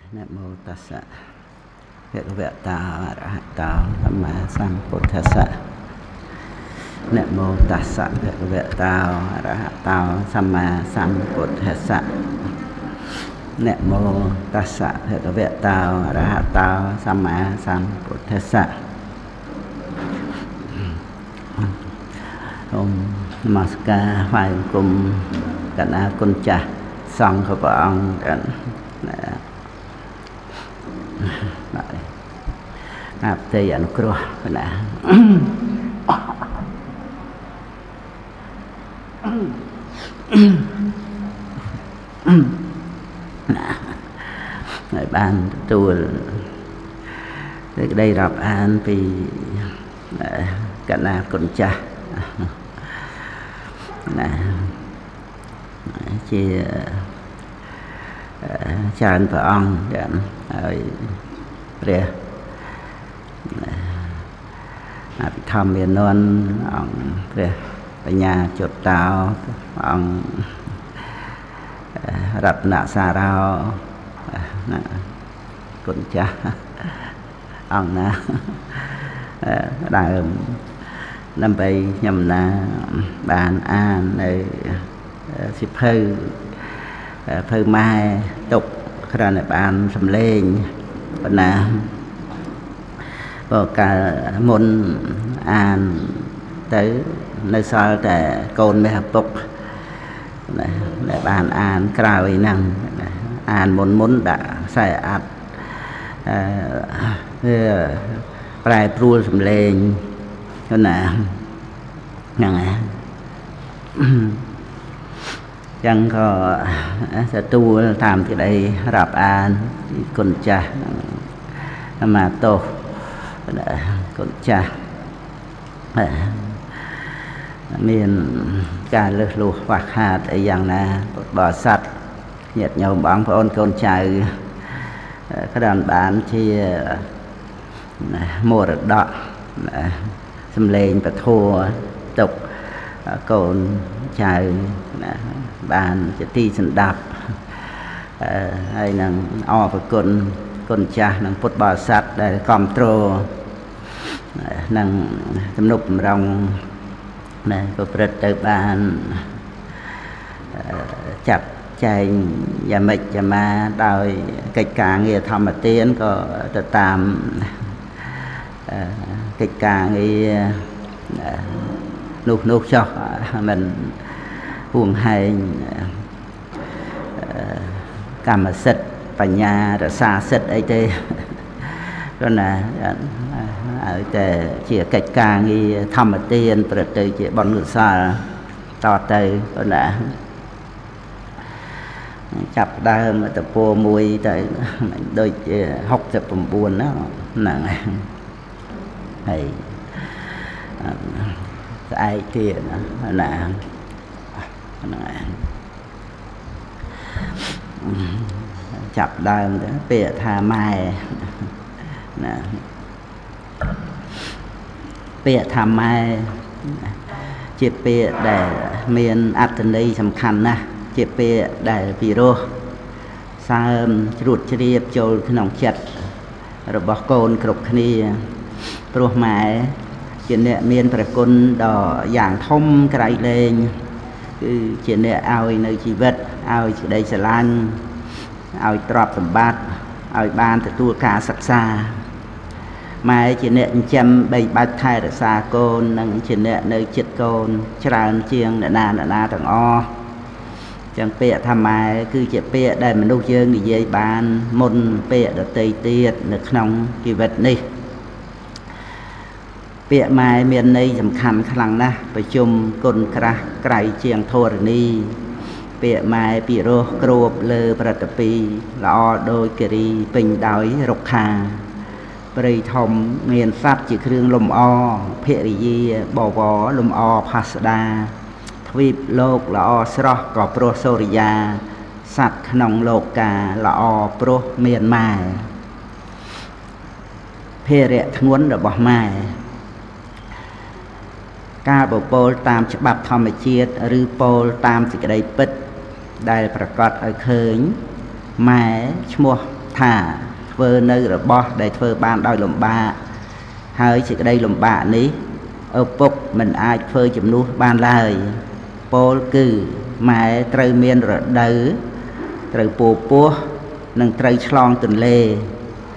Namo tassa bhagavata arahato samma sambuddhassa. Namo tassa bhagavata arahato samma sambuddhassa. Namo tassa bhagavata arahato samma sambuddhassa. Namaskar ថ្វាយបង្គំកណ្ដាលគុណចាស់សង្ឃព្រះអង្គអាប់ទេអនុគ្រោះណាហើយបានទទួលសេចក្តីរាប់អានពីកណ្ដាលគុណចាស់ណាជាច្រើនព្រះអង្គដែលហើយព្រះអភិធម្មមាននន្ទអង្គព្រះបញ្ញាចុតតោអង្គរតនសារោណាគុណចាស់អង្គណាដើមដើម្បីខ្ញុំណាបានអាននៅសិភៅភៅម៉ែទុកគ្រាន់តែបានសម្លេងប៉ុណ្ណាបើកាលមុនអានទៅនៅសល់តែកូនមេឪពុកដែលបានអានក្រោយហ្នឹងអានមុនដាក់ខ្សែអត្ថវាប្រែប្រួលសម្លេងណាហ្នឹងហើយចឹងក៏ទទួលតាមទីដីរាប់អានពីគុណចាស់អាមាទោសគុណចាស់មានការលើសលួសខ្វះខាតអីយ៉ាងណាបរិស័ទញាតិញោមបងប្អូនកូនចៅក្រាន់បានជាមរតកសំឡេងពធទុកកូនចៅណាបានជាទីសន្តាប់ហើយនឹងអរព្រគុណគុណចាស់និងពុទ្ធបរិស័ទដែលគាំទ្រនឹងទំនុកបំរុងដែលប្រព្រឹត្តទៅបានចាត់ចែងយ៉ាងម៉េចយ៉ាងម៉ាដោយកិច្ចការងារធម្មទានក៏ទៅតាមកិច្ចការងារនោះចុះមិនហួងហែងកម្មសិទ្ធិបញ្ញារសាសិទ្ធិអីទេគ្រាន់តែឲ្យតែជាកិច្ចការងារធម្មទានប្រទៅជាបុណ្យកុសលតទៅគ្រាន់តែចាប់ដើមតពោមួយទៅដូចជា69ហ្នឹងហើយស្អែកទៀតណាហ្នឹងចាប់ដើមទៅពាក្យថាម៉ែណាពាក្យថាម៉ែជាពាក្យដែលមានអត្ថន័យសំខាន់ណាស់ជាពាក្យដែលពិរោះសើមជ្រួតជ្រាបចូលក្នុងចិត្តរបស់កូនគ្រប់គ្នាព្រោះម៉ែជាអ្នកមានព្រះគុណដ៏យ៉ាងធំក្រៃលែងគឺជាអ្នកឲ្យនៅជីវិតឲ្យសេចក្តីស្រឡាញ់ឲ្យទ្រព្យសម្បត្តិឲ្យបានទទួលការសិក្សាម៉ែជាអ្នកចិញ្ចឹមបីបាច់ថែរក្សាកូននិងជាអ្នកនៅចិត្តកូនច្រើនជាងអ្នកណាទាំងអស់ចឹងពាក្យថាម៉ែគឺជាពាក្យដែលមនុស្សយើងនិយាយបានមុនពាក្យដទៃទៀតនៅក្នុងជីវិតនេះពាក្យម៉ែមានន័យសំខាន់ខ្លាំងណាស់ប្រជុំគុណក្រាស់ក្រៃជាងធរណីពាក្យម៉ែពិរោះគ្របលើប្រតិពីល្អដោយគិរីពេញដោយរុក្ខាព្រៃធំមានសត្វជាគ្រឿងលំអភរិយាបវរលំអផាសដាទ្វីបលោកល្អស្រស់ក៏ព្រោះសូរិយាសត្វក្នុងលោកកាល្អព្រោះមានម៉ែភារៈធ្ងន់របស់ម៉ែការបពោលតាមច្បាប់ធម្មជាតិឬពោលតាមសេចក្តីពិតដែលប្រកាសឲ្យឃើញម៉ែឈ្មោះ ថាធ្វើនៅរបស់ដែលធ្វើបានដោយលំបាកហើយសេចក្តីលំបាកនេះឪពុកមិនអាចធ្វើជំនួសបានឡើយពោលគឺម៉ែត្រូវមានរដូវត្រូវពោះនិងត្រូវឆ្លងទន្លេ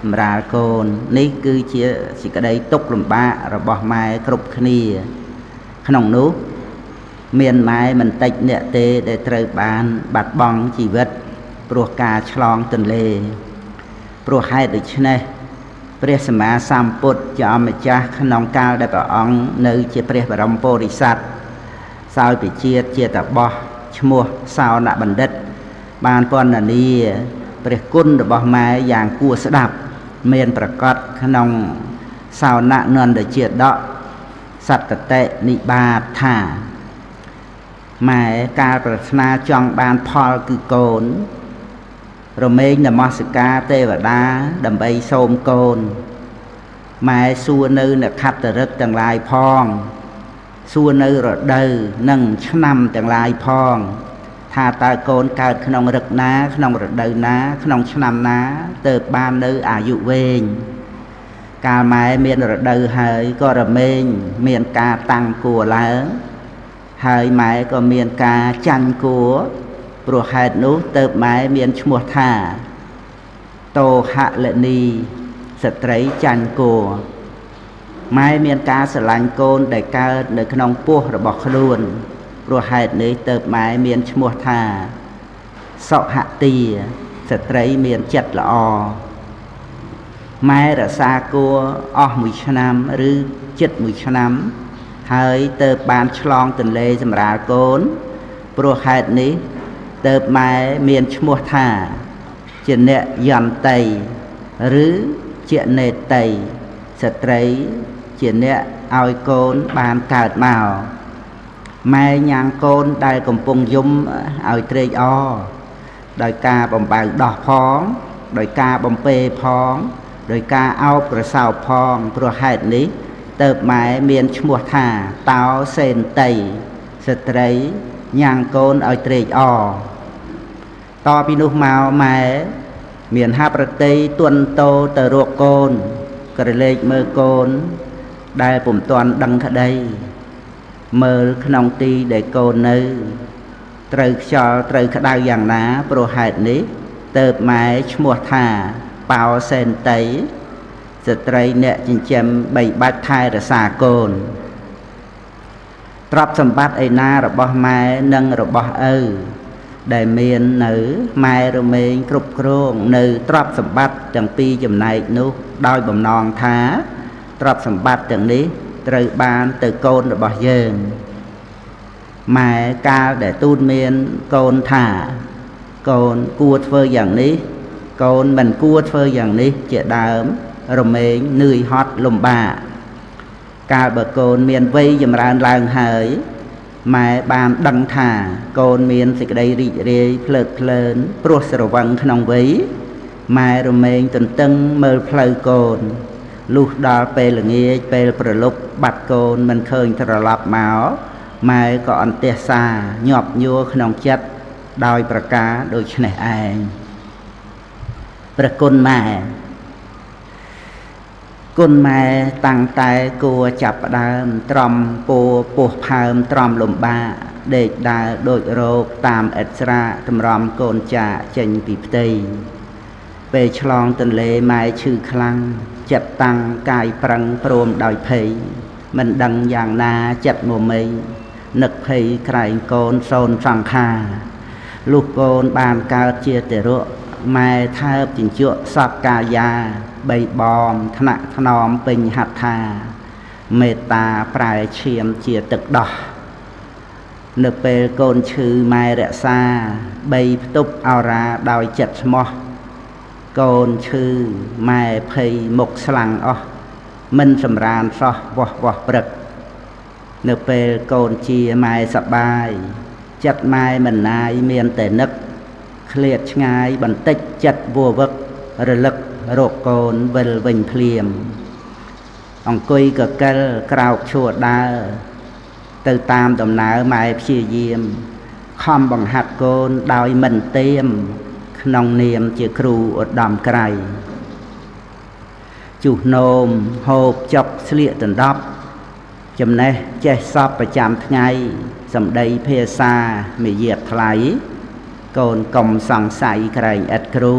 សម្រាលកូននេះគឺជាសេចក្តីទុក្ខលំបាករបស់ម៉ែគ្រប់គ្នាក្នុងនោះមានម៉ែមិនតិចអ្នកទេដែលត្រូវបានបាត់បង់ជីវិតព្រោះការឆ្លងទន្លេព្រោះហេតុដូច្នេះព្រះសម្មាសម្ពុទ្ធជាអម្ចាស់ក្នុងកាលដែលព្រះអង្គនៅជាព្រះបរមពុរិស័ទសោយពិជាតិជាតបោះឈ្មោះសោណបណ្ឌិតបានពណ៌នាព្រះគុណរបស់ម៉ែយ៉ាងគួរស្ដាប់មានប្រកាសក្នុងសោណនន្ទជាដកសត្តតិនិបាតថាម៉ែការប្រាថ្នាចង់បានផលគឺកូនរមែងនមស្ការទេវតាដើម្បីសូមកូនម៉ែសួរនៅអ្នកខត្តរិកទាំងឡាយផងសួរនៅរដូវនិងឆ្នាំទាំងឡាយផងថាតើកូនកើតក្នុងរឹកណាក្នុងរដូវណាក្នុងឆ្នាំណាទើបបាននៅអាយុវែងកាលម៉ែមានរដូវហើយក៏រមែងមានការតាំងគួរឡើងហើយម៉ែក៏មានការចាញ់គួរព្រោះហេតុនោះទើបម៉ែមានឈ្មោះថាតោហលនីស្ត្រីចាញ់គួរម៉ែមានការស្រឡាញ់កូនដែលកើតនៅក្នុងពោះរបស់ខ្លួនព្រោះហេតុនេះទើបម៉ែមានឈ្មោះថាសុហទាស្ត្រីមានចិត្តល្អម៉ែរក្សាគួរអស់មួយឆ្នាំឬជិតមួយឆ្នាំហើយទើបបានឆ្លងទន្លេសម្រាលកូនព្រោះហេតុនេះទើបម៉ែមានឈ្មោះថាជាអ្នកយន្តីឬជានេតីស្ត្រីជាអ្នកឲ្យកូនបានកើតមកម៉ែញ៉ាំងកូនដែលកំពុងយំឲ្យត្រេកអរដោយការបំបៅដោះផងដោយការបំពេផងដោយការអោបក្រសោបផងព្រោះហេតុនេះទើបម៉ែមានឈ្មោះថាតោសេនតីស្ត្រីញ៉ាំងកូនឲ្យត្រេកអរតពីនោះមកម៉ែមានហាប្រតិទន់តោទៅរកកូនក្រឡេកមើលកូនដែលពុំទាន់ដឹងក្តីមើលក្នុងទីដែលកូននៅត្រូវខ្យល់ត្រូវក្តៅយ៉ាងណាព្រោះហេតុនេះទើបម៉ែឈ្មោះថាបោសេនតីស្ត្រីអ្នកចិញ្ចឹមបីបាច់ថែរក្សាកូនទ្រព្យសម្បត្តិឯណារបស់ម៉ែនិងរបស់ឪដែលមាននៅម៉ែរមែងគ្រប់គ្រងនៅទ្រព្យសម្បត្តិទាំងពីរចំណែកនោះដោយបំណងថាទ្រព្យសម្បត្តិទាំងនេះត្រូវបានទៅកូនរបស់យើងម៉ែកាលដែលទូតមានកូនថាកូនគួរធ្វើយ៉ាងនេះកូនមិនគួរធ្វើយ៉ាងនេះជាដើមរមែងនឿយហត់លំបាកកាលបើកូនមានវ័យចម្រើនឡើងហើយម៉ែបានដឹងថាកូនមានសេចក្តីរីករាយភ្លើតភ្លើនព្រោះស្រវឹងក្នុងវ័យម៉ែរមែងទន្ទឹងមើលផ្លូវកូនលុះដល់ពេលល្ងាចពេលប្រលប់បាត់កូនមិនឃើញត្រឡប់មកម៉ែក៏អន្ទះសារញាប់ញួរក្នុងចិត្តដោយប្រការដូចនេះឯងព្រះគុណម៉ែគុណម៉ែតាំងតែគួរចាប់ផ្ដើមត្រំពោពោះផើមត្រំលំបាដេកដើរដូចរោគតាមឥតស្រាតម្រាំកូនចាចេញពីផ្ទៃពេលឆ្លងទន្លេម៉ែឈឺខ្លាំងចិត្តតាំងកាយប្រឹងព្រមដោយភ័យមិនដឹងយ៉ាងណាចិត្តងមេនឹកភ័យក្រែងកូនសូនសង្ខារលុះកូនបានកើតជាទារកម៉ែថើបជញ្ជក់សពកាយាបីបំថ្នាក់ថ្នមពេញហត្ថាមេត្តាប្រែឈាមជាទឹកដោះនៅពេលកូនឈឺម៉ែរក្សាបីផ្ទប់អរាដោយចិត្តស្មោះកូនឈឺម៉ែភ័យមុខស្លាំងអស់មិនសម្រានសោះវោះវោះព្រឹកនៅពេលកូនជាម៉ែសបាយចិត្តម៉ែមិនណាយមានតែនឹកឃ្លាតឆ្ងាយបន្តិចចិត្តវវឹករលឹករកកូនវិលវិញភ្លាមអង្គុយកកិលក្រោកឈួរដើរទៅតាមដំណើរម៉ែព្យាយាមខំបង្ហាត់កូនដោយមិនទៀមឃ ក្នុងនាមជាគ្រូឧត្តមក្រៃជុះនោមហូបចុកស្លៀកដណ្ដប់ចំណេះចេះសពប្រចាំថ្ងៃសម្ដីភាសាមាយាទថ្លៃកូនកុំសង្ស័យក្រែងឥតគ្រូ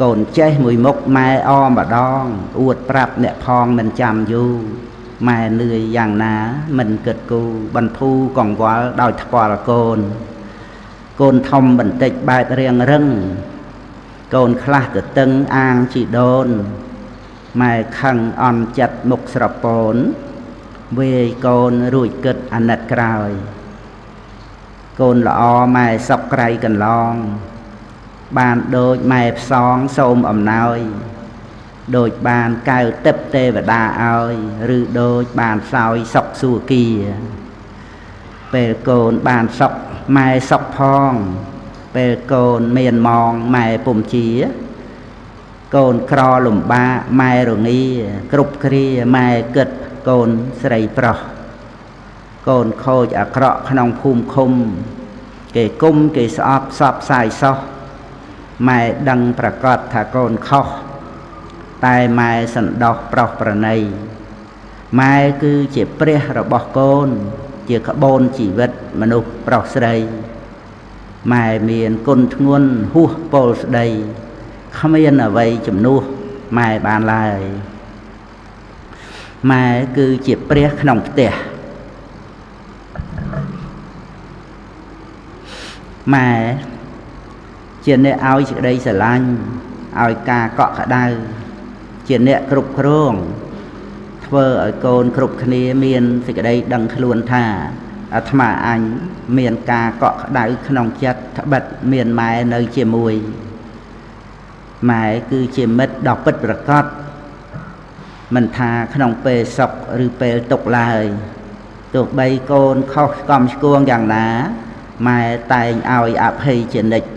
កូនចេះមួយមុខម៉ែអម្ដងអួតប្រាប់អ្នកផងមិនចាំយូរម៉ែលឿយយ៉ាងណាមិនគិតគូរបន្ធូរកង្វល់ដោយថ្ពាល់កូនកូនធំបន្តិចបែបរៀងរឹងកូនខ្លះទៅតឹងអាងជីដូនម៉ែខឹងអន់ចិត្តមុខស្រពោនវាយកូនរួចគិតអាណិតក្រោយកូនល្អម៉ែសុកក្រៃកន្លងបានដូចម៉ែផ្សងសូមអំណោយដូចបានកៅទឹកទេវតាឲ្យឬដូចបានសោយសុកសួគ៌ាពេលកូនបានសុកម៉ែសុកផងពេលកូនមានម៉ងម៉ែពុំជាកូនក្រលំបាកម៉ែរងាគ្រប់គ្រាម៉ែគិតកូនស្រីប្រុសកូនខូចអាក្រក់ក្នុងភូមិឃុំគេគុំគេស្អប់សពសាយសោះម៉ែដឹងប្រកាសថាកូនខុសតែម៉ែសន្តោសប្រុសប្រណីម៉ែគឺជាព្រះរបស់កូនជាក្បូនជីវិតមនុស្សប្រុសស្រីម៉ែមានគុណធ្ងន់ហួសពលស្ដីគ្មានអ្វីជំនួសម៉ែបានឡើយម៉ែគឺជាព្រះក្នុងផ្ទះម៉ែជាអ្នកឲ្យសេចក្តីស្រឡាញ់ឲ្យការកក់ក្ដៅជាអ្នកគ្រប់គ្រងធ្វើឲ្យកូនគ្រប់គ្នាមានសេចក្តីដឹងខ្លួនថាអាត្មាអញមានការកក់ក្ដៅក្នុងចិត្តត្បិតមានម៉ែនៅជាមួយម៉ែគឺជាមិត្តដ៏ពិតប្រាកដមិនថាក្នុងពេលសុខឬពេលទុក្ខឡើយទោះបីកូនខុសស្គមឆ្គងយ៉ាងណាម៉ែតែងឲ្យអភ័យជានិច្ច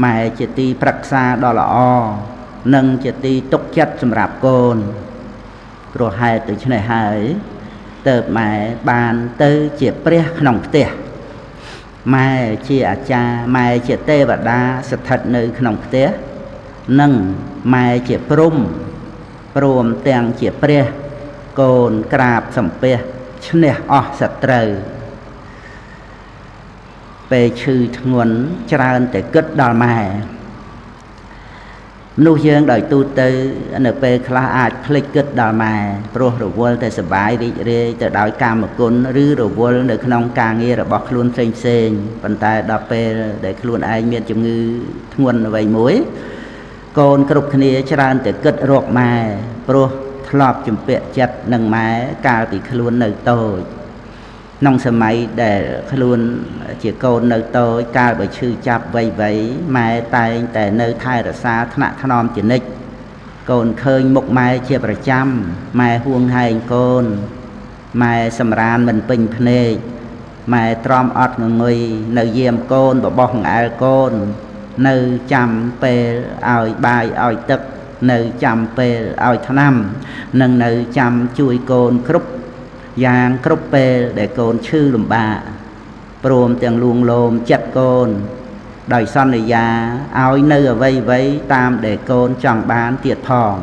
ម៉ែជាទីប្រឹក្សាដ៏ល្អនិងជាទីទុកចិត្តសម្រាប់កូនព្រោះហេតុដូច្នេះហើយទើបម៉ែបានទៅជាព្រះក្នុងផ្ទះម៉ែជាអាចារ្យម៉ែជាទេវតាស្ថិតនៅក្នុងផ្ទះនិងម៉ែជាព្រំព្រមទាំងជាព្រះកូនក្រាបសំពះឈ្នះអស់សត្រូវពេលឈឺធ្ងន់ច្រើនតែគិតដល់ម៉ែមនុស្សយើងដោយទូទៅនៅពេលខ្លះអាចភ្លេចគិតដល់ម៉ែព្រោះរវល់តែសប្បាយរីករាយទៅដោយកាមគុណឬរវល់នៅក្នុងការងាររបស់ខ្លួនផ្សេងប៉ុន្តែដល់ពេលដែលខ្លួនឯងមានជំងឺធ្ងន់អ្វីមួយកូនគ្រប់គ្នាច្រើនតែគិតរកម៉ែព្រោះធ្លាប់ជំពាក់ចិត្តនឹងម៉ែកាលពីខ្លួននៅតូចក្នុងសម័យដែលខ្លួនជាកូននៅតូចកាលបើឈឺចាប់វ័យម៉ែតែងតែនៅថែរក្សាថ្នាក់ថ្នមជានិច្ចកូនឃើញមុខម៉ែជាប្រចាំម៉ែហួងហែងកូនម៉ែសម្រានមិនពេញភ្នែកម៉ែទ្រាំអត់ងងុយនៅយាមកូនបបោះង្អែលកូននៅចាំពេលឲ្យបាយឲ្យទឹកនៅចាំពេលឲ្យថ្នាំនិងនៅចាំជួយកូនគ្រប់យ៉ាងគ្រប់ពេលដែលកូនឈឺលំបាកព្រមទាំងលួងលោមចិត្តកូនដោយសន្យាឲ្យនៅអ្វីតាមដែលកូនចង់បានទៀតផង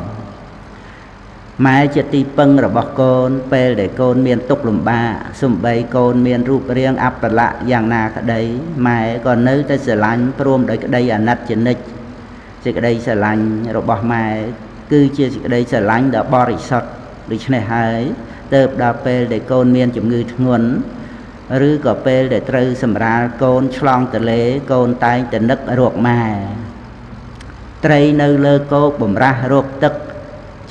ម៉ែជាទីពឹងរបស់កូនពេលដែលកូនមានទុក្ខលំបាកសូម្បីកូនមានរូបរាងអប្បល័ក្ខយ៉ាងណាក្តីម៉ែក៏នៅតែស្រឡាញ់ព្រមដោយក្តីអាណិតជានិច្ចសេចក្តីស្រឡាញ់របស់ម៉ែគឺជាសេចក្តីស្រឡាញ់ដ៏បរិសុទ្ធដូច្នេះហើយទើបដល់ពេលដែលកូនមានជំងឺធ្ងន់ឬក៏ពេលដែលត្រូវសម្រាលកូនឆ្លងទន្លេកូនតែងតែនឹករកម៉ែត្រីនៅលើគោកបំរះរកទឹក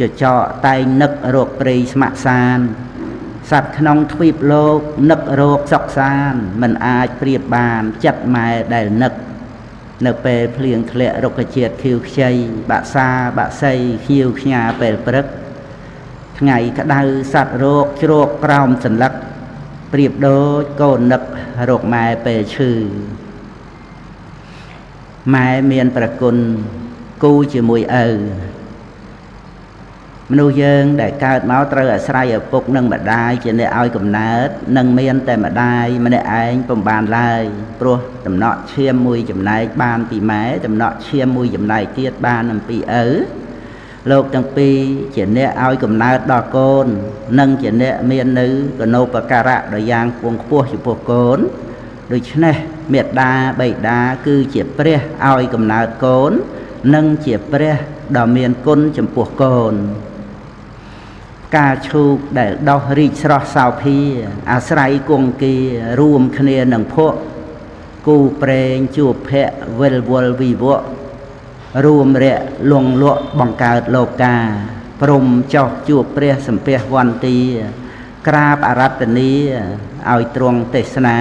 ចចកតែងនឹករកព្រៃស្ម័គ្រសានសត្វក្នុងទ្វីបលោកនឹករកសុខសានមិនអាចប្រៀបបានចិត្តម៉ែដែលនឹកនៅពេលភ្លៀងធ្លាក់រុក្ខជាតិខៀវខ្ចីបាក់សាបាក់សីខៀវខ្ញាពេលព្រឹកថ្ងៃក្តៅសត្វរោគជ្រោកក្រោមសន្លឹកប្រៀបដូចកូននឹករកម៉ែពេលឈឺម៉ែមានប្រគុណគូជាមួយឪ មនុស្សយើងដែលកើតមកត្រូវអាស្រ័យឪពុកនិងម្ដាយជាអ្នកឲ្យកំណើតនិងមានតែម្ដាយម្នាក់ឯងពុំបានឡើយព្រោះដំណក់ឈាមមួយចំណែកបានពីម៉ែដំណក់ឈាមមួយចំណែកទៀតបានអំពីឪលោកទាំងពីរជាអ្នកឲ្យកំណើតដល់កូននិងជាអ្នកមាននៅកណូបការៈដ៏យ៉ាងខ្ពង់ខ្ពស់ចំពោះកូនដូច្នេះមេត្តាបិតាគឺជាព្រះឲ្យកំណើតកូននិងជាព្រះដ៏មានគុណចំពោះកូនការឈូកដែលដោះរីកស្រស់សោភាអាស្រ័យគង្គារួមគ្នានឹងភក់គូប្រេងជួបភៈវិលវល់វិវៈរួមរៈលងលក់បង្កើតលោកាព្រំចោះជួបព្រះសម្ពះវន្ទាក្រាបអរតនីឲ្យទ្រង់ទេសនា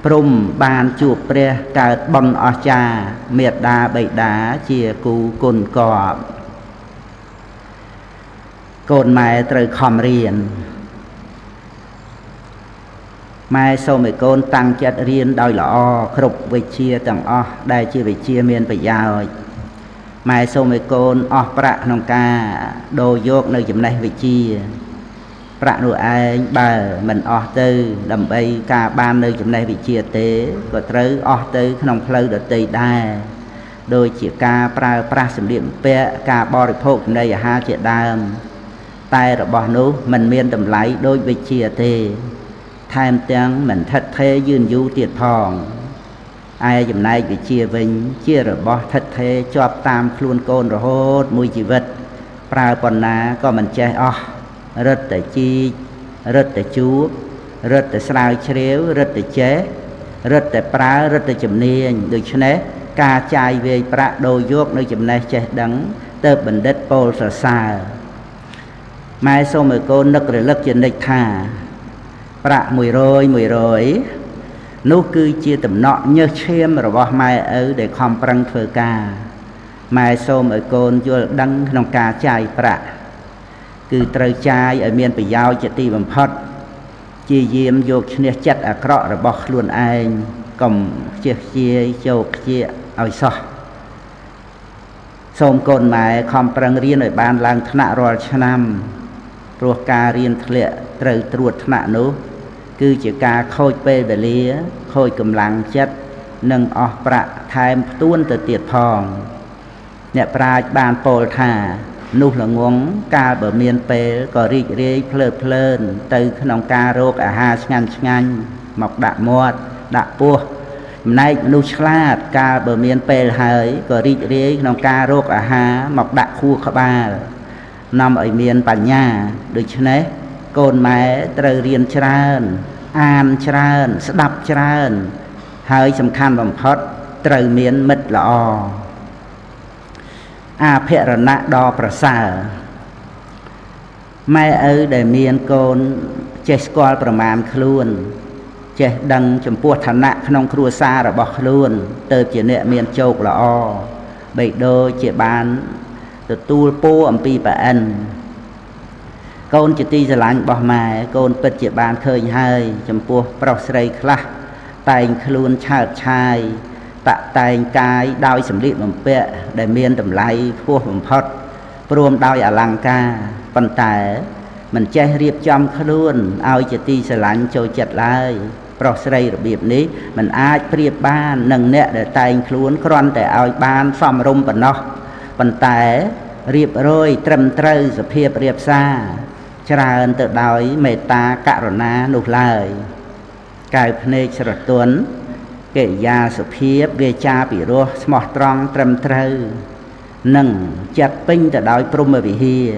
ព្រំបានជួបព្រះកើតបុណ្យអស្ចារ្យមេត្តាបិតាជាគូគុណកបកូនម៉ែត្រូវខំរៀនម៉ែសូមឲ្យកូនតាំងចិត្តរៀនដោយល្អគ្រប់វិជ្ជាទាំងអស់ដែលជាវិជ្ជាមានប្រយោជន៍ម៉ែសូមឲ្យកូនអស់ប្រាក់ក្នុងការដូរយកនៅចំណេះវិជ្ជាប្រាក់នោះឯងបើមិនអស់ទៅដើម្បីការបាននៅចំណេះវិជ្ជាទេក៏ត្រូវអស់ទៅក្នុងផ្លូវដទៃដែរដូចជាការប្រើប្រាស់សម្លៀកបំពាក់ការបរិភោគចំណីអាហារជាដើមតែរបស់នោះមិនមានតម្លៃដូចវិជ្ជាទេថែមទាំងមិនថិតថេរយឺនយូរទៀតផងឯចំណែកវិជ្ជាវិញជារបស់ថិតថេរជាប់តាមខ្លួនកូនរហូតមួយជីវិតប្រើប៉ុណ្ណាក៏មិនចេះអស់រឹតតែជីករឹតតែជួបរឹតតែស្រាវជ្រាវរឹតតែចេះរឹតតែប្រើរឹតតែជំនាញដូច្នេះការចាយវាយប្រាក់ដូរយកនៅចំណេះចេះដឹងទៅបណ្ឌិតពោលសរសើរម៉ែសូមឲ្យកូននឹករលឹកជានិច្ចថាប្រាក់100នោះគឺជាតំណក់ញើសឈាមរបស់ម៉ែឪដែលខំប្រឹងធ្វើការម៉ែសូមឲ្យកូនយល់ដឹងក្នុងការចាយប្រាក់គឺត្រូវចាយឲ្យមានប្រយោជន៍ជាទីបំផុតជាយាមយកឈ្នះចិត្តអាក្រក់របស់ខ្លួនឯងកុំខ្ជិះខ្ជាយចូលខ្ជាឲ្យសោះសូមកូនម៉ែខំប្រឹងរៀនឲ្យបានឡើងថ្នាក់រាល់ឆ្នាំព្រោះការរៀនធ្លាក់ត្រូវត្រួតថ្នាក់នោះគឺជាការខូចពេលវេលាខូចកម្លាំងចិត្តនិងអស់ប្រាក់ថែមផ្ទួនទៅទៀតផងអ្នកប្រាជ្ញបានពោលថានោះល្ងងកាលបើមានពេលក៏រីករាយភ្លើតភ្លើនទៅក្នុងការរកអាហារឆ្ងាញ់ឆ្ងាញ់មកដាក់មាត់ដាក់ពោះចំណែកមនុស្សឆ្លាតកាលបើមានពេលហើយក៏រីករាយក្នុងការរកអាហារមកដាក់ខួរក្បាលនាំឲ្យមានបញ្ញាដូច្នេះកូនម៉ែត្រូវរៀនច្រើនអានច្រើនស្ដាប់ច្រើនហើយសំខាន់បំផុតត្រូវមានមិត្តល្អអភិរណៈដ៏ប្រសើរម៉ែឪដែលមានកូនចេះស្គាល់ប្រមាណខ្លួនចេះដឹងចំពោះឋានៈក្នុងគ្រួសាររបស់ខ្លួនទៅជាអ្នកមានជោគល្អបីដូចជាបានទទួលពរអំពីប្រអិនកូនជាទីស្រឡាញ់របស់ម៉ែកូនពិតជាបានឃើញហើយចំពោះប្រុសស្រីខ្លះតែងខ្លួនឆើតឆាយតាក់តែងកាយដោយសម្លៀកបំពាក់ដែលមានតម្លៃខ្ពស់បំផុតព្រមដោយអលង្ការប៉ុន្តែមិនចេះរៀបចំខ្លួនឲ្យជាទីស្រឡាញ់ចូលចិត្តឡើយប្រុសស្រីរបៀបនេះមិនអាចប្រៀបបាននឹងអ្នកដែលតែងខ្លួនគ្រាន់តែឲ្យបានសមរម្យប៉ុណ្ណោះប៉ុន្តែរៀបរយត្រឹមត្រូវសភាពរៀបសារច្រើនទៅដោយមេត្តាករុណានោះឡើយកែវភ្នែកស្រទន់កិរិយាសុភាពវាចាពិរោះស្មោះត្រង់ត្រឹមត្រូវនិងចិត្តពេញទៅដោយព្រហ្មវិហារ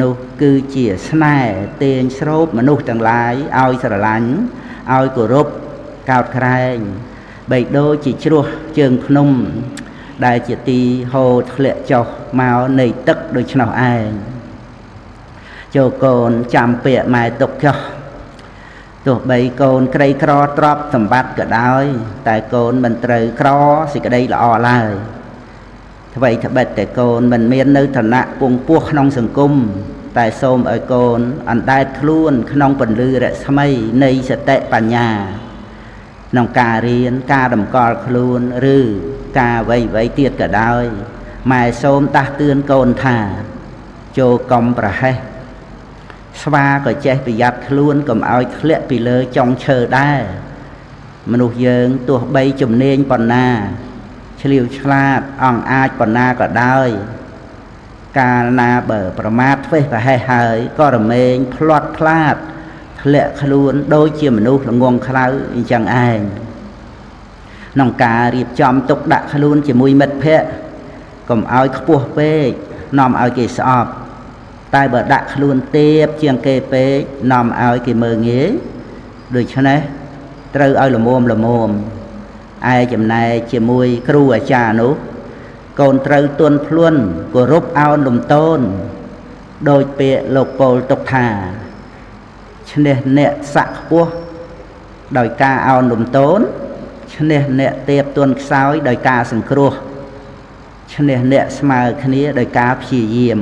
នោះគឺជាស្នេហ៍ទាញស្រូបមនុស្សទាំងឡាយឲ្យស្រឡាញ់ឲ្យគោរពកោតក្រែងបីដូចជាជ្រោះជើងភ្នំដែលជាទីហូរធ្លាក់ចុះមកនៃទឹកដូច្នោះឯងចូលកូនចាំពាក្យម៉ែទុកចុះទោះបីកូនក្រីក្រទ្រព្យសម្បត្តិក៏ដោយតែកូនមិនត្រូវក្រសេចក្តីល្អឡើយអ្វីត្បិតតែកូនមិនមាននៅឋានៈពងពោះក្នុងសង្គមតែសូមឲ្យកូនអណ្ដែតខ្លួនក្នុងពន្លឺរស្មីនៃសតិបញ្ញាក្នុងការរៀនការតម្កល់ខ្លួនឬការអ្វីៗទៀតក៏ដោយម៉ែសូមដាស់តឿនកូនថា châu công bà hay sva có che bị giặt luôn cầm ao lệ bị lơ trong chờ đá mà nụ dương tua bay chùm nên còn na liều chla ong ai còn na cả đời ca na bờ pramat với và hay hơi có rầm men plot plat lệ luôn đôi chia mà nụ là ngon khâu chẳng ai nòng cà riệp chom tục đặt luôn chỉ mùi mệt phê cầm ao khua phê nòm ao kỳ sọp tai bờ đặt luôn tiếp chiang kê phê nòm ao kỳ mờ nghĩa được cho nên trừ ao là mồm ai chấm này chỉ mùi kêu ở trà nú còn trừ tuần luôn của rúp ao lùm tôn đôi bẹ lục bồ tục thả cho nên nè sạc quốc đòi ca ao lùm tôn cho nên nè tiếp tuần sáu đòi ca sừng cua cho nên nè smile khné đòi ca phi diêm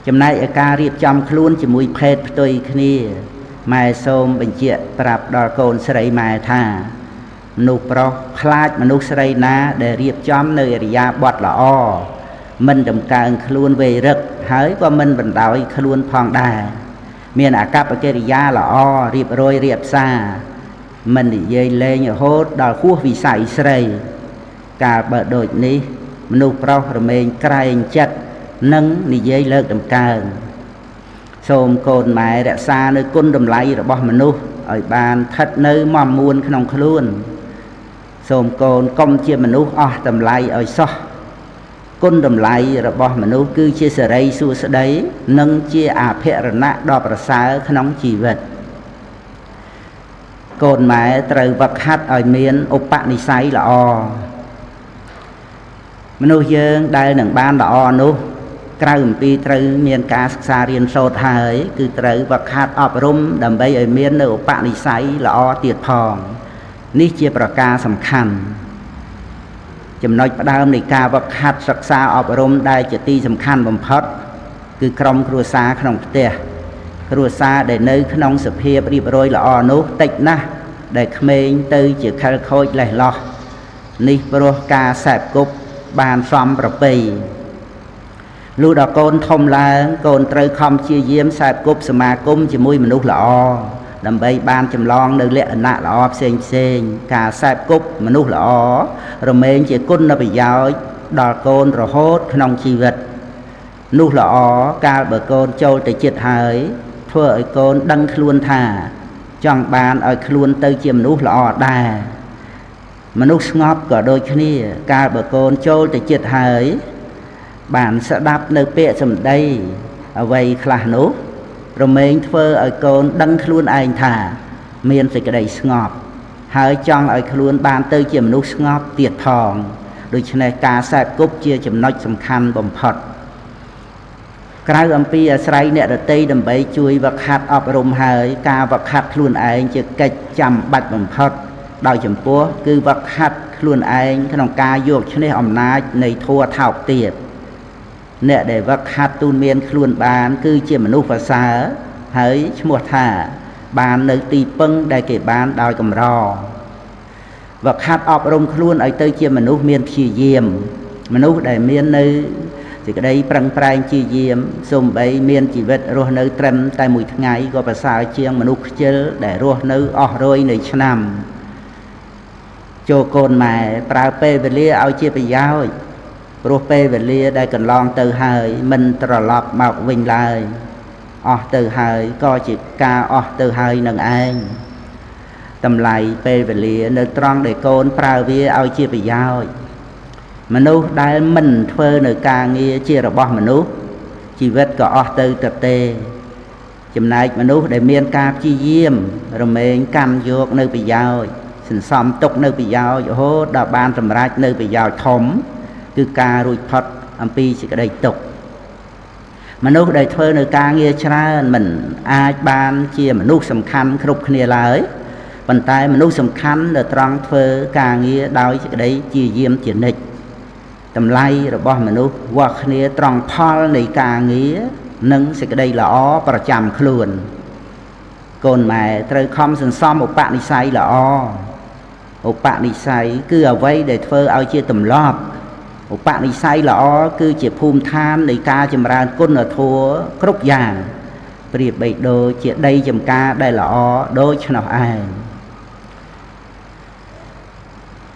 chấm này ở ca riệp chăm luôn chỉ mùi phết tôi khné mai xôm bệnh chuyện prap đòi cồn sợi mai thà nụ pro khai mà nụ sợi ná để riệp chăm nơi riya bọt là o mình đầm càng luôn về rực hỡi qua mình vận đòi luôn phong đà miền ả cáp ở cái riya là o riệp rồi riệp xa mình đi dây lên ở hốt đòi khu vì sải sợi cả bờ đồi ní nụ pro rồi mình cày chặt nâng đi dây lợt đầm càng xôm cồn mẹ đã xa nơi côn đầm lây rồi bỏ mình nu ở bàn thật nơi mòm muôn cái nòng luôn xôm cồn công chia mình nu đầm lây ở so côn đầm lây rồi bỏ mình nu cứ chia sẻ đây xua sẻ đấy nâng chia phê rồi nát đo bà xa cái nòng chỉ vật cồn mẹ trời vật hát ở miền ốp bạn đi say là o mình nu dương đây nâng ban là o nuក្រៅអំពីត្រូវមានការសិក្សារៀនសូត្រហើយគឺត្រូវវឹកហាត់អប់រំដើម្បីឲ្យមាននៅឧបនិស្ស័យល្អទៀតផងនេះជាប្រការសំខាន់ចំណុចផ្ដើមនៃការវឹកហាត់សិក្សាអប់រំដែលជាទីសំខាន់បំផុតគឺក្រុមគ្រួសារក្នុងផ្ទះគ្រួសារដែលនៅក្នុងសភាពរៀបរយល្អនោះតិចណាស់ដែលក្មេងទៅជាខិលខូចលេះលោះនេះព្រោះការសែបគប់បានសំប្រពៃលុះដល់កូនធំឡើងកូនត្រូវខំព្យាយាមខ្សែគប់សមាគមជាមួយមនុស្សល្អដើម្បីបានចម្លងនៅលក្ខណៈល្អផ្សេងការខ្សែគប់មនុស្សល្អរមែងជាគុណប្រយោជន៍ដល់កូនរហូតក្នុងជីវិតនោះល្អកាលបើកូនចូលទៅចិត្តហើយធ្វើឲ្យកូនដឹងខ្លួនថាចង់បានឲ្យខ្លួនទៅជាមនុស្សល្អដែរមនុស្សស្ងប់ក៏ដូចគ្នាកាលបើកូនចូលទៅចិត្តហើយបានស្ដាប់នៅពាក្យសម្ដីអ្វីខ្លះនោះរមែងធ្វើឲ្យកូនដឹងខ្លួនឯងថាមានសេចក្តីស្ងប់ហើយចង់ឲ្យខ្លួនបានទៅជាមនុស្សស្ងប់ទៀតផងដូច្នេះការខ្សែគប់ជាចំណុចសំខាន់បំផុតក្រៅអំពីអាស្រ័យអ្នកដទៃដើម្បីជួយវឹកហាត់អប់រំហើយការវឹកហាត់ខ្លួនឯងជាកិច្ចចាំបាច់បំផុតដោយចំពោះគឺវឹកហាត់ខ្លួនឯងក្នុងការយកឈ្នះអំណាចនៃធម៌ថោកទៀតអ្នកដែលវឹកហាត់ទូនមានខ្លួនបានគឺជាមនុស្សប្រសើរហើយឈ្មោះថាបាននៅទីពឹងដែលគេបានដោយកម្រវឹកហាត់អប់រំខ្លួនឲ្យទៅជាមនុស្សមានព្យាយាមមនុស្សដែលមាននៅសេចក្តីប្រឹងប្រែងព្យាយាមសូម្បីមានជីវិតរស់នៅត្រឹមតែមួយថ្ងៃក៏ប្រសើរជាងមនុស្សខ្ជិលដែលរស់នៅអស់រយនៃឆ្នាំចូលកូនម៉ែប្រើពេលវេលាឲ្យជាប្រយោជន៍ព្រោះពេលវេលាដែលកន្លងទៅហើយមិនត្រឡប់មកវិញឡើយអស់ទៅហើយក៏ជាការអស់ទៅហើយនឹងឯងតម្លៃពេលវេលានៅត្រង់ដែលកូនប្រើវាឲ្យជាប្រយោជន៍មនុស្សដែលមិនធ្វើនៅការងារជារបស់មនុស្សជីវិតក៏អស់ទៅទទេចំណែកមនុស្សដែលមានការព្យាយាមរមែងកម្មយកនៅប្រយោជន៍សន្សំទុកនៅប្រយោជន៍រហូតដល់បានសម្រេចនៅប្រយោជន៍ធំគឺការរួចផុតអំពីសេចក្តីទុក្ខមនុស្សដែលធ្វើនៅការងារច្រើនមិនអាចបានជាមនុស្សសំខាន់គ្រប់គ្នាឡើយប៉ុន្តែមនុស្សសំខាន់នៅត្រង់ធ្វើការងារដោយសេចក្តីជាយាមជានិច្ចតម្លៃរបស់មនុស្សវាស់គ្នាត្រង់ផលនៃការងារនិងសេចក្តីល្អប្រចាំខ្លួនកូនម៉ែត្រូវខំសន្សំឧបនិស្ស័យល្អឧបនិស្ស័យគឺអ្វីដែលធ្វើឲ្យជាទម្លាប់ ឧបនិស្ស័យល្អគឺជាភូមិឋាននៃការចម្រើនគុណធម៌គ្រប់យ៉ាងប្រៀបបីដូចជាដីចម្ការដែលល្អដូច្នោះឯង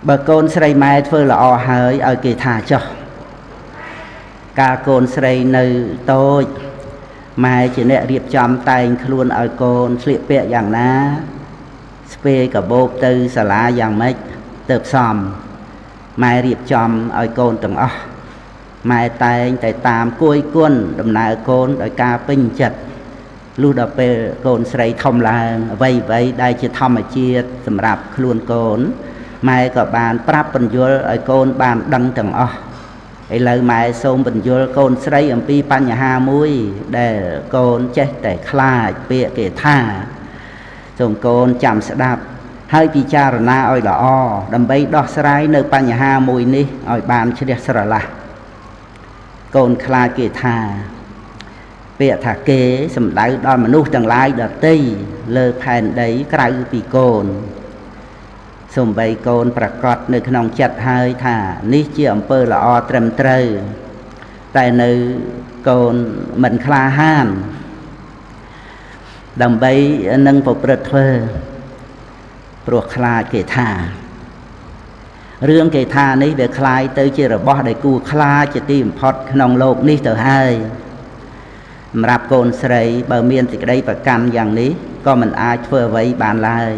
បើកូនស្រីម៉ែធ្វើល្អហើយឲ្យគេថាចុះកាលកូនស្រីនៅតូចម៉ែជាអ្នករៀបចំតែងខ្លួនឲ្យកូនស្លៀកពាក់យ៉ាងណាស្ពេកាបូបទៅសាលាយ៉ាងម៉េចទៅផ្សំម៉ែរៀបចំឲ្យកូនទាំងអស់ម៉ែតែងតែតាមគួយគុណដំណើរកូនដោយការពេញចិត្តលុះដល់ពេលកូនស្រីធំឡើងអ្វីដែលជាធម្មជាតិសម្រាប់ខ្លួនកូនម៉ែក៏បានប្រាប់បញ្យល់ឲ្យកូនបានដឹងទាំងអស់ឥឡូវម៉ែសូមបញ្យល់កូនស្រីអំពីបញ្ហាមួយដែលកូនចេះតែខ្លាចពាក្យគេថាសូមកូនចាំស្ដាប់ហើយពិចារណាឲ្យល្អដើម្បីដោះស្រាយនៅបញ្ហាមួយនេះឲ្យបានជ្រះស្រឡះកូនខ្លាចគេថាពាក្យថាគេសំដៅដល់មនុស្សទាំងឡាយដទៃលើផែនដីក្រៅពីកូនសូម្បីកូនប្រកាសនៅក្នុងចិត្តហើយថានេះជាអំពើល្អត្រឹមត្រូវតែនៅកូនមិនក្លាហានដើម្បីនឹងប្រព្រឹត្តធ្វើព្រោះខ្លាចគេថារឿងគេថានេះវាคล้ายទៅជារបស់ដែលគួរខ្លាចជាទីបំផុតក្នុងโลกនេះទៅហើយសម្រាប់កូនស្រីបើមានសេចក្តីប្រកាន់យ៉ាងនេះក៏មិនអាចធ្វើអ្វីបានឡើយ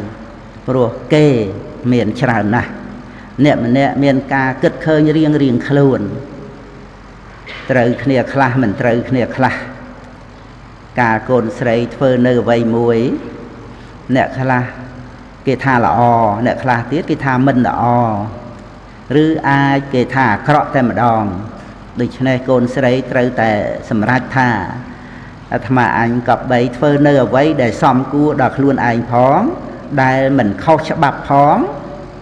ព្រោះគេមានច្រើនណាស់អ្នកម្នាក់មានការគិតឃើញរៀងខ្លួនត្រូវគ្នាខ្លះមិនត្រូវគ្នាខ្លះការកូនស្រីធ្វើនៅអ្វីមួយអ្នកខ្លះគេថាល្អអ្នកខ្លះទៀតគេថាមិនល្អឬអាចគេថាអាក្រក់តែម្ដងដូច្នេះកូនស្រីត្រូវតែសម្រេចថាអាត្មាអញក៏បីធ្វើនៅអ្វីដែលសមគួរដល់ខ្លួនឯងផងដែលមិនខុសច្បាប់ផង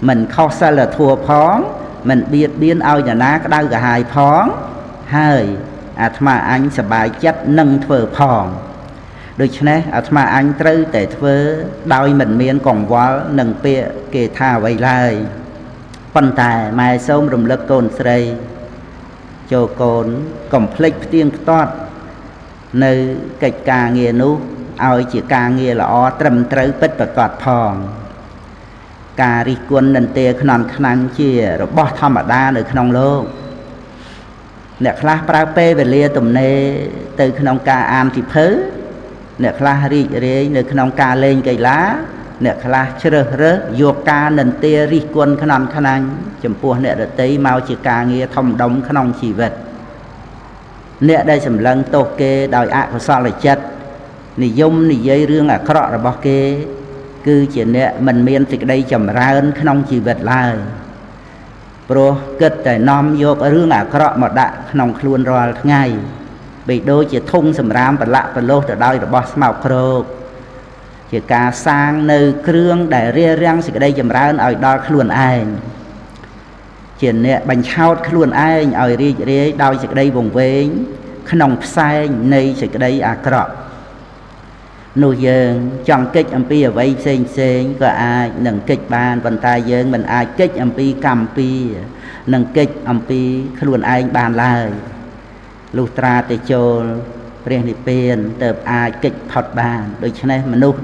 មិនខុសសិលធម៌ផងមិនបៀតបៀនឲ្យនរណាក្តៅក្រហាយផងហើយអាត្មាអញសប្បាយចិត្តនឹងធ្វើផងដូច្នេះអាត្មាអញត្រូវតែធ្វើដោយមិនមានកង្វល់នឹងពាក្យគេថាអ្វីឡើយប៉ុន្តែម៉ែសូមរំលឹកកូនស្រីចូលកូនកុំភ្លេចផ្ទៀងផ្ទាត់នៅកិច្ចការងារនោះឲ្យជាការងារល្អត្រឹមត្រូវពិតប្រាកដផងការរិះគន់និន្ទាខ្នន់ខ្នាញ់ជារបស់ធម្មតានៅក្នុងโลกអ្នកខ្លះប្រើពេលវេលាទំនេរទៅក្នុងការអានសៀវភៅអ្នកខ្លះរីករាយនៅក្នុងការលេងកីឡាអ្នកខ្លះជ្រើសរើសយកការនិន្ទារិះគន់ខ្នន់ខ្នាញ់ចំពោះអ្នកដទៃមកជាការងារធំដុំក្នុងជីវិតអ្នកដែលសម្លឹងទោសគេដោយអកុសលចិត្តនិយមនិយាយរឿងអាក្រក់របស់គេគឺជាអ្នកមិនមានសេចក្តីចម្រើនក្នុងជីវិតឡើយព្រោះគិតតែនាំយករឿងអាក្រក់មកដាក់ក្នុងខ្លួនរាល់ថ្ងៃបីដូចជាធុងសម្រាមប្រឡាក់ប្រលោះទៅដោយរបស់ស្មោកគ្រោកជាការសាងនៅគ្រឿងដែលរារាំងសេចក្តីចម្រើនឲ្យដល់ខ្លួនឯងជាអ្នកបញ្ឆោតខ្លួនឯងឲ្យរីករាយដោយសេចក្តីវង្វេងក្នុងផ្សែងនៃសេចក្តីអាក្រក់នោះយើងចង់កិច្ចអំពីអ្វីផ្សេងក៏អាចនឹងកិច្ចបានប៉ុន្តែយើងមិនអាចកិច្ចអំពីកម្មពីនឹងកិច្ចអំពីខ្លួនឯងបានឡើយលុះត្រាតែចូលព្រះនិព្វានទើបអាចកិច្ចផុតបានដូច្នេះមនុស្ស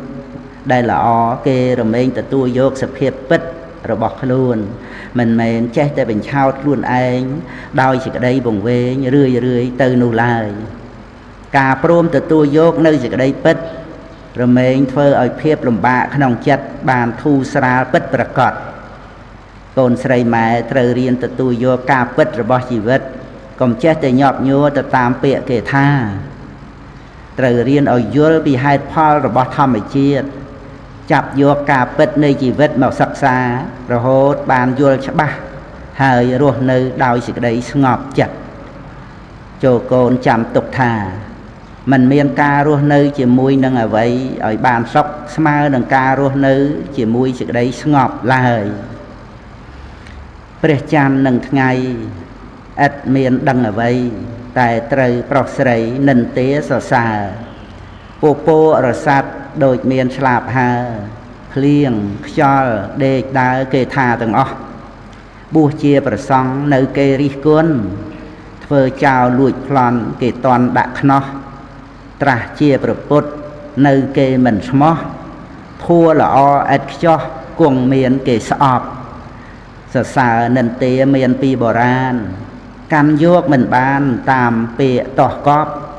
ដែលល្អគេរមែងទទួលយកសភាពពិតរបស់ខ្លួនមិនមែនចេះតែបញ្ឆោតខ្លួនឯងដោយសេចក្តីវង្វេងរឿយទៅនោះឡើយការព្រមទទួលយកនៅសេចក្តីពិតរមែងធ្វើឲ្យភាពលំបាកក្នុងចិត្តបានធូរស្រាលពិតប្រាកដកូនស្រីម៉ែត្រូវរៀនទទួលយកការពិតរបស់ជីវិតកុំចេះតែញាប់ញួរទៅតាមពាក្យគេថាត្រូវរៀនឲ្យយល់ពីហេតុផលរបស់ធម្មជាតិចាប់យកការពិតនៃជីវិតមកសិក្សារហូតបានយល់ច្បាស់ហើយរស់នៅដោយសេចក្តីស្ងប់ចិត្តចូលកូនចាំទុកថាมันមានការរស់នៅជាមួយនឹងអ្វីឲ្យបានសុខស្មើនឹងការរស់នៅជាមួយសេចក្តីស្ងប់ឡើយព្រះច័ន្ទនឹងថ្ងៃឥតមានដឹងអ្វីតែត្រូវប្រុសស្រីនិន្ទាសរសើរពពោរស័ព្ទដូចមានឆ្លាបហើភ្លៀងខ្យល់ដេកដើរគេថាទាំងអស់ buộc chia bờ sông nơi cây ri cuốn phơi chào lùi plon cây toàn đã khno tra chia bờ bột nơi cây mình smó thua là o ết cho cuồng miền cây sọp sợ sợ nên tía miền pi bò ran căn dốc mình ban tam pịa tỏ cóp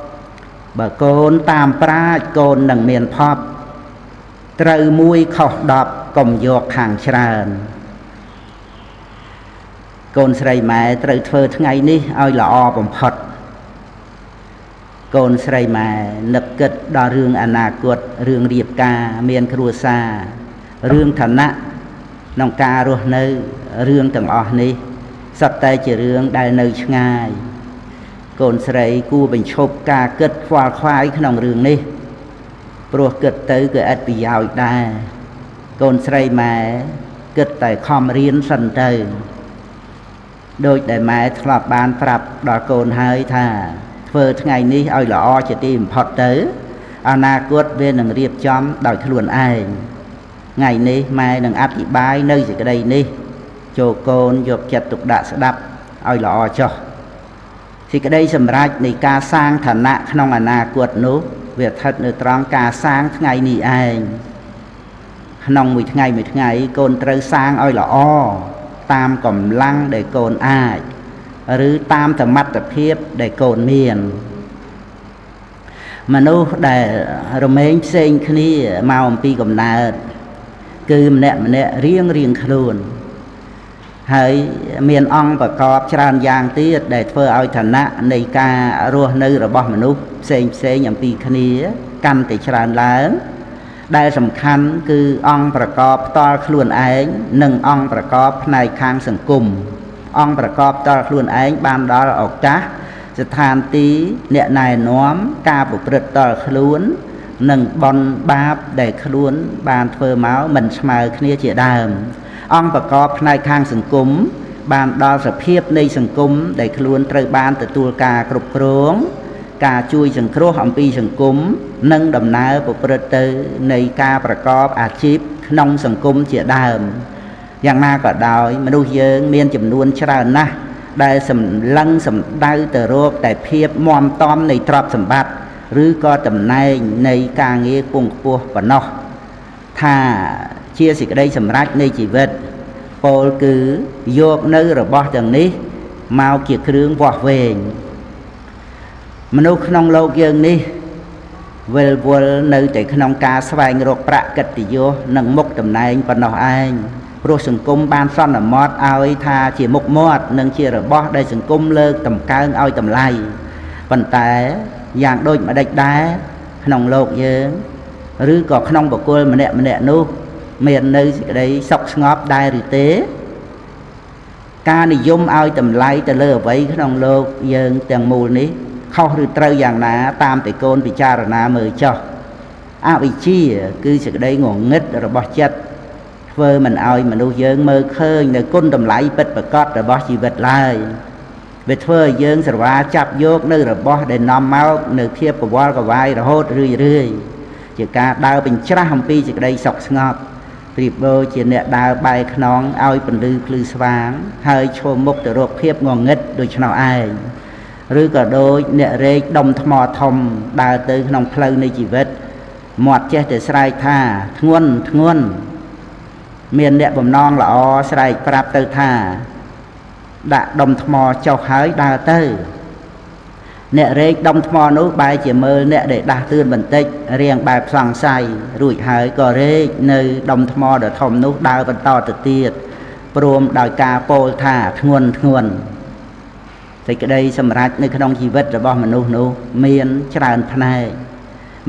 bà côn tam pra côn nằng miền pop trời mùi khóc đọp cùng dọc hàng tràn côn sợi mẹ trời thơ ngày ní ơi là o bầm phật côn sợi mẹ nực kịch đo rương anakuột rương điệp ca miền krua sa rương thần nạ nông ca ruột nơi rương tầng o ní sắp tay chỉ rương đại nơi ngay côn sợi cu bình chụp ca kịch khoa khoái nông rương ní pro kịch tới cái ắt bị giàu đa côn sợi mẹ kịch tại khom riêng sân trời đôi để mẹ thọp bàn phập đỏ côn hơi thà phơi ngày ní ơi là o chỉ tìm phật tới anakuột bên đừng riệp chóm đòi thuần ai ngày ní mai đừng áp dị bài nơi gì cái đây ní cho côn dọc chặt tục đã sẽ đập ơi là o cho thì cái đây sầm rách này ca sang thần nạ không anakuột nú việc thật nữa tròn ca sang ngày ní ai nông mười ngày côn trời sang ơi là o tam cầm lăng để cồn ai rứ tam thầm mắt tập hiếp để cồn miền mà nó để rồi mấy sinh khi màu pi cầm nợ cứ nè riêng luôn hãy miền ong và cọp tràn giang tiết để phơi ao thần nạ này ca rùa nơi rồi bỏ mà nó sinh nhầm pi khi căn để tràn lớn đạiสำคัญคือองค์ประกอบต่อคลุนเองหนึ่งองค์ประกอบในทางสังคมองค์ประกอบต่อคลุนเองบานดอลออกจ้าสถานที่เนี่ยนายน้อมกาบุปริตต่อคลุนหนึ่งบอลบาปได้คลุนบานเฟอร์เมาส์มันสมัยคเนียเจียดามองค์ประกอบในทางสังคมบานดอลสเพียบในสังคมได้คลุนตรบานแต่ตัวกากรุบกรองกาช่วยสังเคราะห์อัมพีสังคมนั่งดำน้ำปุปรตในการประกอบอาชีพนองสังคมเจียดามอย่างน่าก็ได้มนุษย์เยอะเมียนจำนวนชรานะได้สำลังสำได้แต่โรคแต่เพียบมอมต้อมในทรัพย์สมบัติหรือก็ตำแหน่งในการเงี้ยปุ่งปัวปนอกถ้าเชี่ยสิกได้สำรักในชีวิตโปลคือโยกเนื้อระบอบอย่างนี้มาเกี่ยวเครื่องวอเวงมนุษย์ขนมโลกยังนี่เวลในแต่ขนมกาสวายโรคประกติโยนังมุกตำนายปนอเองโปรสังคมบานซ่อนมอดเอาไอ้ทาเชี่ยมุกมอดนังเชี่ยระบอบได้สังคมเลิกตำการเอาตำไลปันแต่อย่างโดยมาได้ได้ขนมโลกยังหรือก็ขนมบกุลมันเนี่ยนุกเมียนในได้สกงอบได้หรือเตะการนิยมเอาตำไลแต่เลิกไว้ขนมโลกยังเตียงมูลนี้เข้าหรือเตยอย่างน้าตามแต่โกนพิจารณาเมื่อเจ้าอาวิชีคือสิ่งใดงงงิดระบอบจัดเฟอมันเอามันดูเยิงเมื่อเคยในก้นดำไหลเป็ดประกอบระบอบชีวิตลายเวทเฟอเยิงสระวาจับโยกในระบอบได้นำเมาในเทียบกับวอลกับไว้ระโหดเรื่อยจากการดาวเป็นชราฮัมปีสิ่งใดสกงบเปรียบโดยเจียนเนี่ยดาวใบขนองเอาเป็นลือพลือสว่างให้โชว์มุกแต่รบเพียบงงงิดโดยชนะไอหรือก็โดยเนี่ยเรกดมทมอทมดาวเตยขนมเพลิงในชีวิตหมดเจตสายท่าทงวนเมียนเนี่ยผมน้องละอสายปรับเตยท่าดะดมทมอเจ้าหายดาวเตยเนี่ยเรกดมทมอนู้ใบเจียมือเนี่ยได้ดาตื่นบันติเรียงแบบสั่งใส่รุ่ยหายก็เรกในดมทมอเดือดทมนู้ดาวบรรทอตเตียดปรวมดาวกาโปลท่าทงวนแต่ก็ได้สำรักในขนมชีวิตระบอบมนุษย์นู้เมียนชราญพนัย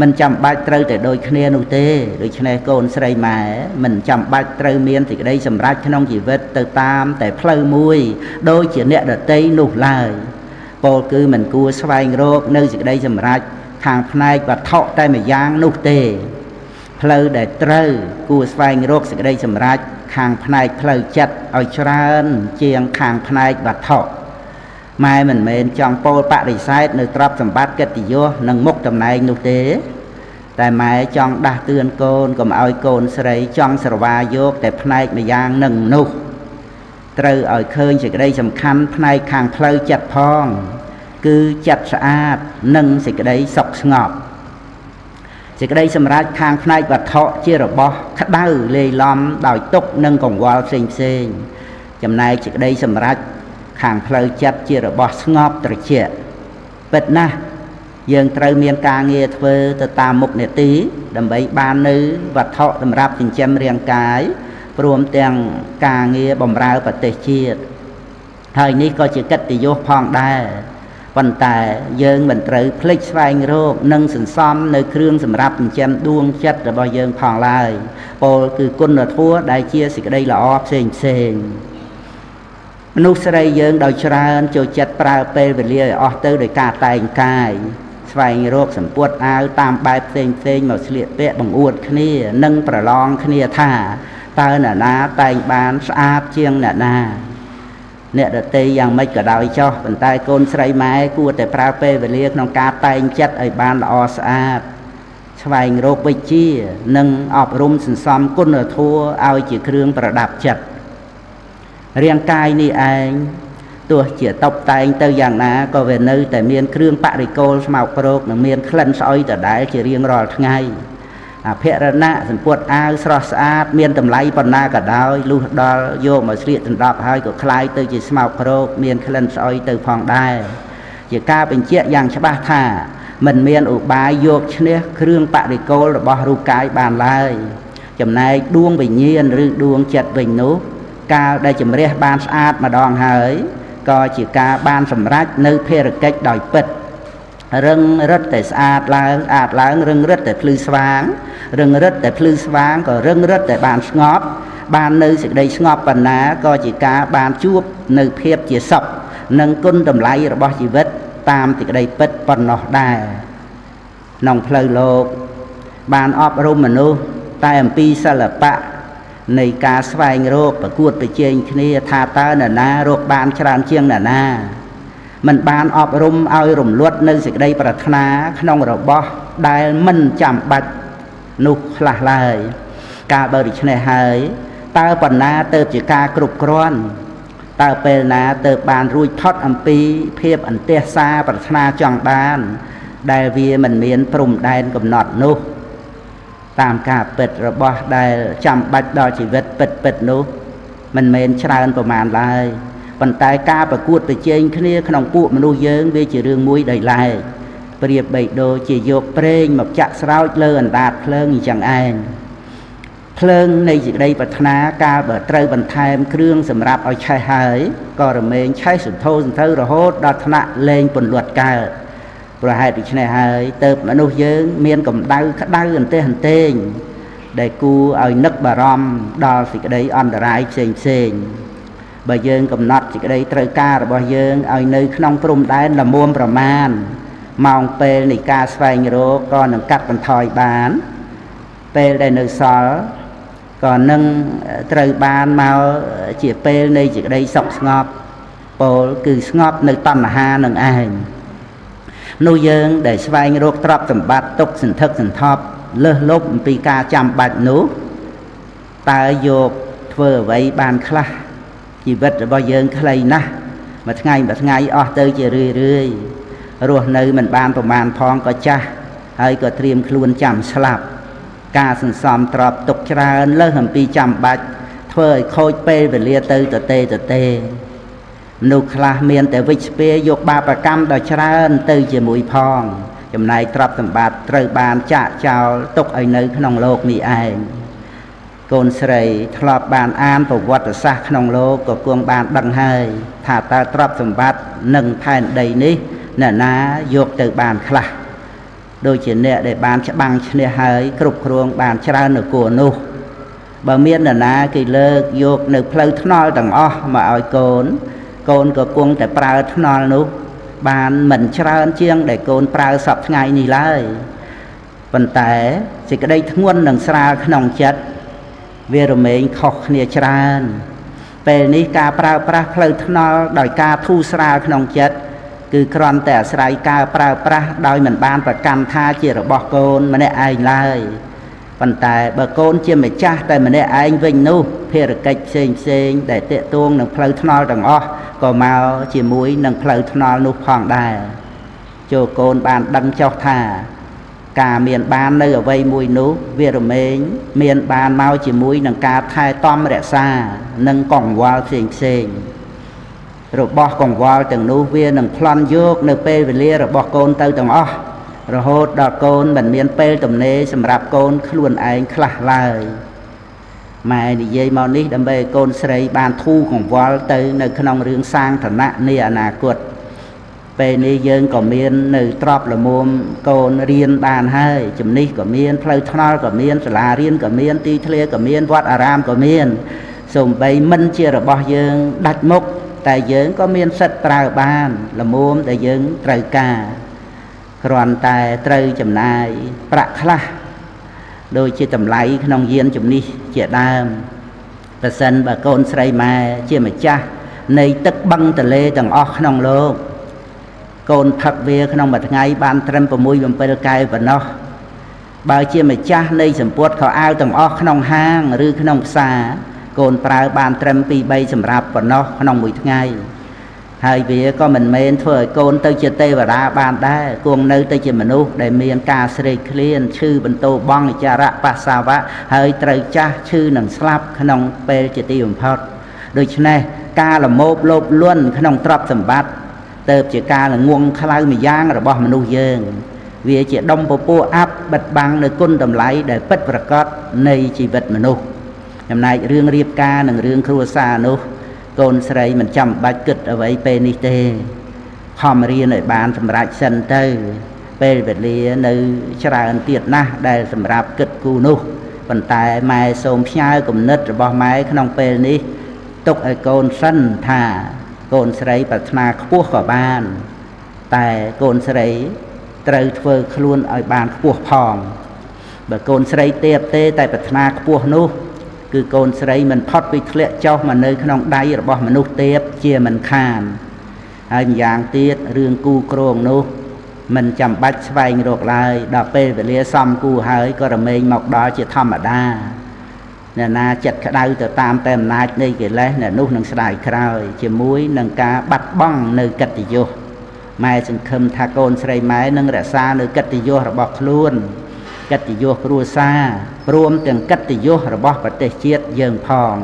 มันจำบัดเตยแต่โดยเคลียนุเต้โดยชนะโกนใส่หมายมันจำบัดเตยเมียนแต่ก็ได้สำรักขนมชีวิตเติตามแต่เพลย์มวยโดยเฉียนเนี่ยเดเต้นุลายโปลคือมันกูสวายโรคเนื้อจะได้สำรักทางพนัยบัดเทาะได้ไม่ยางนุเต้เพลย์ได้เตยกูสวายโรคจะได้สำรักทางพนัยเพลย์จัดเอาชราญเจียงทางพนัยบัดเทาะไม่เหมือนเมนจองโปลปะดิไซน์ในตรับสมบัติกติโยนังมุกตำนายนุเตแต่ไม่จองด่าเตือนโกนก็มาเอาโกนใส่จองสระวายกแต่พนัยไม่ยางหนึ่งนุก ត្រូវឲ្យឃើញសេចក្តីសំខាន់ផ្នែកខាងផ្លូវចិត្តផងគឺចិត្តស្អាតនិងសេចក្តីសុខស្ងប់សេចក្តីសម្រេចខាងផ្នែកវត្ថុជារបស់ក្តៅលាយឡំដោយទុក្ខនិងកង្វល់ផ្សេងចំណែកសេចក្តីសម្រេចខាងផ្លូវចិត្តជារបស់ស្ងប់ត្រជាក់ពិតណាស់យើងត្រូវមានការងារធ្វើទៅតាមមុខនេតិដើម្បីបាននៅវត្ថុសម្រាប់ចិញ្ចឹមរាងកាយព្រមទាំងការងារបម្រើប្រទេសជាតិហើយនេះក៏ជាកិត្តិយសផងដែរប៉ុន្តែយើងមិនត្រូវភ្លេចស្វែងរកនិងសន្សំនៅគ្រឿងសម្រាប់ចិញ្ចឹមដួងចិត្តរបស់យើងផងឡើយពោលគឺគុណធម៌ដែលជាសេចក្តីល្អផ្សេងមនុស្សស្រីយើងដោយច្រើនចូលចិត្តប្រើពេលវេលាឲ្យអស់ទៅដោយការតែងកាយស្វែងរកសម្ពុតអាវតាមបែបផ្សេងមកស្លៀកពាក់បង្អួតគ្នានិងប្រឡងគ្នាថាតើអ្នកណាតែងបានស្អាតជាងអ្នកណាអ្នកដទៃយ៉ាងម៉េចក៏ដោយចោះប៉ុន្តែកូនស្រីម៉ែគួរតែប្រើពេលវេលាក្នុងការតែងចិត្តឲ្យបានល្អស្អាតស្វែងរកវិជ្ជានិងអប់រំសន្សំគុណធម៌ឲ្យជាគ្រឿងប្រដាប់ចិត្តរាងកាយនេះឯងទោះជាតុបតែងទៅយ៉ាងណាក៏វានៅតែមានគ្រឿងបរិគោលស្មោកគ្រោកនិងមានក្លិនស្អុយដដែលជារៀងរាល់ថ្ងៃអភិរណៈសម្ពុតអាវស្រស់ស្អាតមានតម្លៃប៉ុណ្ណាក៏ដោយលុះដល់យកមកស្លៀកដណ្ដប់ហើយក៏คล้ายទៅជាស្មោកគ្រោកមានក្លិនស្អុយទៅផងដែរជាការបញ្ជាក់យ៉ាងច្បាស់ថាមិនមានឧបាយយកឈ្នះគ្រឿងបរិគោលរបស់រូបកាយបានឡើយចំណែកដួងវិញ្ញាណឬដួងចិត្តវិញនោះកាលដែលជំរះបានស្អាតម្ដងហើយក៏ជាការបានសម្រេចនៅភារកិច្ចដោយពិតរឹងរឹតតែស្អាតឡើងរឹងរឹតតែភ្លឺស្វាងរឹងរឹតតែភ្លឺស្វាងក៏រឹងរឹតតែបានស្ងប់បាននៅសេចក្តីស្ងប់ប៉ុណ្ណាក៏ជាការបានជួបនៅភាពជាសុខនិងគុណតម្លៃរបស់ជីវិតតាមសេចក្តីពិតប៉ុណ្ណោះដែរក្នុងផ្លូវលោកបានអប់រំមនុស្សតែអំពីសិល្បៈនៃការស្វែងរកប្រកួតប្រជែងគ្នាថាតើនរណារកបានច្រើនជាងនរណាមិនបានអប់រំឲ្យរំលត់នៅសេចក្តីប្រាថ្នាក្នុងរបស់ដែលមិនចាំបាច់នោះខ្លះឡើយកាលបើដូច្នេះហើយតើបណ្ណាទៅជាការគ្រប់គ្រាន់តើពេលណាទៅបានរួចផុតអំពីភាពអន្ទះសារប្រាថ្នាចង់បានដែលវាមិនមានព្រំដែនកំណត់នោះតាមការពិតរបស់ដែលចាំបាច់ដល់ជីវិតពិតនោះមិនមែនច្រើនប្រមាណឡើយប៉ុន្តែការប្រកួតប្រជែងគ្នាក្នុងពួកមនុស្សយើងវាជារឿងមួយដោយឡែកប្រៀបបីដូចជាយកប្រេងមកចាក់ស្រោចលើអណ្ដាតភ្លើងអញ្ចឹងឯងភ្លើងនៃសេចក្តីប្រាថ្នាកាលបើត្រូវបន្ថែមគ្រឿងសម្រាប់ឲ្យឆេះហើយក៏រមែងឆេះសន្ធោសន្ធៅរហូតដល់ថ្នាក់លែងពន្លត់កើតប្រហែលដូច្នេះហើយទៅមនុស្សយើងមានកម្ដៅក្តៅអន្ទះអន្ទែងដែលគួរឲ្យនឹកបារម្ភដល់សេចក្តីអន្តរាយផ្សេងបើយើងកំណត់សេចក្តីត្រូវការរបស់យើងឲ្យនៅក្នុងព្រំដែនល្មមប្រមាណម៉ោងពេលនៃការស្វែងរកក៏នឹងកាត់បន្ថយបានពេលដែលនៅសល់ក៏នឹងត្រូវបានមកជាពេលនៃសេចក្តីសុខស្ងប់ពោលគឺស្ងប់នៅតណ្ហានឹងឯងនោះយើងដែលស្វែងរកទ្រព្យសម្បត្តិទុកសន្ធឹកសន្ធាប់លើសលប់អំពីការចាំបាច់នោះតើយកធ្វើអ្វីបានខ្លះជីវិតរបស់យើងខ្លីណាស់មួយថ្ងៃអស់ទៅជារឿយរស់នៅមិនបានប្រមាណផងក៏ចាស់ហើយក៏ត្រៀមខ្លួនចាំស្លាប់ការសន្សំទ្រព្យទុកច្រើនលើសអំពីចាំបាច់ធ្វើឲ្យខូចពេលវេលាទៅទទេមនុស្សខ្លះមានតែវិជ្ជពាយកបាបកម្មដ៏ច្រើនទៅជាមួយផងចំណែកទ្រព្យសម្បត្តិត្រូវបានចាក់ចោលទុកឲ្យនៅក្នុងโลกនេះឯងកូនស្រីធ្លាប់បានអានប្រវត្តិសាស្ត្រក្នុងโลกក៏គង់បានដឹងហើយថាតើទ្រព្យសម្បត្តិនិងផែនដីនេះអ្នកណាយកទៅបានខ្លះដូចជាអ្នកដែលបានច្បាំងឈ្នះហើយគ្រប់គ្រងបានច្រើននគរនោះបើមានអ្នកណាគេលើកយកនៅផ្លូវថ្នល់ទាំងអស់មកឲ្យកូនក៏គង់តែប្រើថ្នល់នោះបានមិនច្រើនជាងដែលកូនប្រើសពថ្ងៃនេះឡើយប៉ុន្តែសេចក្តីធ្ងន់និងស្រាលក្នុងចិត្តវារមែងខុសគ្នាច្រើនពេលនេះការប្រើប្រាស់ផ្លូវថ្នល់ដោយការធូរស្រាលក្នុងចិត្តគឺគ្រាន់តែអាស្រ័យការប្រើប្រាស់ដោយមិនបានប្រកាន់ថាជារបស់កូនម្នាក់ឯងឡើយ ប៉ុន្តែបើកូនជាម្ចាស់តែម្នាក់ឯងវិញនោះភារកិច្ចផ្សេងដែលតាក់ទងនឹងផ្លូវថ្នល់ទាំងអស់ក៏មកជាមួយនឹងផ្លូវថ្នល់នោះផងដែរចូលកូនបានដឹងចុះថាការមានបាននៅអ្វីមួយនោះវារមែងមានបានមកជាមួយនឹងការថែទាំរក្សានិងកង្វល់ផ្សេងរបស់កង្វល់ទាំងនោះវានឹងប្លន់យកនៅពេលវេលារបស់កូនទៅទាំងអស់រហូតដល់កូនមិនមានពេលទំនេរសម្រាប់កូនខ្លួនឯងខ្លះឡើយម៉ែនិយាយមកនេះដើម្បីឲ្យកូនស្រីបានធូរកង្វល់ទៅនៅក្នុងរឿងសាងឋានៈនាអនាគតពេលនេះយើងក៏មាននៅទ្រព្យល្មមកូនរៀនបានហើយជំនិះក៏មានផ្លូវថ្នល់ក៏មានសាលារៀនក៏មានទីធ្លាក៏មានវត្តអារាមក៏មានសូម្បីមិនជារបស់យើងដាច់មុខតែយើងក៏មានសិទ្ធិប្រើបានល្មមដែលយើងត្រូវការគ្រាន់តែត្រូវចំណាយប្រាក់ខ្លះដូចជាតម្លៃក្នុងយានជំនិះជាដើមប្រសិនបើកូនស្រីម៉ែជាម្ចាស់នៃទឹកបឹងទន្លេទាំងអស់ក្នុងលោកកូនផឹកវាក្នុងមួយថ្ងៃបានត្រឹម 6-7 កែវប៉ុណ្ណោះបើជាម្ចាស់នៃសម្ពុតខោអាវទាំងអស់ក្នុងហាងឬក្នុងផ្សារកូនប្រើបានត្រឹម 2-3 សម្រាប់ប៉ុណ្ណោះក្នុងមួយថ្ងៃហើយវាក៏មិនមែនធ្វើឲ្យកូនទៅជាទេវតាបានដែរគង់នៅទៅជាមនុស្សដែលមានការស្រេកឃ្លានឈឺបន្ទោបង់អចារៈបាសាវៈហើយត្រូវចាស់ឈឺនឹងស្លាប់ក្នុងពេលជាទីបំផុតដូច្នេះការលមោបលោភលន់ក្នុងទ្រព្យសម្បត្តិទៅជាការល្ងងខ្លៅម្យ៉ាងរបស់មនុស្សយើងវាជាដុំពពោះអាប់បិទបាំងនៅគុណតម្លៃដែលពិតប្រាកដនៃជីវិតមនុស្សចំណែករឿងរៀបការនិងរឿងគ្រួសារនោះកូនស្រីមិនចាំបាច់គិតអ្វីពេលនេះទេខំរៀនឲ្យបានសម្រេចសិនទៅពេលវេលានៅច្រើនទៀតណាស់ដែលសម្រាប់គិតគូរនោះប៉ុន្តែម៉ែសូមផ្ញើគំនិតរបស់ម៉ែក្នុងពេលនេះទុកឲ្យកូនសិនថាកូនស្រីប្រាថ្នាខ្ពស់ក៏បានតែកូនស្រីត្រូវធ្វើខ្លួនឲ្យបានខ្ពស់ផងបើកូនស្រីទេតែប្រាថ្នាខ្ពស់នោះគឺកូនស្រីមិនផុតពីធ្លាក់ចុះមកនៅក្នុងដៃរបស់មនុស្សទេពជាមិនខានហើយម្យ៉ាងទៀតរឿងគូក្រងនោះមិនចាំបាច់ស្វែងរកឡើយដល់ពេលវេលាសមគូហើយក៏រមែងមកដល់ជាធម្មតាអ្នកណាចិត្តក្តៅទៅតាមតែអំណាចនៃកិលេសអ្នកនោះនឹងស្ដាយក្រោយជាមួយនឹងការបាត់បង់នៅកិត្តិយសម៉ែសង្ឃឹមថាកូនស្រីម៉ែនឹងរក្សានៅកិត្តិយសរបស់ខ្លួនកិត្តិយសគ្រួសារព្រមទាំងកិត្តិយសរបស់ប្រទេសជាតិយើងផង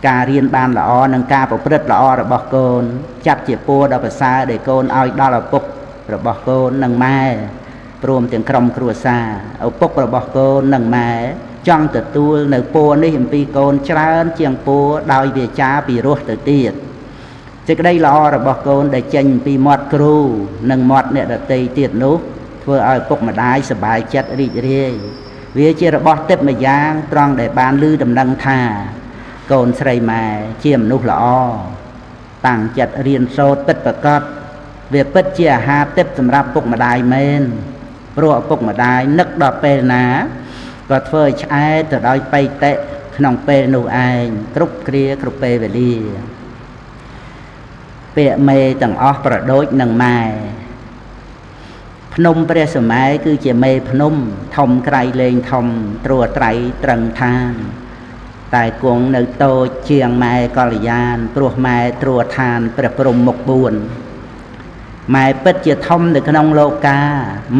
ការរៀនបានល្អនិងការប្រព្រឹត្តល្អរបស់កូនចាត់ជាពរដ៏ប្រសើរដែលកូនឲ្យដល់ឪពុករបស់កូននិងម៉ែព្រមទាំងក្រុមគ្រួសារឪពុករបស់កូននិងម៉ែចង់ទទួលនៅពរនេះអំពីកូនច្រើនជាងពរដោយវាចាពីរោះទៅទៀតសេចក្តីល្អរបស់កូនដែលចេញពីមាត់គ្រូនិងមាត់អ្នកដទៃទៀតនោះធ្វើឲ្យពុកម្ដាយសប្បាយចិត្តរីករាយវាជារបស់ទិព្វម្យ៉ាងត្រង់ដែលបានឮដំណឹងថាកូនស្រីម៉ែជាមនុស្សល្អតាំងចិត្តរៀនសូត្រពិតប្រាកដវាពិតជាអាហារទិព្វសម្រាប់ពុកម្ដាយមែនព្រោះឪពុកម្ដាយនឹកដល់ពេលណាក៏ធ្វើឲ្យឆ្អែតទៅដោយបៃតៈក្នុងពេលនោះឯងគ្រប់គ្រាគ្រប់ពេលវេលាពាក្យមេទាំងអស់ប្រដូចនឹងម៉ែភ្នំព្រះសម័យគឺជាមេភ្នំធំក្រៃលែងធំត្រួតត្រៃត្រឹងឋានតែគង់នៅតូចជាងម៉ែកល្យានព្រោះម៉ែត្រួតឋានព្រះព្រំមុខ4ម៉ែពិតជាធំនៅក្នុងលោកា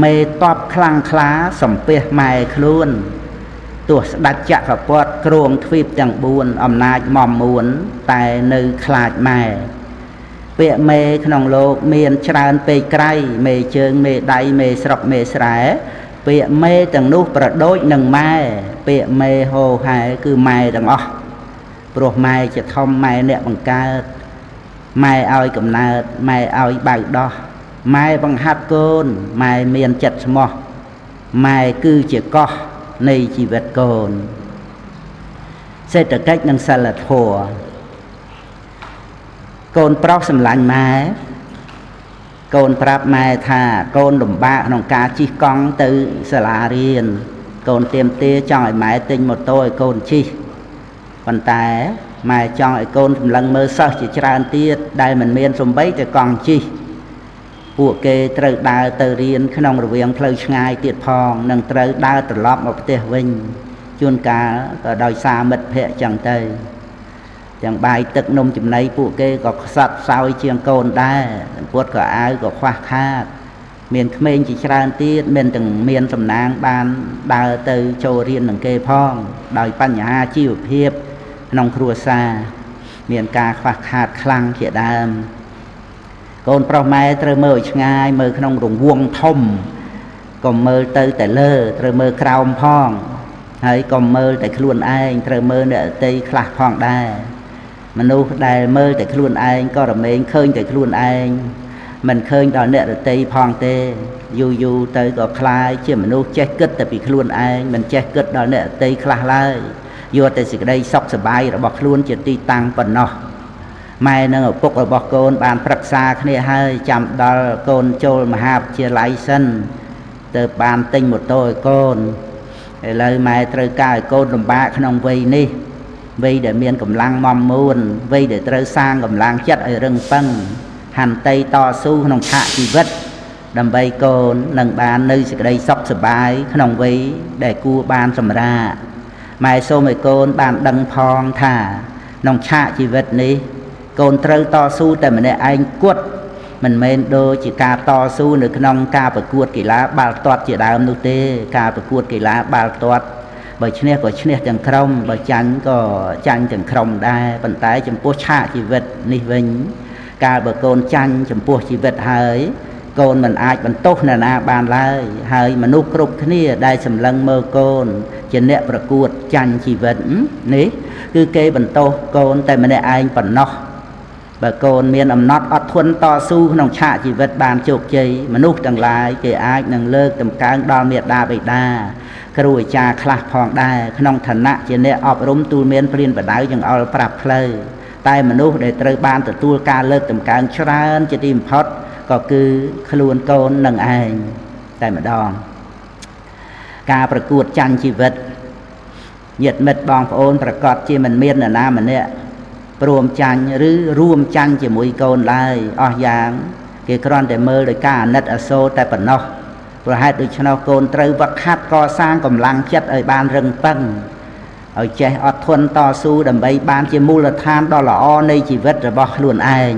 មេតបខ្លាំងក្លាសំពះម៉ែខ្លួនទោះស្ដេចចក្រពត្តិគ្រងទ្វីបទាំង4អំណាចមមមួនតែនៅខ្លាចម៉ែពាក្យមេក្នុងលោកមានច្រើនពេកក្រៃមេជើងមេដៃមេស្រុកមេស្រែពាក្យមេទាំងនោះប្រដូចនឹងម៉ែពាក្យមេហោហែគឺម៉ែទាំងអស់ព្រោះម៉ែជាធំម៉ែអ្នកបង្កើតម៉ែឲ្យកំណើតម៉ែឲ្យបៅដោះម៉ែបង្ហាត់កូនម៉ែមានចិត្តស្មោះម៉ែគឺជាកោះនៃជីវិតកូនសេដ្ឋកិច្ចនិងសិលធម៌កូនប្រុសសម្លាញ់ម៉ែកូនប្រាប់ម៉ែថាកូនលំបាកក្នុងការជិះកង់ទៅសាលារៀនកូនទាមទារចង់ឲ្យម៉ែទិញម៉ូតូឲ្យកូនជិះប៉ុន្តែម៉ែចង់ឲ្យកូនសម្លឹងមើលសិស្សជាច្រើនទៀតដែលមិនមានសំបីតែកង់ជិះ ពួកគេត្រូវដើរទៅរៀនក្នុងរវាងផ្លូវឆ្ងាយទៀតផងនិងត្រូវដើរត្រឡប់មកផ្ទះវិញជួនកាលក៏ដោយសារមិត្តភ័ក្តិចឹងទៅទាំងបាយទឹកនំចំណីពួកគេក៏ខ្សត់ខ្សោយជាងកូនដែរពុតក៏អាវក៏ខ្វះខាតមានក្មេងជាច្រើនទៀតមានទាំងមានសំណាងបានដើរទៅចូលរៀននឹងគេផងដោយបញ្ហាជីវភាពក្នុងគ្រួសារមានការខ្វះខាតខ្លាំងជាដើមកូនប្រុសម៉ែត្រូវមើលឲ្យឆ្ងាយមើលក្នុងរង្វង់ធំកុំមើលទៅតែលើត្រូវមើលក្រោមផងហើយកុំមើលតែខ្លួនឯងត្រូវមើលអ្នកដទៃខ្លះផងដែរមនុស្សដែលមើលតែខ្លួនឯងក៏រមែងឃើញតែខ្លួនឯងមិនឃើញដល់អ្នកដទៃផងទេយូរយូរទៅក៏คล้ายជាមនុស្សចេះគិតតែពីខ្លួនឯងមិនចេះគិតដល់អ្នកដទៃខ្លះឡើយយកតែសេចក្តីសុខសប្បាយរបស់ខ្លួនជាទីតាំងប៉ុណ្ណោះម៉ែនិងឪពុករបស់កូនបានប្រឹក្សាគ្នាហើយចាំដល់កូនចូលមហាវិទ្យាល័យសិនទៅបានទិញម៉ូតូឲ្យកូនឥឡូវម៉ែត្រូវការឲ្យកូនលំបាកក្នុងវ័យនេះវ័យដែលមានកម្លាំងមមួនវ័យដែលត្រូវសាងកម្លាំងចិត្តឲ្យរឹងប៉ឹងហន្តីតស៊ូក្នុងឆាកជីវិតដើម្បីកូននឹងបាននៅសេចក្តីសុខសប្បាយក្នុងវ័យដែលគួរបានសម្រាកម៉ែសូមឲ្យកូនបានដឹងផងថាក្នុងឆាកជីវិតនេះកូនត្រូវតស៊ូតែម្នាក់ឯងគត់មិនមែនដូចជាការតស៊ូនៅក្នុងការប្រកួតកីឡាបាល់ទាត់ជាដើមនោះទេការប្រកួតកីឡាបាល់ទាត់បើឈ្នះក៏ឈ្នះទាំងក្រុមបើចាញ់ក៏ចាញ់ទាំងក្រុមដែរប៉ុន្តែចំពោះឆាកជីវិតនេះវិញកាលបើកូនចាញ់ចំពោះជីវិតហើយកូនមិនអាចបន្ទោសនរណាបានឡើយហើយមនុស្សគ្រប់គ្នាដែលសម្លឹងមើលកូនជាអ្នកប្រកួតចាញ់ជីវិតនេះគឺគេបន្ទោសកូនតែម្នាក់ឯងប៉ុណ្ណោះបើកូនមានអំណត់អត់ធន់តស៊ូក្នុងឆាកជីវិតបានជោគជ័យមនុស្សទាំងឡាយគេអាចនឹងលើកតម្កើងដល់មេដាបិតាគ្រូអាចារ្យខ្លះផងដែរក្នុងឋានៈជាអ្នកអប់រំទូលមានព្រានបដៅចង្អុលប្រាប់ផ្លូវតែមនុស្សដែលត្រូវបានទទួលការលើកតម្កើងច្រើនជាទីបំផុតក៏គឺខ្លួនកូននឹងឯងតែម្ដងការប្រកួតចាញ់ជីវិតញាតិមិត្តបងប្អូនប្រកាសជាមិនមាននរណាម្នាក់ព្រមចាញ់ឬរួមចាញ់ជាមួយកូនឡើយអស់យ៉ាងគេគ្រាន់តែមើលដោយការអាណិតអាសូរតែប៉ុណ្ណោះប្រហែលដូច្នោះកូនត្រូវវឹកហាត់កសាងកម្លាំងចិត្តឲ្យបានរឹងប៉ឹងឲ្យចេះអត់ធន់តស៊ូដើម្បីបានជាមូលដ្ឋានដ៏ល្អនៃជីវិតរបស់ខ្លួនឯង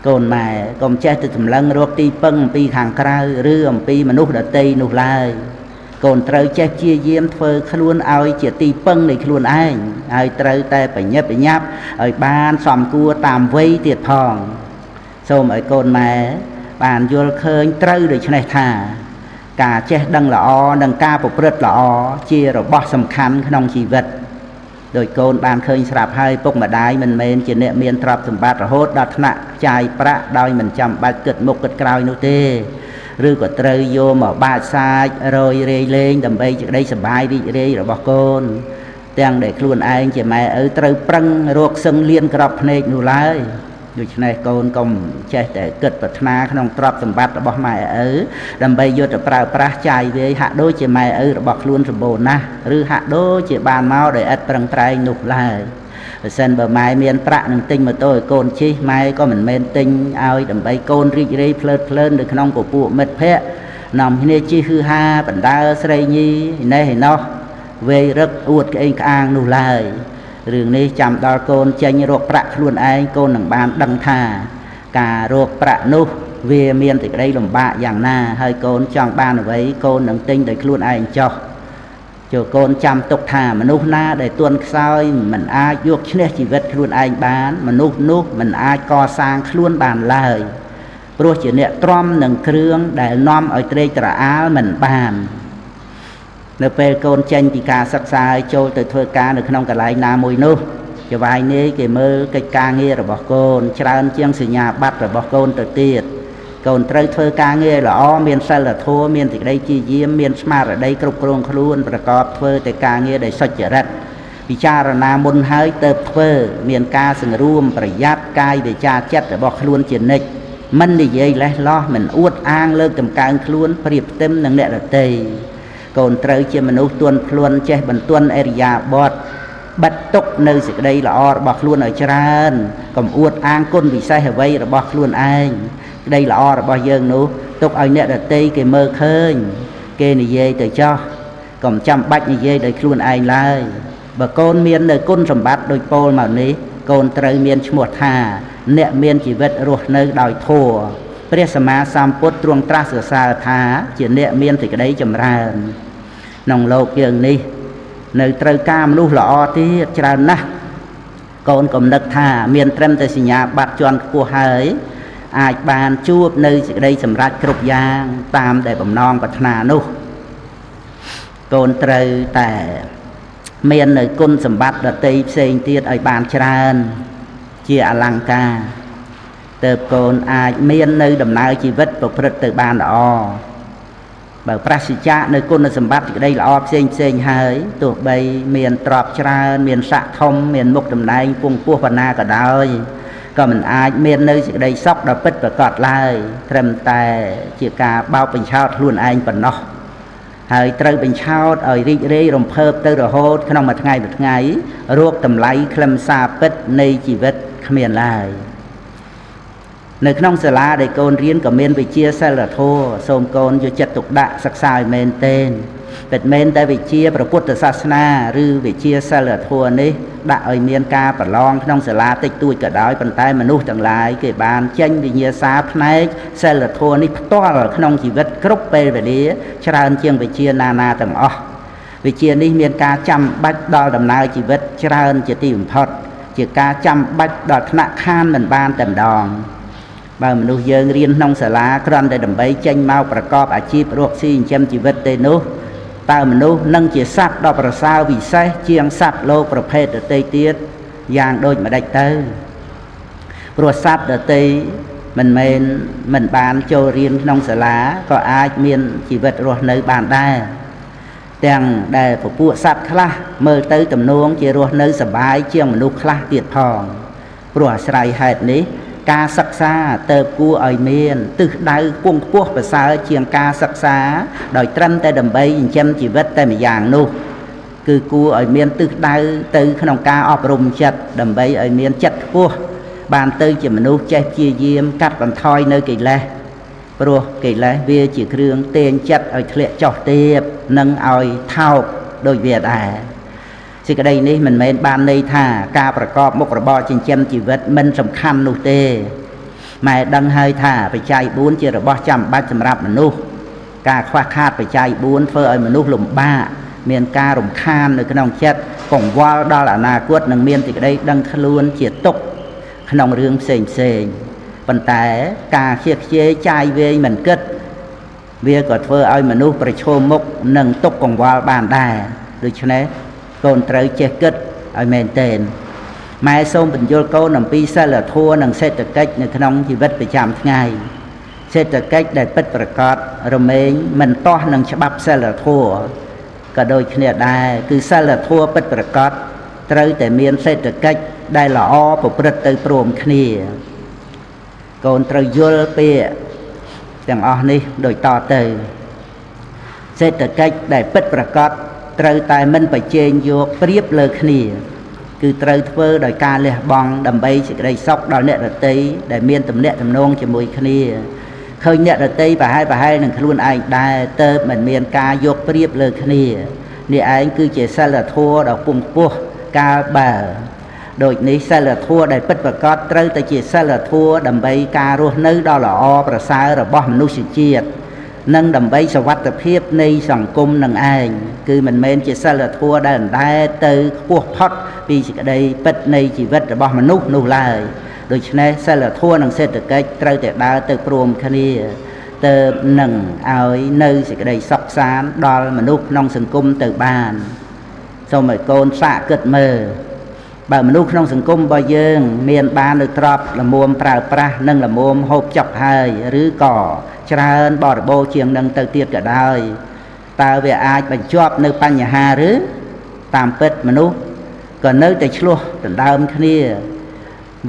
កូនម៉ែកុំចេះទៅសម្លឹងរកទីពឹងអំពីខាងក្រៅឬអំពីមនុស្សដទៃនោះឡើយកូនត្រូវចេះព្យាយាមធ្វើខ្លួនឲ្យជាទីពឹងនៃខ្លួនឯងហើយត្រូវតែបញ្ញាប់បញ្ញាប់ឲ្យបានសមគួរតាមវ័យទៀតផងសូមឲ្យកូនម៉ែបានយល់ឃើញត្រូវដូច្នេះថាការចេះដឹងល្អនិងការប្រព្រឹត្តល្អជារបស់សំខាន់ក្នុងជីវិតដោយកូនបានឃើញស្រាប់ហើយពុកម្ដាយមិនមែនជាអ្នកមានទ្រព្យសម្បត្តិរហូតដល់ថ្នាក់ចាយប្រាក់ដោយមិនចាំបាច់គិតមុខគិតក្រោយនោះទេឬក៏ត្រូវយកមកបាចសាចរយរាយលេងដើម្បីជាក្តីសប្បាយរីករាយរបស់កូនទាំងដែលខ្លួនឯងជាម៉ែឪត្រូវប្រឹងរកសឹងលៀនក្របភ្នែកនោះឡើយដូច្នេះកូនកុំចេះតែគិតប្រាថ្នាក្នុងទ្រព្យសម្បត្តិរបស់ម៉ែឪដើម្បីយកទៅប្រើប្រាស់ចាយវាយហាក់ដូចជាម៉ែឪរបស់ខ្លួនសម្បូរណាស់ឬហាក់ដូចជាបានមកដោយឥតប្រឹងប្រែងនោះឡើយបើសិនបើម៉ែមានប្រាក់នឹងទិញម៉ូតូឲ្យកូនជិះម៉ែក៏មិនមែនទិញឲ្យដើម្បីកូនរីករាយភ្លើតភ្លើននៅក្នុងពពួកមិត្តភ័ក្តិនាំគ្នាជិះហឺហាបណ្ដើរស្រីញីនេះឯណោះវេយរឹកអួតក្អេងក្អាងនោះឡើយរឿងនេះចាំដល់កូនចេញរកប្រាក់ខ្លួនឯងកូននឹងបានដឹងថាការរកប្រាក់នោះវាមានសេចក្តីលំបាកយ៉ាងណាហើយកូនចង់បានអ្វីកូននឹងទិញដោយខ្លួនឯងចោះចូលកូនចាំទុកថាមនុស្សណាដែលទន់ខ្សោយមិនអាចយកឈ្នះជីវិតខ្លួនឯងបានមនុស្សនោះមិនអាចកសាងខ្លួនបានឡើយព្រោះជាអ្នកទ្រាំនឹងគ្រឿងដែលនាំឲ្យត្រេកត្រអាលមិនបាននៅពេលកូនចេញពីការសិក្សាចូលទៅធ្វើការនៅក្នុងកន្លែងណាមួយនោះចវាយនេះគេមើលកិច្ចការងាររបស់កូនច្រើនជាងសញ្ញាបត្ររបស់កូនទៅទៀតកូនត្រូវធ្វើការងារល្អមានសិលធម៌មានសេចក្តីជាយាមមានស្មារតីគ្រប់គ្រងខ្លួនប្រកបធ្វើតែការងារដោយសុចរិតពិចារណាមុនហើយទៅធ្វើមានការសង្រួមប្រយ័ត្នកាយវាចាចិត្តរបស់ខ្លួនជានិច្ចមិននិយាយលេះលោះមិនអួតអាងលើកតម្កើងខ្លួនប្រៀបផ្ទឹមនឹងអ្នកដទៃកូនត្រូវជាមនុស្សទន់ភ្លន់ចេះបន្ទន់អរិយាបថបិទទុកនៅសេចក្តីល្អរបស់ខ្លួនឲ្យច្រើនកុំអួតអាងគុណពិសេសអ្វីរបស់ខ្លួនឯង đây là oរបស់យើងនោះទុកឲ្យអ្នកដទៃគេមើលឃើញគេនិយាយទៅចោះកុំចាំបាច់និយាយដោយខ្លួនឯងឡើយបើកូនមាននៅគុណសម្បត្តិដូចពោលមកនេះកូនត្រូវមានឈ្មោះថាអ្នកមានជីវិតរស់នៅដោយធម៌ព្រះសម្មាសម្ពុទ្ធទ្រង់ត្រាស់សរសើរថាជាអ្នកមានសេចក្តីចម្រើនក្នុងលោកយើងនេះនៅត្រូវការមនុស្សល្អទៀតច្រើនណាស់កូនកំណឹកថាមានត្រឹមតែសញ្ញាបត្រជាន់ខ្ពស់ហើយអាចបានជួបនៅសេចក្តីសម្រេចគ្រប់យ៉ាងតាមដែលបំណងប្រាថ្នានោះកូនត្រូវតែមាននៅគុណសម្បត្តិដតីផ្សេងទៀតឲ្យបានច្រើនជាអលង្ការទើបកូនអាចមាននៅដំណើរជីវិតប្រព្រឹត្តទៅបានល្អបើប្រសិជ្ជៈនៅគុណសម្បត្តិសេចក្តីល្អផ្សេងហើយទោះបីមានទ្រព្យច្រើនមានស័ក្តិធំមានមុខតំណែងពងពោះបណ្ណាក៏ដោយក៏មិនអាចមាននៅសេចក្តីសុខដ៏ពិតប្រាកដឡើយត្រឹមតែជាការបោកបញ្ឆោតខ្លួនឯងប៉ុណ្ណោះហើយត្រូវបញ្ឆោតឲ្យរីករាយរំភើបទៅរហូតក្នុងមួយថ្ងៃរោគតម្លៃខ្លឹមសារពិតនៃជីវិតគ្មានឡើយនៅក្នុងសាលាដែលកូនរៀនក៏មានវិជ្ជាសិលធម៌សូមកូនយកចិត្តទុកដាក់សិក្សាឲ្យមែនទែនពិតមែនតែវិជ្ជាព្រះពុទ្ធសាសនាឬវិជ្ជាសិលធម៌នេះដាក់ឲ្យមានការប្រឡងក្នុងសាលាតិចតួចក៏ដោយប៉ុន្តែមនុស្សទាំងឡាយគេបានចេញវិញ្ញាសាផ្នែកសិលធម៌នេះផ្ទាល់ក្នុងជីវិតគ្រប់ពេលវេលាច្រើនជាងវិជ្ជាណាទាំងអស់វិជ្ជានេះមានការចាំបាច់ដល់ដំណើរជីវិតច្រើនជាទីបំផុតជាការចាំបាច់ដល់ថ្នាក់ខានមិនបានតែម្ដងបើមនុស្សយើងរៀនក្នុងសាលាគ្រាន់តែដើម្បីចេញមកប្រកបអាជីពរកស៊ីចិញ្ចឹមជីវិតទេនោះតើមនុស្សនឹងជាសត្វដ៏ប្រសើរវិសេសជាងសត្វលោកប្រភេទដទៃទៀតយ៉ាងដូចម្ដេចទៅព្រោះសត្វដទៃមិនបានចូលរៀនក្នុងសាលាក៏អាចមានជីវិតរស់នៅបានដែរទាំងដែលពពួកសត្វខ្លះមើលទៅទំនងជារស់នៅសប្បាយជាងមនុស្សខ្លះទៀតផងព្រោះអាស្រ័យហេតុនេះការសិក្សាទៅគួរឲ្យមានទិសដៅពងខ្ពស់ប្រសើរជាងការសិក្សាដោយត្រឹមតែដើម្បីចិញ្ចឹមជីវិតតែម្យ៉ាងនោះគឺគួរឲ្យមានទិសដៅទៅក្នុងការអប់រំចិត្តដើម្បីឲ្យមានចិត្តខ្ពស់បានទៅជាមនុស្សចេះព្យាយាមកាត់បន្ថយនៅកិលេសព្រោះកិលេសវាជាគ្រឿងទាញចិត្តឲ្យធ្លាក់ចុះទៀតនិងឲ្យថោកដូចវាដែរសេចក្តីនេះមិនមែនបានន័យថាការប្រកបមុខរបរចិញ្ចឹមជីវិតមិនសំខាន់នោះទេម៉ែដឹងហើយថាបច្ច័យ4ជារបស់ចាំបាច់សម្រាប់មនុស្សការខ្វះខាតបច្ច័យ4ធ្វើឲ្យមនុស្សលំបាកមានការរំខាននៅក្នុងចិត្តកង្វល់ដល់អនាគតនិងមានសេចក្តីដឹងខ្លួនជាទុក្ខក្នុងរឿងផ្សេងប៉ុន្តែការខ្ជិះខ្ជាយចាយវែងមិនគិតវាក៏ធ្វើឲ្យមនុស្សប្រឈមមុខនឹងទុក្ខកង្វល់បានដែរដូច្នេះកូនត្រូវចេះគិតឲ្យមែនទែនម៉ែសូមបញ្យល់កូនអំពីសិលធម៌និងសេដ្ឋកិច្ចនៅក្នុងជីវិតប្រចាំថ្ងៃសេដ្ឋកិច្ចដែលពិតប្រាកដរមែងមិនទាស់នឹងច្បាប់សិលធម៌ក៏ដូចគ្នាដែរគឺសិលធម៌ពិតប្រាកដត្រូវតែមានសេដ្ឋកិច្ចដែលល្អប្រព្រឹត្តទៅព្រមគ្នាកូនត្រូវយល់ពាក្យទាំងអស់នេះដូចតទៅសេដ្ឋកិច្ចដែលពិតប្រាកដត្រូវតែមិនប្រជែងយកប្រៀបលើគ្នាគឺត្រូវធ្វើដោយការលះបង់ដើម្បីសេចក្តីសុខដល់អ្នកដទៃដែលមានទំនាក់ទំនងជាមួយគ្នាឃើញអ្នកដទៃប្រហែលនឹងខ្លួនឯងដែរទើបមិនមានការយកប្រៀបលើគ្នានេះឯងគឺជាសិលធម៌ដ៏ពងខ្ពស់កាលបើដូចនេះសិលធម៌ដែលពិតប្រាកដត្រូវតែជាសិលធម៌ដើម្បីការរស់នៅដ៏ល្អប្រសើររបស់មនុស្សជាតិនិងដើម្បីសុវត្ថិភាពនៃសង្គមនឹងឯងគឺមិនមែនជាសិលធម៌ដែលអណ្ដែតទៅខ្ពស់ផុតពីសេចក្តីពិតនៃជីវិតរបស់មនុស្សនោះឡើយដូច្នេះសិលធម៌និងសេដ្ឋកិច្ចត្រូវតែដើរទៅព្រមគ្នាទើបនឹងឲ្យនៅសេចក្តីសុខសាន្តដល់មនុស្សក្នុងសង្គមទៅបានសូមឲ្យកូនសាកគិតមើលបើមនុស្សក្នុងសង្គមរបស់យើងមានបាននៅទ្រព្យល្មមប្រើប្រាស់និងល្មមហូបចុកហើយឬក៏ច្រើនបរិបូរជាងនឹងទៅទៀតក៏ដោយតើវាអាចបញ្ចប់នៅបញ្ហាឬតាមពិតមនុស្សក៏នៅតែឆ្លោះដណ្ដើមគ្នា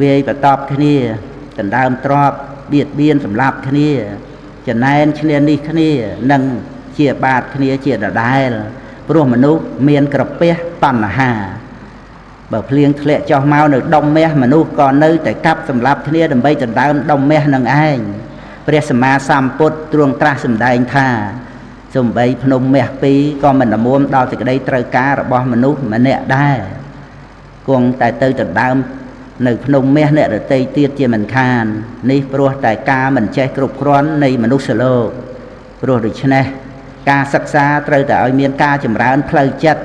វាយបន្ទាប់គ្នាដណ្ដើមទ្រព្យបៀតបៀនសម្លាប់គ្នាចំណែនឈ្នានេះគ្នានិងជាបាតគ្នាជាដដែលព្រោះមនុស្សមានក្រពះតណ្ហាបើភ្លៀងធ្លាក់ចុះមកនៅដុំមាសមនុស្សក៏នៅតែកាប់សម្លាប់គ្នាដើម្បីដណ្ដើមដុំមាសនឹងឯង ព្រះសម្មាសម្ពុទ្ធទ្រង់ត្រាស់សម្ដែងថាសំបីភ្នំមាសពីរក៏មិនល្មមដល់សេចក្តីត្រូវការរបស់មនុស្សម្នាក់ដែរគង់តែទៅដណ្ដើមនៅភ្នំមាសអ្នករតីទៀតជាមិនខាននេះព្រោះតែការមិនចេះគ្រប់គ្រាន់នៃមនុស្សលោកព្រោះដូច្នេះការសិក្សាត្រូវតែឲ្យមានការចម្រើនផ្លូវចិត្ត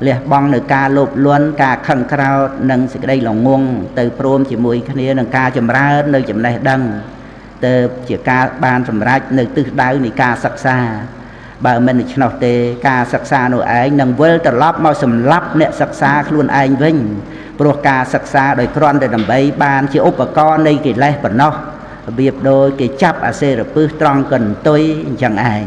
លះបង់នៅការលោភលន់ការខឹងក្រោធនិងសេចក្តីល្ងងទៅព្រមជាមួយគ្នានឹងការចម្រើននៅចំណេះដឹងទៅជាការបានសម្រេចនៅទិសដៅនៃការសិក្សាបើមិនដូច្នោះទេការសិក្សានោះឯងនឹងវិលត្រឡប់មកសម្លាប់អ្នកសិក្សាខ្លួនឯងវិញព្រោះការសិក្សាដោយគ្រាន់តែដើម្បីបានជាឧបករណ៍នៃកិលេសប៉ុណ្ណោះរបៀបដូចគេចាប់អាសេរពឹសត្រង់កន្ទុយអញ្ចឹងឯង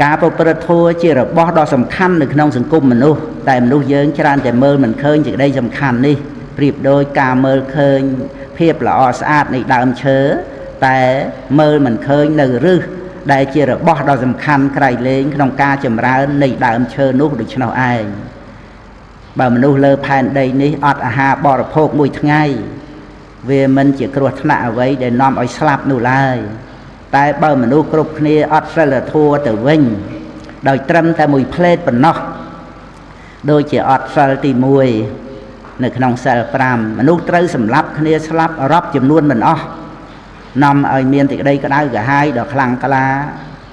ការប្រព្រឹត្តធម៌ជារបស់ដ៏សំខាន់នៅក្នុងសង្គមមនុស្សតែមនុស្សយើងច្រើនតែមើលមិនឃើញសេចក្តីសំខាន់នេះប្រៀបដូចការមើលឃើញភាពល្អស្អាតនៃដើមឈើតែមើលមិនឃើញនៅឫសដែលជារបស់ដ៏សំខាន់ក្រៃលែងក្នុងការចម្រើននៃដើមឈើនោះដូច្នោះឯងបើមនុស្សលើផែនដីនេះអត់អាហារបរិភោគមួយថ្ងៃវាមិនជាគ្រោះថ្នាក់អ្វីដែលនាំឲ្យស្លាប់នោះឡើយតែបើមនុស្សគ្រប់គ្នាអត់សិលធម៌ទៅវិញដោយត្រឹមតែមួយផ្លេតប៉ុណ្ណោះដូចជាអត់សិលទី1នៅក្នុងសិល5មនុស្សត្រូវសម្លាប់គ្នាស្លាប់រាប់ចំនួនមិនអស់នាំឲ្យមានសេចក្តីក្តៅក្រហាយដ៏ខ្លាំងក្លា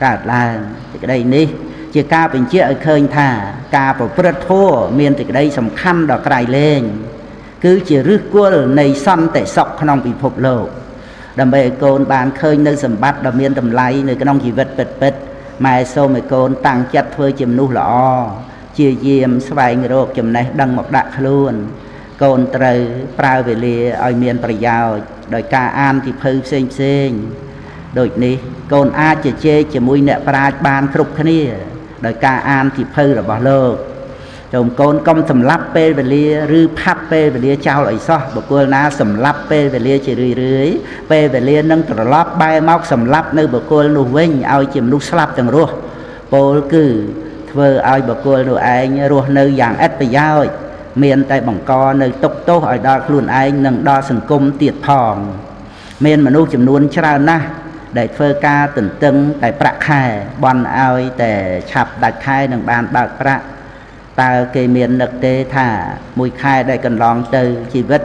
កើតឡើងសេចក្តីនេះជាការបញ្ជាក់ឲ្យឃើញថាការប្រព្រឹត្តធម៌មានសេចក្តីសំខាន់ដ៏ក្រៃលែងគឺជាឫសគល់នៃសន្តិសុខក្នុងពិភពលោកដើម្បីឲ្យកូនបានឃើញនៅសម្បត្តិដ៏មានតម្លៃនៅក្នុងជីវិតពិតៗម៉ែសូមឲ្យកូនតាំងចិត្តធ្វើជាមនុស្សល្អជាយាមស្វែងរកចំណេះដឹងមកដាក់ខ្លួនកូនត្រូវប្រើវេលាឲ្យមានប្រយោជន៍ដោយការអានសៀវភៅផ្សេងដូចនេះកូនអាចជជែកជាមួយអ្នកប្រាជ្ញបានគ្រប់គ្នាដោយការអានសៀវភៅរបស់លោកចូលកូនកុំសម្លាប់ពេលវេលាឬផាត់ពេលវេលាចោលអីសោះបុគ្គលណាសម្លាប់ពេលវេលាជារឿយពេលវេលានឹងត្រឡប់បែរមកសម្លាប់នៅបុគ្គលនោះវិញឲ្យជាមនុស្សស្លាប់ទាំងរស់ពោលគឺធ្វើឲ្យបុគ្គលនោះឯងរស់នៅយ៉ាងឥតប្រយោជន៍មានតែបង្កនៅទុក្ខទោសឲ្យដល់ខ្លួនឯងនិងដល់សង្គមទៀតផងមានមនុស្សចំនួនច្រើនណាស់ដែលធ្វើការទន្ទឹងតែប្រាក់ខែបន់ឲ្យតែឆាប់ដាច់ខែនឹងបានបើកប្រាក់តើគេមាននឹកទេថាមួយខែដែលកន្លងទៅជីវិត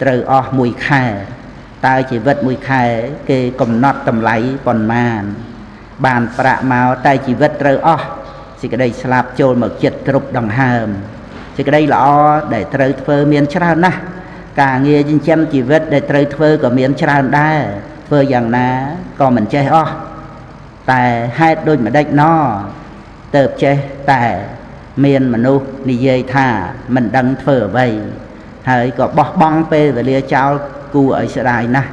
ត្រូវអស់មួយខែតើជីវិតមួយខែគេកំណត់តម្លៃប៉ុន្មានបានប្រាក់មកតែជីវិតត្រូវអស់សេចក្តីស្លាប់ចូលមកចិត្តគ្រប់ដង្ហើមសេចក្តីល្អដែលត្រូវធ្វើមានច្រើនណាស់ការងារចិញ្ចឹមជីវិតដែលត្រូវធ្វើក៏មានច្រើនដែរធ្វើយ៉ាងណាក៏មិនចេះអស់តែហេតុដូចម្ដេចណទៅចេះតែមានមនុស្សនិយាយថាមិនដឹងធ្វើអ្វីហើយក៏បោះបង់ពេលវេលាចោលគួរឲ្យស្ដាយណាស់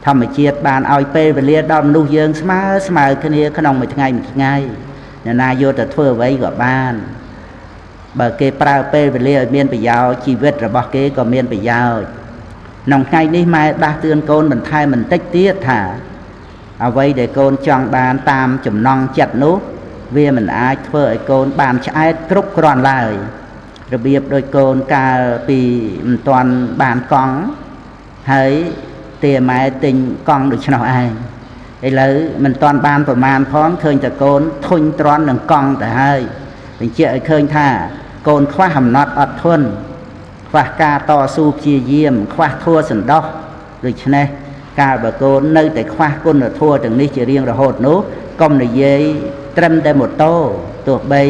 ធម្មជាតិបានឲ្យពេលវេលាដល់មនុស្សយើងស្មើគ្នាក្នុងមួយថ្ងៃអ្នកណាយកទៅធ្វើអ្វីក៏បានបើគេប្រើពេលវេលាឲ្យមានប្រយោជន៍ជីវិតរបស់គេក៏មានប្រយោជន៍ក្នុងថ្ងៃនេះម៉ែដាស់តឿនកូនបន្ថែមបន្តិចទៀតថាអ្វីដែលកូនចង់បានតាមចំណង់ចិត្តនោះវាមិនអាចធ្វើឲ្យកូនបានឆ្អែតគ្រប់គ្រាន់ឡើយរបៀបដូចកូនកាលពីមិនទាន់បានកង់ហើយទាម៉ែទិញកង់ដូច្នោះឯងឥឡូវមិនទាន់បានប្រមាណផងឃើញតែកូនធុញទ្រាន់នឹងកង់ទៅហើយបញ្ជាក់ឲ្យឃើញថាកូនខ្វះអំណត់អត់ធន់ខ្វះការតស៊ូព្យាយាមខ្វះធម៌សន្តោសដូច្នេះកាលបើកូននៅតែខ្វះគុណធម៌ទាំងនេះជារៀងរហូតនោះកុំនិយាយត្រឹមតែម៉ូតូទោះបី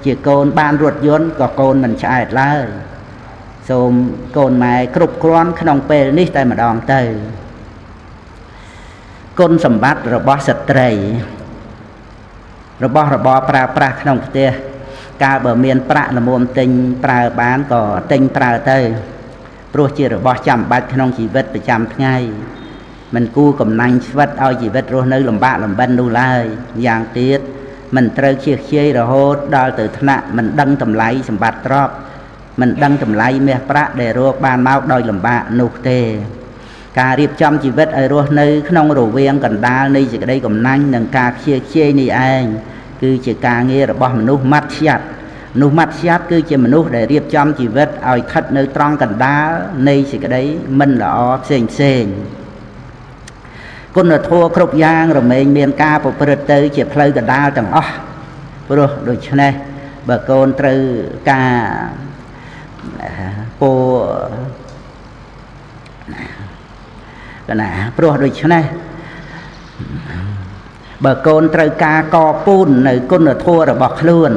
ជាកូនបានរថយន្តក៏កូនមិនឆ្អែតឡើយសូមកូនម៉ែគ្រប់គ្រាន់ក្នុងពេលនេះតែម្ដងទៅគុណសម្បត្តិរបស់ស្ត្រីរបស់របរប្រើប្រាស់ក្នុងផ្ទះកាលបើមានប្រាក់ល្មមទិញប្រើបានក៏ទិញប្រើទៅព្រោះជារបស់ចាំបាច់ក្នុងជីវិតប្រចាំថ្ងៃមិនគួរកំណាញ់ស្វិតឲ្យជីវិតរស់នៅលំបាកលំបិននោះឡើយយ៉ាងទៀតមិនត្រូវជៀសខ្ជាយរហូតដល់ទៅថ្នាក់មិនដឹងតម្លៃសម្បត្តិទ្រព្យមិនដឹងតម្លៃមាសប្រាក់ដែលរកបានមកដោយលំបាកនោះទេការរៀបចំជីវិតឲ្យរស់នៅក្នុងរវាងកណ្ដាលនៃសេចក្តីកំណាញ់និងការខ្ជិលខ្ជាយនេះឯងគឺជាការងាររបស់មនុស្សម៉ាត់ឆ្យាត់គឺជាមនុស្សដែលរៀបចំជីវិតឲ្យស្ថិតនៅត្រង់កណ្ដាលនៃសេចក្តីមិនល្អផ្សេង គុណធម៌គ្រប់យ៉ាងរមែងមានការប្រព្រឹត្តទៅជាផ្លូវកណ្ដាលទាំងអស់ព្រោះដូច្នេះបើកូនត្រូវការពោកណាព្រោះដូច្នេះបើកូនត្រូវការកពូននៅគុណធម៌របស់ខ្លួន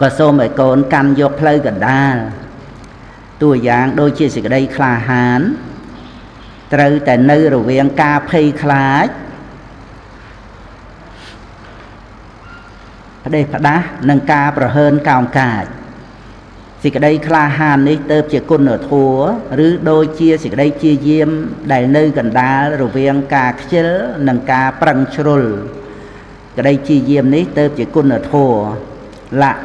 ក៏សូមឲ្យកូនកាន់យកផ្លូវកណ្ដាលតួយ៉ាងដូចជាសេចក្តីក្លាហានត្រូវតែនៅរវាងការភ័យខ្លាចផ្ដេសផ្ដាសនិងការប្រហើនកោងកាចសេចក្តីក្លាហាននេះទៅជាគុណធម៌ឬដូចជាសេចក្តីជាយាមដែលនៅកណ្ដាលរវាងការខ្ជិលនិងការប្រឹងជ្រុលក្តីជាយាមនេះទៅជាគុណធម៌លក្ខ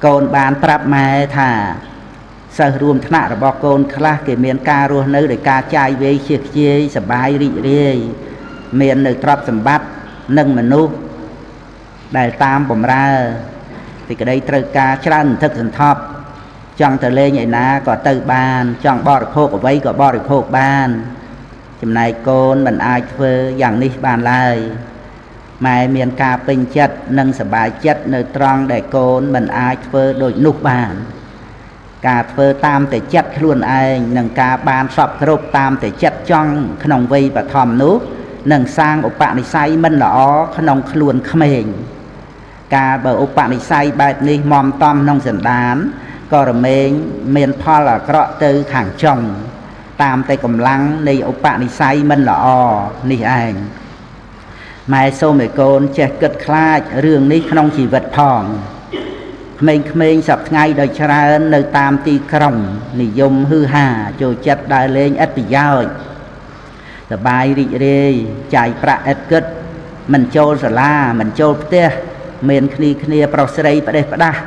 កូនបានប្រាប់ម៉ែថាសិស្សរួមថ្នាក់របស់កូនខ្លះគេមានការរស់នៅដោយការចាយវាយជៀសខ្ជាយសប្បាយរីករាយមាននៅទ្រព្យសម្បត្តិនិងមនុស្សដែលតាមបម្រើទីក្តីត្រូវការច្រើនសន្ធឹកសន្ធាប់ចង់ទៅលេងឯណាក៏ទៅបានចង់បរិភោគអ្វីក៏បរិភោគបានចំណែកកូនមិនអាចធ្វើយ៉ាងនេះបានឡើយម៉ែមានការពេញចិត្តនិងសប្បាយចិត្តនៅត្រង់ដែលកូនមិនអាចធ្វើដូចនោះបានការធ្វើតាមតែចិត្តខ្លួនឯងនិងការបានសពគ្រប់តាមតែចិត្តចង់ក្នុងវ័យបឋមនោះនឹងសាងឧបនិស្ស័យមិនល្អក្នុងខ្លួនក្មេងការបើឧបនិស្ស័យបែបនេះមមតំក្នុងសន្តានក៏រមែងមានផលអាក្រក់ទៅខាងចុងតាមតែកម្លាំងនៃឧបនិស្ស័យមិនល្អនេះឯងម៉ែសូមឲ្យកូនចេះគិតខ្លាចរឿងនេះក្នុងជីវិតផងក្មេងៗសប្តាហ៍ថ្ងៃដោយច្រើននៅតាមទីក្រុងនិយមហឺហាចូលចិត្តដើរលេងឥតប្រយោជន៍សប្បាយរីករាយចាយប្រាក់ឥតគិតមិនចូលសាលាមិនចូលផ្ទះមានគ្នាប្រុសស្រីផ្ដេសផ្ដាស់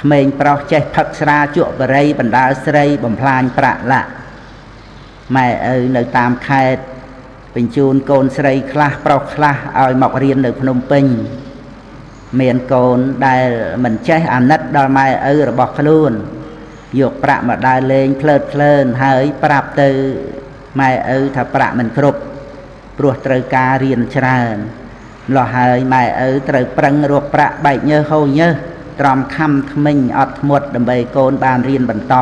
ក្មេងប្រុសចេះផឹកស្រាជក់បរិយបណ្ដាលស្រីបំផ្លាញប្រាក់លាក់ម៉ែឪនៅតាមខេត្តបញ្ជូនកូនស្រីខ្លះប្រុសខ្លះឲ្យមករៀននៅភ្នំពេញមានកូនដែលមិនចេះអាណិតដល់ម៉ែឪរបស់ខ្លួនយកប្រាក់មកដើរលេងភ្លើតភ្លើនហើយប្រាប់ទៅម៉ែឪថាប្រាក់មិនគ្រប់ព្រោះត្រូវការរៀនច្រើនម្ល៉េះហើយម៉ែឪត្រូវប្រឹងរកប្រាក់បែកញើសហូរញើសត្រំខំថ្មិញអត់ធ្មត់ដើម្បីកូនបានរៀនបន្ត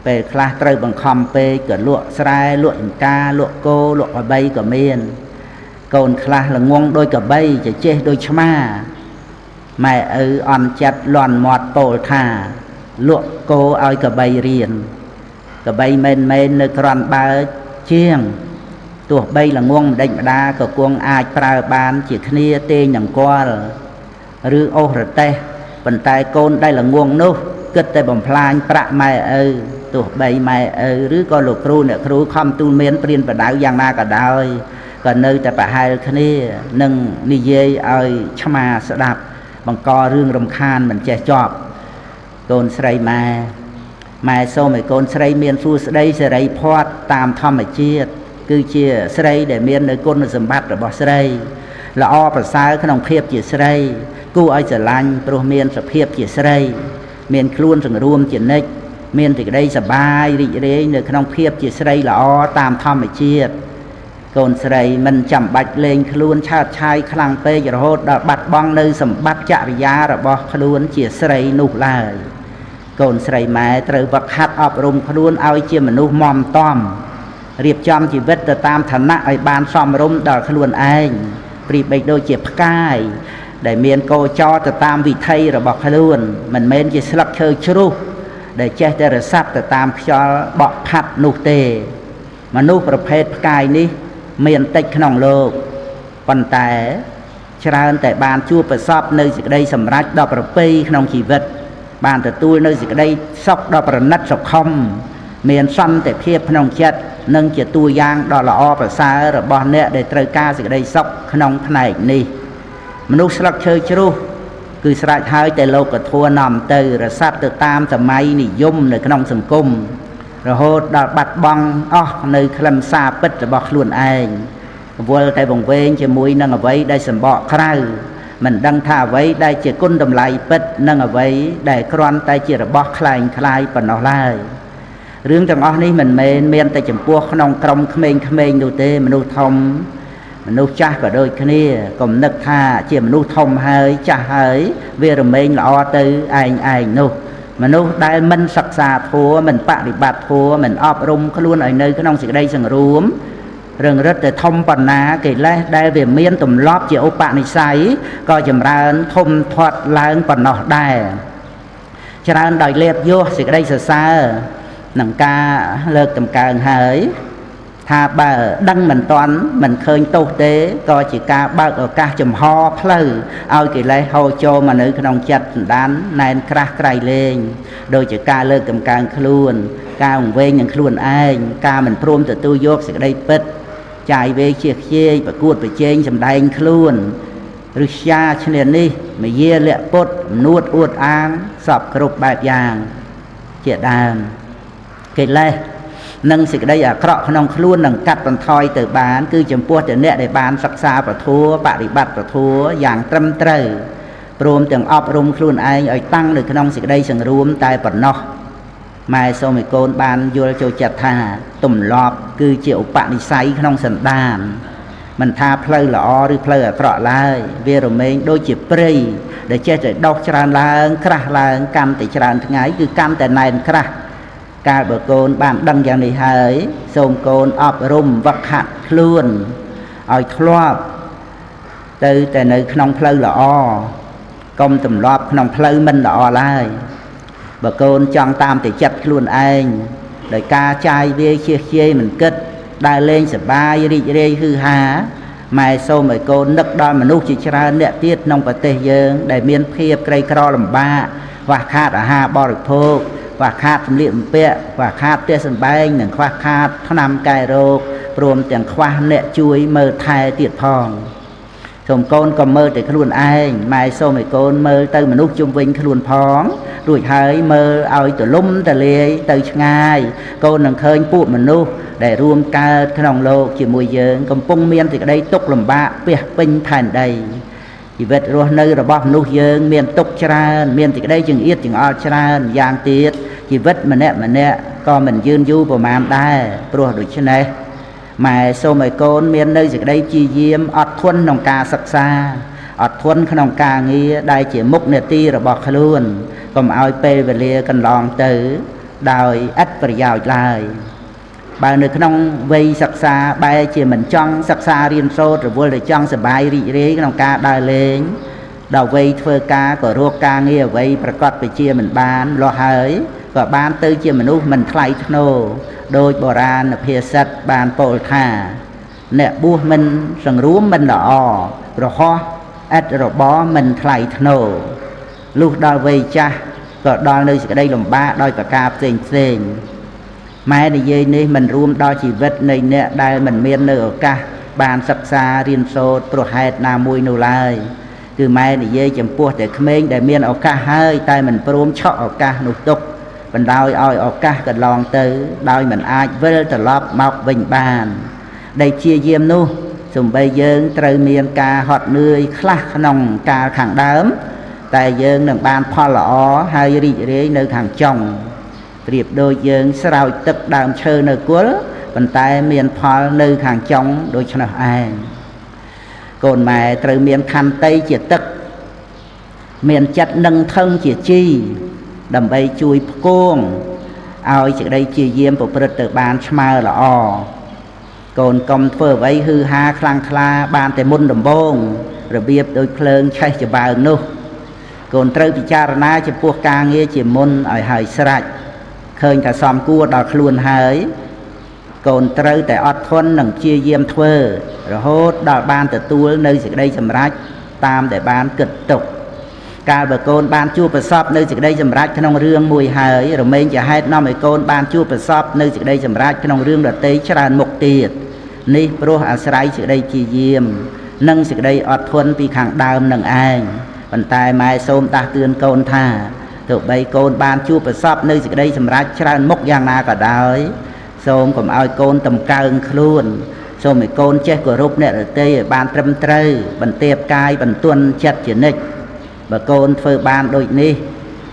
ពេលខ្លះត្រូវបង្ខំពេកក៏លក់ស្រែលក់ចង្ការលក់គោលក់ក្របីក៏មានកូនខ្លះល្ងងដូចក្របីចេះដូចឆ្មាម៉ែឪអន់ចិត្តលន់មាត់ពោលថាលក់គោឲ្យក្របីរៀនក្របីមែននៅក្រាន់បើជាងទោះបីល្ងងម្ដេចម្ដាក៏គង់អាចប្រើបានជាគ្នាទេងនឹងគាល់ឬអូសរទេសប៉ុន្តែកូនដែលល្ងងនោះគិតតែបំផ្លាញប្រាក់ម៉ែឪទោះបីម៉ែឪឬក៏លោកគ្រូអ្នកគ្រូខំទូលមានព្រានប្រដៅយ៉ាងណាក៏ដោយក៏នៅតែប្រហែលគ្នានឹងនិយាយឲ្យឆ្មាស្ដាប់បង្ករឿងរំខានមិនចេះចប់កូនស្រីម៉ែសូមឲ្យកូនស្រីមានសួស្តីសេរីភ័ព្វតាមធម្មជាតិគឺជាស្រីដែលមាននៅគុណសម្បត្តិរបស់ស្រីល្អប្រសើរក្នុងភាពជាស្រីគួរឲ្យស្រឡាញ់ព្រោះមានសភាពជាស្រីមានខ្លួនសង្រួមជានិច្ចមានសេចក្តីសប្បាយរីករាយនៅក្នុងភាពជាស្រីល្អតាមធម្មជាតិកូនស្រីមិនចាំបាច់លេងខ្លួនឆើតឆាយខ្លាំងពេករហូតដល់បាត់បង់នៅសម្បត្តិចរិយារបស់ខ្លួនជាស្រីនោះឡើយកូនស្រីម៉ែត្រូវវឹកហាត់អប់រំខ្លួនឲ្យជាមនុស្សមាំតំរៀបចំជីវិតទៅតាមឋានៈឲ្យបានសមរម្យដល់ខ្លួនឯងប្រៀបបីដូចជាផ្កាយដែលមានកោចរទៅតាមវិថីរបស់ខ្លួនមិនមែនជាស្លឹកឈើជ្រុះដែលចេះតែរសាត់ទៅតាមខ្យល់បក់ផាត់នោះទេមនុស្សប្រភេទផ្កាយនេះមានតិចក្នុងលោកប៉ុន្តែច្រើនតែបានជួបប្រសពនៅសេចក្តីសម្រេចដល់ប្រពៃក្នុងជីវិតបានទទួលនៅសេចក្តីសុខដល់ប្រណិតសុខុមមានសន្តិភាពក្នុងចិត្តនិងជាតួយ៉ាងដ៏ល្អប្រសើររបស់អ្នកដែលត្រូវការសេចក្តីសុខក្នុងផ្នែកនេះមនុស្សស្លឹកឈើជ្រុះគឺស្រេចហើយតែលោកធម៌នាំទៅរសាត់ទៅតាមសម័យនិយមនៅក្នុងសង្គមរហូតដល់បាត់បង់អស់នៅខ្លឹមសារពិតរបស់ខ្លួនឯងវល់តែវង្វេងជាមួយនឹងអ្វីដែលសម្បកក្រៅមិនដឹងថាអ្វីដែលជាគុណតម្លៃពិតនិងអ្វីដែលគ្រាន់តែជារបស់คล้ายប៉ុណ្ណោះឡើយ រឿងទាំងអស់នេះមិនមែនមានតែចំពោះក្នុងក្រុមក្មេងៗនោះទេមនុស្សធំមនុស្សចាស់ក៏ដូចគ្នាកុំនឹកថាជាមនុស្សធំហើយចាស់ហើយវារមែងល្អទៅឯងនោះមនុស្សដែលមិនសិក្សាធម៌មិនបប្រតិបត្តិធម៌មិនអប់រំខ្លួនឲ្យនៅក្នុងសេចក្តីសង្រួមរឹងរិតតែធំប៉ុណ្ណាកិលេសដែលវាមានទម្លាប់ជាឧបនិស្ស័យក៏ចម្រើនធំធាត់ឡើងប៉ុណ្ណោះដែរច្រើនដោយលេបយោសេចក្តីសរសើរនឹងការលើកតម្កើងហើយថាបើដឹងមិនតាន់មិនឃើញទោសទេក៏ជាការបើកឱកាសចំហផ្លូវឲ្យកិលេសហូរចូលមកនៅក្នុងចិត្តសន្តានណែនក្រាស់ក្រៃលែងដូចជាការលើកតម្កើងខ្លួនការអង្វែងនឹងខ្លួនឯងការមិនព្រមទទួលយកសេចក្តីពិតចាយវេជាខ្ជាយប្រកួតប្រជែងសម្ដែងខ្លួនឬជាឈ្នានេះមយាលៈពុតនួតអួតអាងសពគ្រប់បែបយ៉ាងជាដើមកិលេសនិងសេចក្តីអាក្រក់ក្នុងខ្លួននឹងកាត់បន្ថយទៅបានគឺចំពោះតែអ្នកដែលបានសិក្សាពធបប្រតិបត្តិពធយ៉ាងត្រឹមត្រូវព្រមទាំងអប់រំខ្លួនឯងឲ្យតាំងនៅក្នុងសេចក្តីសង្រួមតែប៉ុណ្ណោះម៉ែសូមឲ្យកូនបានយល់ចូលចិត្តថាទម្លាប់គឺជាឧបនិស្ស័យក្នុងសន្តានមិនថាផ្លូវល្អឬផ្លូវអាក្រក់ឡើយវារមែងដូចជាព្រៃដែលចេះតែដុះច្រើនឡើងក្រាស់ឡើងកាន់តែច្រើនថ្ងៃគឺកាន់តែណែនក្រាស់កាលបើកូនបានដឹងយ៉ាងនេះហើយសូមកូនអប់រំវឹកហាត់ខ្លួនឲ្យធ្លាប់ទៅតែនៅក្នុងផ្លូវល្អកុំទម្លាប់ក្នុងផ្លូវមិនល្អឡើយបើកូនចង់តាមតែចិត្តខ្លួនឯងដោយការចាយវាយជៀសជាយមិនគិតដើរលេងសប្បាយរីករាយฮืអហាម៉ែសូមឲ្យកូននឹកដល់មនុស្សជាច្រើនអ្នកទៀតក្នុងប្រទេសយើងដែលមានភាពក្រីក្រលំបាកខ្វះខាតអាហារបរិភោគខ្វះខាតសម្លៀកបំពាក់ខ្វះខាតផ្ទះសម្បែងនិងខ្វះខាតថ្នាំកែរោគព្រមទាំងខ្វះអ្នកជួយមើលថែទៀតផងសូមកូនក៏មើលតែខ្លួនឯងម៉ែសូមឲ្យកូនមើលទៅមនុស្សជុំវិញខ្លួនផងរួចហើយមើលឲ្យទលំទលាយទៅឆ្ងាយកូននឹងឃើញពួកមនុស្សដែលរួមកើតក្នុងលោកជាមួយយើងកំពុងមានសេចក្តីទុក្ខលំបាកពាសពេញផែនដីជីវិតរស់នៅរបស់មនុស្សយើងមានទុក្ខច្រើនមានសេចក្តីចង្អៀតចង្អល់ច្រើនយ៉ាងទៀតជីវិតម្នាក់ក៏មិនយឺនយូរប្រមាណដែរព្រោះដូច្នេះម៉ែសូមឲ្យកូនមាននៅសេចក្តីព្យាយាមអត់ធន់ក្នុងការសិក្សាអត់ធន់ក្នុងការងារដែលជាមុខនាទីរបស់ខ្លួនកុំឲ្យពេលវេលាកន្លងទៅដោយឥតប្រយោជន៍ឡើយបើនៅក្នុងវ័យសិក្សាបែរជាមិនចង់សិក្សារៀនសូត្ររវល់តែចង់សប្បាយរីករាយក្នុងការដើរលេងដល់វ័យធ្វើការក៏រកការងារអ្វីប្រកបវិជ្ជាមិនបានលោះហើយក៏បានទៅជាមនុស្សមិនថ្លៃថ្នូរដោយបុរាណភាសិតបានពោលថាអ្នកបួសមិនសង្រួមមិនល្អរហោះឥតរបរមិនថ្លៃថ្នូរលុះដល់វ័យចាស់ក៏ដល់នៅសេចក្តីលំបាកដោយប្រការផ្សេងម៉ែនិយាយនេះមិនរួមដល់ជីវិតនៃអ្នកដែលមិនមាននៅឱកាសបានសិក្សារៀនសូត្រព្រោះហេតុណាមួយនោះឡើយគឺម៉ែនិយាយចំពោះតែក្មេងដែលមានឱកាសហើយតែមិនព្រមឆក់ឱកាសនោះទុកបណ្ដោយឲ្យឱកាសកន្លងទៅដោយមិនអាចវិលត្រឡប់មកវិញបានដែលជាយាមនោះសំបីយើងត្រូវមានការហត់នឿយខ្លះក្នុងកាលខាងដើមតែយើងនឹងបានផលល្អហើយរីករាយនៅខាងចុងប្រៀបដូចយើងស្រោចទឹកដើមឈើនៅគល់ប៉ុន្តែមានផលនៅខាងចុងដូច្នោះឯងកូនម៉ែត្រូវមានខន្តីជាទឹកមានចិត្តនឹងថឹងជាជីដើម្បីជួយផ្គងឲ្យសេចក្តីជាយាមប្រព្រឹត្តទៅបានស្មើល្អកូនកុំធ្វើអ្វីហឺហាខ្លាំងក្លាបានតែមុនដំបូងរបៀបដូចភ្លើងឆេះច្បើងនោះកូនត្រូវពិចារណាចំពោះការងារជាមុនឲ្យហើយស្រេចឃើញថាសមគួរដល់ខ្លួនហើយកូនត្រូវតែអត់ធន់និងព្យាយាមធ្វើរហូតដល់បានទទួលនៅសេចក្តីសម្រេចតាមដែលបានគិតទុកកាលបើកូនបានជួបប្រសពនៅសេចក្តីសម្រេចក្នុងរឿងមួយហើយរមែងជាហេតុនាំឲ្យកូនបានជួបប្រសពនៅសេចក្តីសម្រេចក្នុងរឿងដទៃច្រើនមុខទៀតនេះព្រោះអាស្រ័យសេចក្តីព្យាយាមនិងសេចក្តីអត់ធន់ពីខាងដើមនឹងឯងប៉ុន្តែម៉ែសូមដាស់តឿនកូនថាទោះបីកូនបានជួបប្រសពនៅសេចក្តីសម្រេចច្រើនមុខយ៉ាងណាក៏ដោយសូមកុំឲ្យកូនតម្កើងខ្លួនសូមឲ្យកូនចេះគោរពអ្នកដទៃឲ្យបានត្រឹមត្រូវបន្ទាបកាយបន្ទន់ចិត្តជានិច្ចបើកូនធ្វើបានដូចនេះ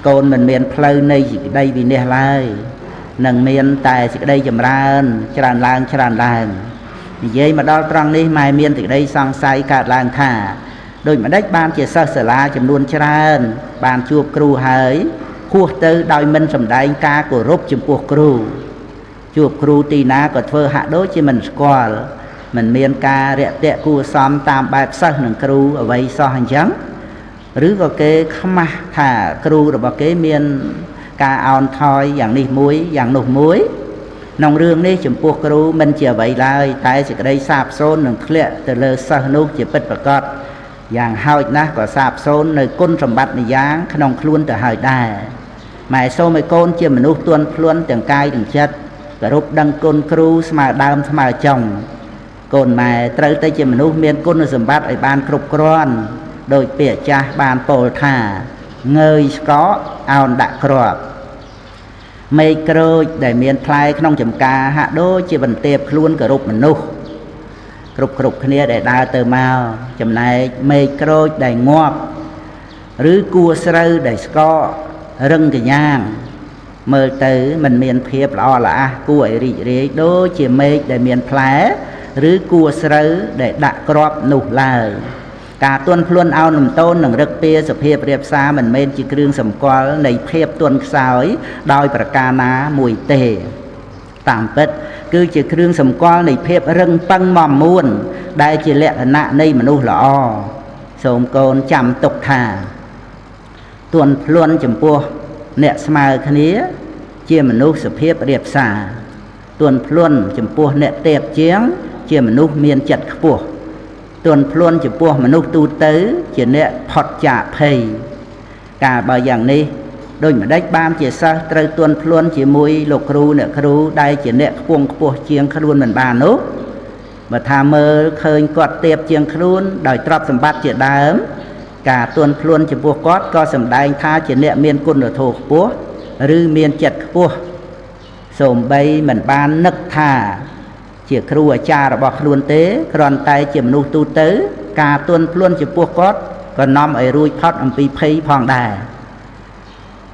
កូនមិនមានផ្លូវនៃសេចក្តីវិន័យឡើយ នឹងមានតែសេចក្តីចម្រើនច្រើនឡើងនិយាយមកដល់ត្រង់នេះម៉ែមានសេចក្តីសង្ស័យកើតឡើងថាដូចម្ដេចបានជាសិស្សសាលាចំនួនច្រើនបានជួបគ្រូហើយហួសទៅដោយមិនសម្ដែងការគោរពចំពោះគ្រូជួបគ្រូទីណាក៏ធ្វើហាក់ដូចជាមិនស្គាល់មិនមានការរាក់ទាក់គួរសមតាមបែបសិស្សនឹងគ្រូអ្វីសោះអញ្ចឹងឬក៏គេខ្មាស់ថាគ្រូរបស់គេមានការអោនថយយ៉ាងនេះមួយយ៉ាងនោះមួយក្នុងរឿងនេះចំពោះគ្រូមិនជាអ្វីឡើយតែសេចក្តីសាបសូន្យនឹងធ្លាក់ទៅលើសិស្សនោះជាពិតប្រាកដយ៉ាងហោចណាស់ក៏សាបសូន្យនៅគុណសម្បត្តិម្យ៉ាងក្នុងខ្លួនទៅហើយដែរម៉ែសូមឲ្យកូនជាមនុស្សទន់ភ្លន់ទាំងកាយទាំងចិត្តគោរពដឹងគុណគ្រូស្មើដើមស្មើចុងកូនម៉ែត្រូវតែជាមនុស្សមានគុណសម្បត្តិឲ្យបានគ្រប់គ្រាន់ដោយពាក្យចាស់បានពោលថាងើយស្កកអោនដាក់គ្រាប់មេឃក្រូចដែលមានផ្លែក្នុងចំការហាក់ដូចជាបន្ទាបខ្លួនគោរពមនុស្សគ្រប់គ្នាដែលដើរទៅមកចំណែកមេឃក្រូចដែលងាប់ឬគួស្រូវដែលស្កករឹងកញ្ញាងមើលទៅមិនមានភាពល្អល្អះគួរឲ្យរីករាយដូចជាមេឃដែលមានផ្លែឬគួស្រូវដែលដាក់គ្រាប់នោះឡើយការទន់ភ្លន់អោនលំទោននឹងរឹកពីសភាពរៀបសារមិនមែនជាគ្រឿងសម្គាល់នៃភាពទន់ខ្សោយដោយប្រការណាមួយទេតាមពិតគឺជាគ្រឿងសម្គាល់នៃភាពរឹងប៉ឹងមាំមួនដែលជាលក្ខណៈនៃមនុស្សល្អសូមកូនចាំទុកថាទន់ភ្លន់ចំពោះអ្នកស្មើគ្នាជាមនុស្សសភាពរៀបសារទន់ភ្លន់ចំពោះអ្នកទេពជាងជាមនុស្សមានចិត្តខ្ពស់ទន់ភ្លន់ចំពោះមនុស្សទូទៅជាអ្នកផុតចាកភ័យការបើយ៉ាងនេះដូចម្ដេចបានជាសិស្សត្រូវទន់ភ្លន់ជាមួយលោកគ្រូអ្នកគ្រូដែលជាអ្នកខ្ពង់ខ្ពស់ជាងខ្លួនមិនបាននោះបើថាមើលឃើញគាត់ទៀបជាងខ្លួនដោយទ្រព្យសម្បត្តិជាដើមការទន់ភ្លន់ចំពោះគាត់ក៏សម្ដែងថាជាអ្នកមានគុណធម៌ខ្ពស់ឬមានចិត្តខ្ពស់សូម្បីមិនបាននឹកថាជាគ្រូអាចារ្យរបស់ខ្លួនទេគ្រាន់តែជាមនុស្សទូទៅការទន់ភ្លន់ចំពោះគាត់ក៏នាំឲ្យរួចផុតអំពីភ័យផងដែរ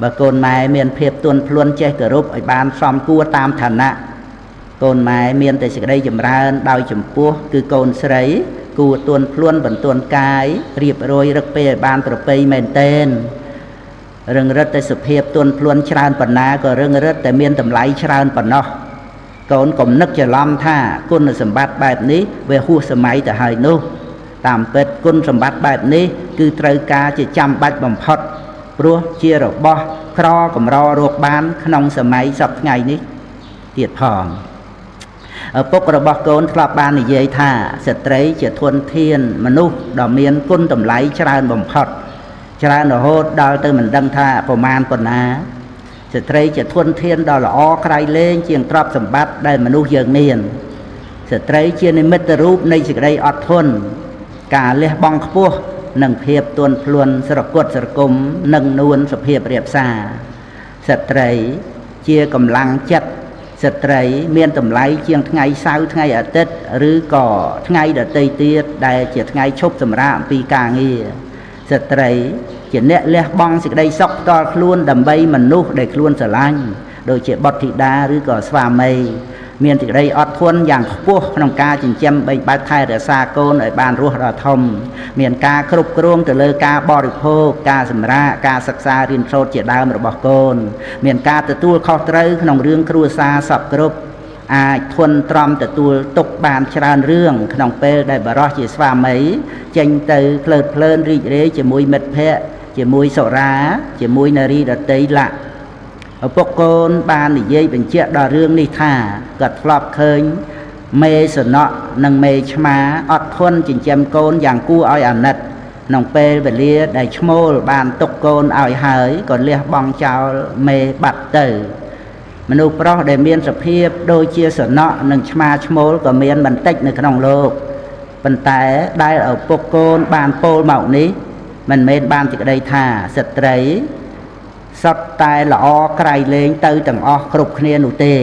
បើកូនម៉ែមានភាពទន់ភ្លន់ចេះគោរពឲ្យបានសមគួរតាមឋានៈកូនម៉ែមានតែសេចក្តីចម្រើនដោយចំពោះគឺកូនស្រីគួរទន់ភ្លន់បន្ទន់កាយរៀបរយរឹកពេឲ្យបានប្រពៃមែនទែនរឹងរិតតែសុភាពទន់ភ្លន់ច្រើនប៉ុណ្ណាក៏រឹងរិតតែមានតម្លៃច្រើនប៉ុណ្ណោះកូនកុំនឹកច្រឡំថាគុណសម្បត្តិបែបនេះវាហួសសម័យទៅហើយនោះតាមពិតគុណសម្បត្តិបែបនេះគឺត្រូវការជាចាំបាច់បំផុតព្រោះជារបស់ក្រកម្ររកបានក្នុងសម័យសពថ្ងៃនេះទៀតផងឪពុករបស់កូនធ្លាប់បាននិយាយថាស្ត្រីជាធនធានមនុស្សដ៏មានគុណតម្លៃច្រើនបំផុតច្រើនរហូតដល់ទៅមិនដឹងថាប្រមាណប៉ុណ្ណាស្ត្រីជាធនធានដ៏ល្អក្រៃលែងជាងទ្រព្យសម្បត្តិដែលមនុស្សយើងមានស្ត្រីជានិមិត្តរូបនៃសេចក្តីអត់ធន់ការលះបង់ខ្ពស់និងភាពទន់ភ្លន់ស្រគត់ស្រគំនិងនួនសុភាពរៀបសារស្ត្រីជាកម្លាំងចិត្តស្ត្រីមានតម្លៃជាងថ្ងៃសៅរ៍ថ្ងៃអាទិត្យឬក៏ថ្ងៃដទៃទៀតដែលជាថ្ងៃឈប់សម្រាកអំពីការងារស្ត្រីជាអ្នកលះបង់សេចក្តីសុខផ្ទាល់ខ្លួនដើម្បីមនុស្សដែលខ្លួនស្រឡាញ់ដូចជាបុត្រធីតាឬក៏ស្វាមីមានសេចក្តីអត់ធន់យ៉ាងខ្ពស់ក្នុងការចិញ្ចឹមបីបាច់ថែរក្សាកូនឲ្យបានរស់ដល់ធំមានការគ្រប់គ្រងទៅលើការបរិភោគការសម្រាកការសិក្សារៀនសូត្រជាដើមរបស់កូនមានការទទួលខុសត្រូវក្នុងរឿងគ្រួសារសពគ្រប់អាចធន់ទ្រាំទទួលទុកបានច្រើនរឿងក្នុងពេលដែលបរិសុទ្ធជាស្វាមីចេញទៅភ្លើតភ្លើនរីករាយជាមួយមិត្តភ័ក្តិជាមួយសុរាជាមួយនារីដតីលក្ខឪពុកកូនបាននិយាយបញ្ជាក់ដល់រឿងនេះថាគាត់ធ្លាប់ឃើញមេសនៈនិងមេឆ្មាអត់ធន់ចិញ្ចឹមកូនយ៉ាងគួរឲ្យអាណិតក្នុងពេលវេលាដែលឈ្មោលបានទុកកូនឲ្យហើយក៏លះបង់ចោលមេបាត់ទៅមនុស្សប្រុសដែលមានសភាពដូចជាសនៈនិងឆ្មាឈ្មោលក៏មានបន្តិចនៅក្នុងលោកប៉ុន្តែដែលឪពុកកូនបានពោលមកនេះមិនមែនបានសេចក្តីថាស្ត្រីសុទ្ធតែល្អក្រៃលែងទៅទាំងអស់គ្រប់គ្នានោះទេ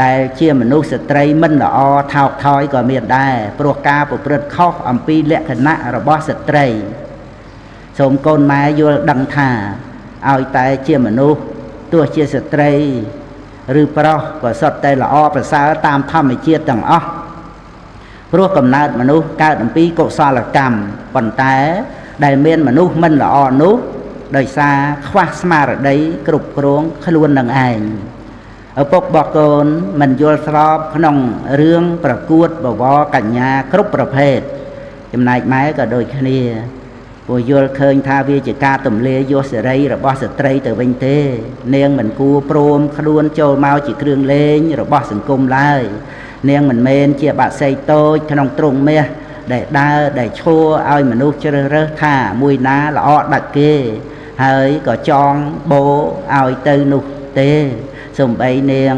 ដែលជាមនុស្សស្ត្រីមិនល្អថោកថយក៏មានដែរព្រោះការប្រព្រឹត្តខុសអំពីលក្ខណៈរបស់ស្ត្រីសូមកូនម៉ែយល់ដឹងថាឲ្យតែជាមនុស្សទោះជាស្ត្រី ឬប្រុសក៏សុទ្ធតែល្អប្រសើរតាមធម្មជាតិទាំងអស់ព្រោះកំណើតមនុស្សកើតអំពីកុសលកម្មប៉ុន្តែដែលមានមនុស្សមិនល្អនោះដោយសារខ្វះស្មារតីគ្រប់គ្រងខ្លួននឹងឯងឪពុករបស់កូនមិនយល់ស្របក្នុងរឿងប្រកួតបវរកញ្ញាគ្រប់ប្រភេទចំណែកម៉ែក៏ដូចគ្នាព្រោះយល់ឃើញថាវាជាការទម្លាយយកសេរីរបស់ស្ត្រីទៅវិញទេនាងមិនគួរព្រមខ្លួនចូលមកជាគ្រឿងលេងរបស់សង្គមឡើយនាងមិនមែនជាបក្សីតូចក្នុងទ្រង់មាសដែលដើរដែលឈួរឲ្យមនុស្សជ្រើសរើសថាមួយណាល្អដាច់គេហើយក៏ចងបោឲ្យទៅនោះទេសូម្បីនាង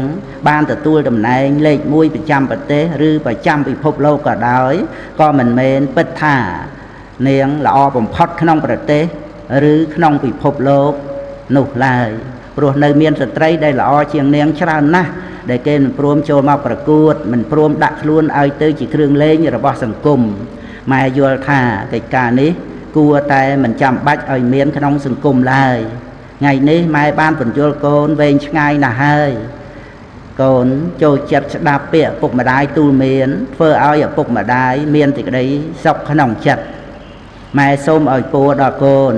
បានទទួលតំណែងលេខ1ប្រចាំប្រទេសឬប្រចាំពិភពលោកក៏ដោយក៏មិនមែនពិតថានាងល្អបំផុតក្នុងប្រទេសឬក្នុងពិភពលោកនោះឡើយព្រោះនៅមានស្ត្រីដែលល្អជាងនាងច្រើនណាស់ដែលគេមិនព្រមចូលមកប្រកួតមិនព្រមដាក់ខ្លួនឲ្យទៅជាគ្រឿងលេងរបស់សង្គមម៉ែយល់ថាកិច្ចការនេះគួរតែមិនចាំបាច់ឲ្យមានក្នុងសង្គមឡើយថ្ងៃនេះម៉ែបានពន្យល់កូនវែងឆ្ងាយណាស់ហើយកូនចូលចិត្តស្ដាប់ពាក្យឪពុកម្ដាយទូលមានធ្វើឲ្យឪពុកម្ដាយមានសេចក្តីសុខក្នុងចិត្តម៉ែសូមឲ្យពរដល់កូន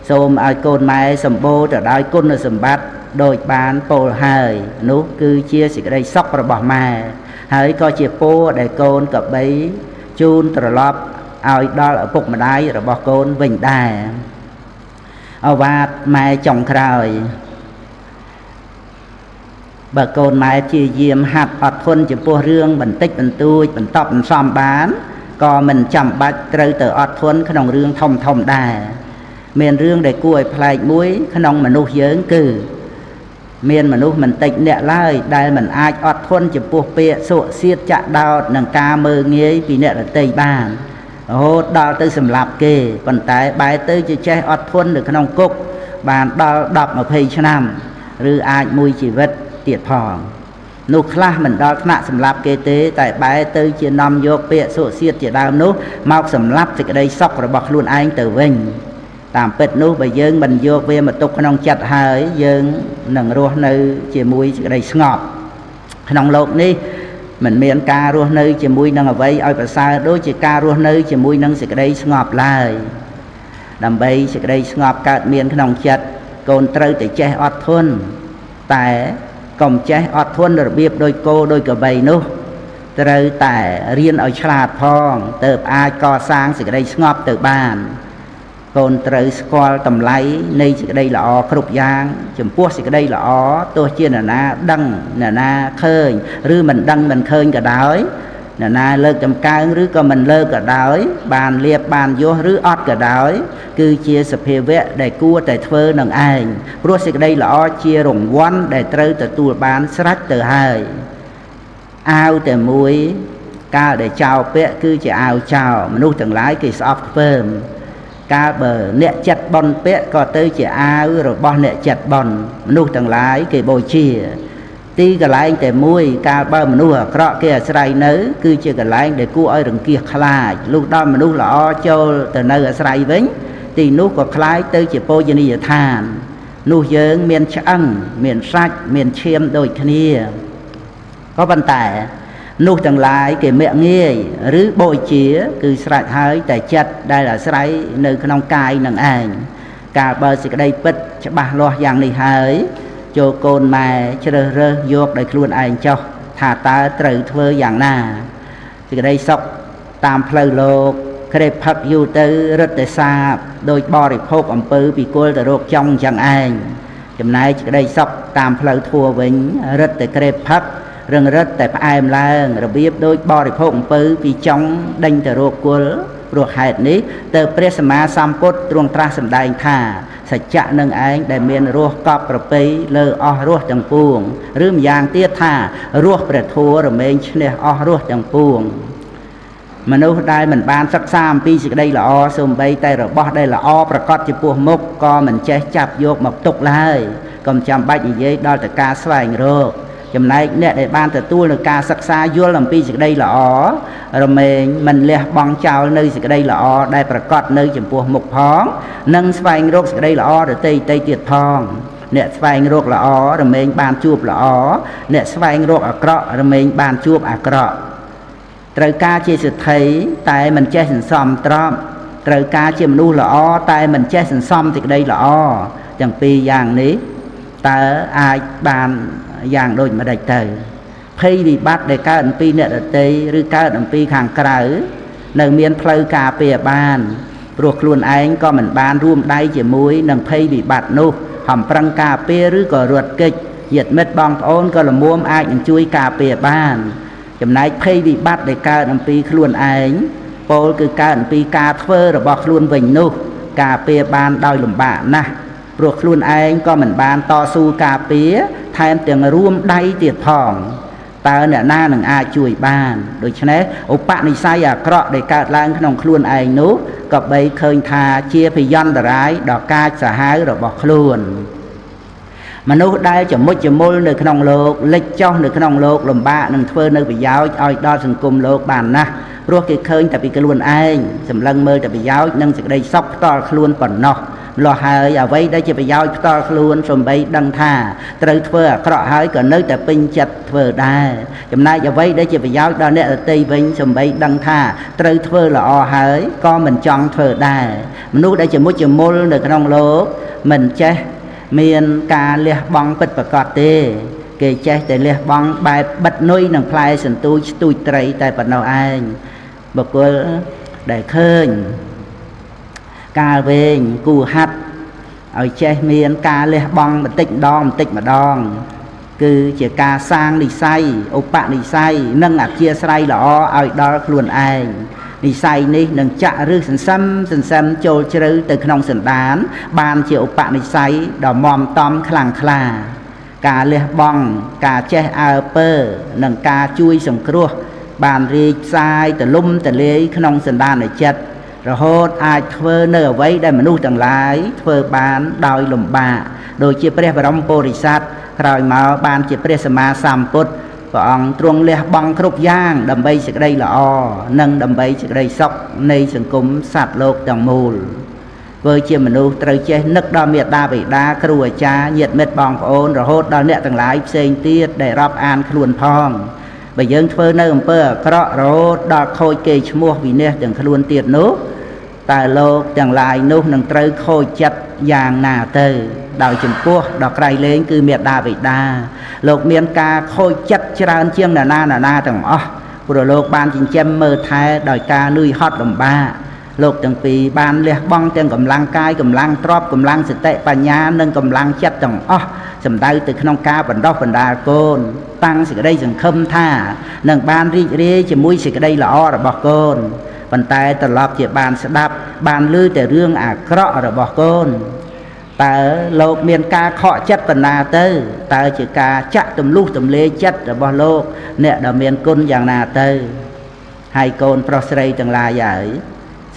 សូមឲ្យកូនម៉ែសម្បូរទៅដោយគុណសម្បត្តិដោយបានពោលហើយនោះគឺជាសេចក្តីសុខរបស់ម៉ែហើយក៏ជាពរដែលកូនក៏បីជូនត្រឡប់ឲ្យដល់ឪពុកម្ដាយរបស់កូនវិញដែរអវាទម៉ែចុងក្រោយបើកូនម៉ែជាយាមហាត់អត់ធន់ចំពោះរឿងបន្តិចបន្តួចបន្តបន្សំបានក៏មិនចាំបាច់ត្រូវទៅអត់ធន់ក្នុងរឿងធំដែរមានរឿងដែលគួរឲ្យប្លែកមួយក្នុងមនុស្សយើងគឺមានមនុស្សមិនតិចអ្នកឡើយដែលមិនអាចអត់ធន់ចំពោះពាក្យសុសៀតចាក់ដោតនឹងការមើលងាយពីអ្នកដទៃបានរហូតដល់ទៅសម្លាប់គេប៉ុន្តែបែរទៅជាចេះអត់ធន់នៅក្នុងគុកបានដល់10-20ឆ្នាំឬអាចមួយជីវិតទៀតផងនោះខ្លះមិនដល់ថ្នាក់សម្លាប់គេទេតែបែរទៅជានាំយកពាក្យសុសៀតជាដើមនោះមកសម្លាប់សេចក្តីសុខរបស់ខ្លួនឯងទៅវិញតាមពិតនោះបើយើងមិនយកវាមកទុកក្នុងចិត្តហើយយើងនឹងរស់នៅជាមួយសេចក្តីស្ងប់ក្នុងโลกនេះមិនមានការរស់នៅជាមួយនឹងអ្វីឲ្យប្រសើរដូចជាការរស់នៅជាមួយនឹងសេចក្តីស្ងប់ឡើយដើម្បីសេចក្តីស្ងប់កើតមានក្នុងចិត្តកូនត្រូវតែចេះអត់ធន់តែកុំចេះអត់ធន់របៀបដូចគោដូចក្របីនោះត្រូវតែរៀនឲ្យឆ្លាតផងទើបអាចកសាងសេចក្តីស្ងប់ទៅបានកូនត្រូវស្គាល់តម្លៃនៃសេចក្តីល្អគ្រប់យ៉ាងចំពោះសេចក្តីល្អទោះជាអ្នកណាដឹងអ្នកណាឃើញឬមិនដឹងមិនឃើញក៏ដោយអ្នកណាលើកចំកើងឬក៏មិនលើកក៏ដោយបានលៀបបានយោះឬអត់ក៏ដោយគឺជាសភាវៈដែលគួរតែធ្វើនឹងឯងព្រោះសេចក្តីល្អជារង្វាន់ដែលត្រូវទទួលបានស្រេចទៅហើយអាវតែមួយកាលដែលចោលពាក់គឺជាអាវចោលមនុស្សទាំងឡាយគេស្អប់ខ្ពើមកាលបើអ្នកចិត្តបន់ពាក់ក៏ទៅជាអាវរបស់អ្នកចិត្តបន់មនុស្សទាំងឡាយគេបូជាទីកន្លែងតែមួយកាលបើមនុស្សអាក្រក់គេអាស្រ័យនៅគឺជាកន្លែងដែលគួរឲ្យរង្គៀសខ្លាចលុះដល់មនុស្សល្អចូលទៅនៅអាស្រ័យវិញទីនោះក៏คล้ายទៅជាពរជនីយដ្ឋាននោះយើងមានឆ្អឹងមានសាច់មានឈាមដូចគ្នាក៏ប៉ុន្តែនោះទាំងឡាយគេមាក់ងាយឬបូជាគឺស្រេចហើយតែចិត្តដែលអាស្រ័យនៅក្នុងកាយនឹងឯងកាលបើសេចក្តីពិតច្បាស់លាស់យ៉ាងនេះហើយចូលកូនម៉ែជ្រើសរើសយកដោយខ្លួនឯងចុះថាតើត្រូវធ្វើយ៉ាងណាសេចក្តីសុខតាមផ្លូវលោកក្រេបផឹកយូរទៅរឹតតែសាបដោយបរិភោគអំពើពីគល់ទៅរកចង់យ៉ាងឯងចំណែកសេចក្តីសុខតាមផ្លូវធัวវិញរឹតតែក្រេបផឹករឹងរឹតតែផ្អែមឡើងរបៀបដូចបរិភោគអំពើពីចង់ដេញទៅរកគល់ព្រោះហេតុនេះទៅព្រះសម្មាសម្ពុទ្ធទ្រង់ត្រាស់សម្ដែងថាសច្ចៈនឹងឯងដែលមានរស់កប់ប្រពៃលើអស់រស់ទាំងពួងឬម្យ៉ាងទៀតថារស់ព្រះធម៌រមែងឈ្នះអស់រស់ទាំងពួងមនុស្សដែលមិនបានសិក្សាអំពីសេចក្តីល្អសូម្បីតែរបស់ដែលល្អប្រកបចំពោះមុខក៏មិនចេះចាប់យកមកទុកឡើយកុំចាំបាច់និយាយដល់តែការស្វែងរកចំណែកអ្នកដែលបានទទួលនៅការសិក្សាយល់អំពីសេចក្តីល្អរមែងមិនលះបង់ចោលនៅសេចក្តីល្អដែលប្រកបនៅចំពោះមុខផងនិងស្វែងរកសេចក្តីល្អដទៃទៀតផង អ្នកស្វែងរកល្អរមែងបានជួបល្អអ្នកស្វែងរកអាក្រក់រមែងបានជួបអាក្រក់ត្រូវការជាសេដ្ឋីតែមិនចេះសន្សំទ្រព្យត្រូវការជាមនុស្សល្អតែមិនចេះសន្សំសេចក្តីល្អទាំងពីរយ៉ាងនេះតើអាចបានយ៉ាងដូចម្ដេចទៅភ័យវិបត្តិដែលកើតអំពីអ្នកដទៃឬកើតអំពីខាងក្រៅនៅមានផ្លូវការពារបានព្រោះខ្លួនឯងក៏មិនបានរួមដៃជាមួយនឹងភ័យវិបត្តិនោះខំប្រឹងការពារឬក៏រត់គេចញាតិមិត្តបងប្អូនក៏ល្មមអាចនឹងជួយការពារបានចំណែកភ័យវិបត្តិដែលកើតអំពីខ្លួនឯងពោលគឺកើតអំពីការធ្វើរបស់ខ្លួនវិញនោះការពារបានដោយលំបាកណាស់ព្រោះខ្លួនឯងក៏មិនបានតស៊ូការពារថែមទាំងរួមដៃទៀតផងតើអ្នកណានឹងអាចជួយបានដូច្នេះឧបនិស្ស័យអាក្រក់ដែលកើតឡើងក្នុងខ្លួនឯងនោះក៏បីឃើញថាជាភយន្តរាយដល់កាចសាហាវរបស់ខ្លួនមនុស្សដែលចមុចចមុលនៅក្នុងលោកលិចចុះនៅក្នុងលោកលំបាកនឹងធ្វើនៅប្រយោជន៍ឲ្យដល់សង្គមលោកបានណាស់ព្រោះគេឃើញតែពីខ្លួនឯងសម្លឹងមើលតែប្រយោជន៍និងសេចក្តីសុខផ្ទាល់ខ្លួនប៉ុណ្ណោះម្ល៉េះហើយអ្វីដែលជាប្រយោជន៍ផ្ទាល់ខ្លួនសំបីដឹងថាត្រូវធ្វើអាក្រក់ហើយក៏នៅតែពេញចិត្តធ្វើដែរចំណែកអ្វីដែលជាប្រយោជន៍ដល់អ្នកដទៃវិញសំបីដឹងថាត្រូវធ្វើល្អហើយក៏មិនចង់ធ្វើដែរមនុស្សដែលជាមុជមុលនៅក្នុងលោកមិនចេះមានការលះបង់ពិតប្រាកដទេគេចេះតែលះបង់បែបបិទនុយនឹងផ្លែសន្ទូចស្ទូចត្រីតែប៉ុណ្ណោះឯងបុគ្គលដែលឃើញកាលវែងគូហាត់ឲ្យចេះមានការលះបង់បន្តិចម្ដងគឺជាការសាងនិស្ស័យឧបនិស្ស័យនិងអធ្យាស្រ័យល្អឲ្យដល់ខ្លួនឯងនិស្ស័យនេះនឹងចាក់ឬសន្សំចូលជ្រៅទៅក្នុងសន្តានបានជាឧបនិស្ស័យដ៏មាំតំខ្លាំងក្លាការលះបង់ការចេះអើពើនិងការជួយសង្គ្រោះបានរីកផ្សាយទលំទលាយក្នុងសន្តានចិត្តរហូតអាចធ្វើនៅអ្វីដែលមនុស្សទាំងឡាយធ្វើបានដោយលំបាកដូចជាព្រះបរមពុរិស័ទក្រោយមកបានជាព្រះសម្មាសម្ពុទ្ធព្រះអង្គទ្រង់លះបង់គ្រប់យ៉ាងដើម្បីសេចក្តីល្អនិងដើម្បីសេចក្តីសុខនៃសង្គមសត្វលោកទាំងមូលធ្វើជាមនុស្សត្រូវចេះនឹកដល់មេត្តាបិតាគ្រូអាចារ្យញាតិមិត្តបងប្អូនរហូតដល់អ្នកទាំងឡាយផ្សេងទៀតដែលរាប់អានខ្លួនផងបើយើងធ្វើនៅអំពើអាក្រក់រហូតដល់ខូចកេរ្តិ៍ឈ្មោះវិនាសទាំងខ្លួនទៀតនោះតែលោកទាំងឡាយនោះនឹងត្រូវខូចចិត្តយ៉ាងណាទៅដោយចំពោះដល់ក្រៃលែងគឺមេត្តាបិតាលោកមានការខូចចិត្តច្រើនជាងនរណាទាំងអស់ព្រោះលោកបានចិញ្ចឹមមើលថែដោយការនឿយហត់លំបាកលោកទាំងពីរបានលះបង់ទាំងកម្លាំងកាយកម្លាំងទ្រព្យកម្លាំងសតិបញ្ញានិងកម្លាំងចិត្តទាំងអស់សម្ដៅទៅក្នុងការបណ្ដោះបណ្ដាលកូនតាំងសេចក្តីសង្ឃឹមថានឹងបានរីករាយជាមួយសេចក្តីល្អរបស់កូនប៉ុន្តែត្រឡប់ជាបានស្ដាប់បានឮតែរឿងអាក្រក់របស់កូនតើលោកមានការខកចិត្តបណ្ណាទៅតើជាការចាក់ទម្លុះទម្លាយចិត្តរបស់លោកអ្នកដែលមានគុណយ៉ាងណាទៅហើយកូនប្រុសស្រីទាំងឡាយហើយ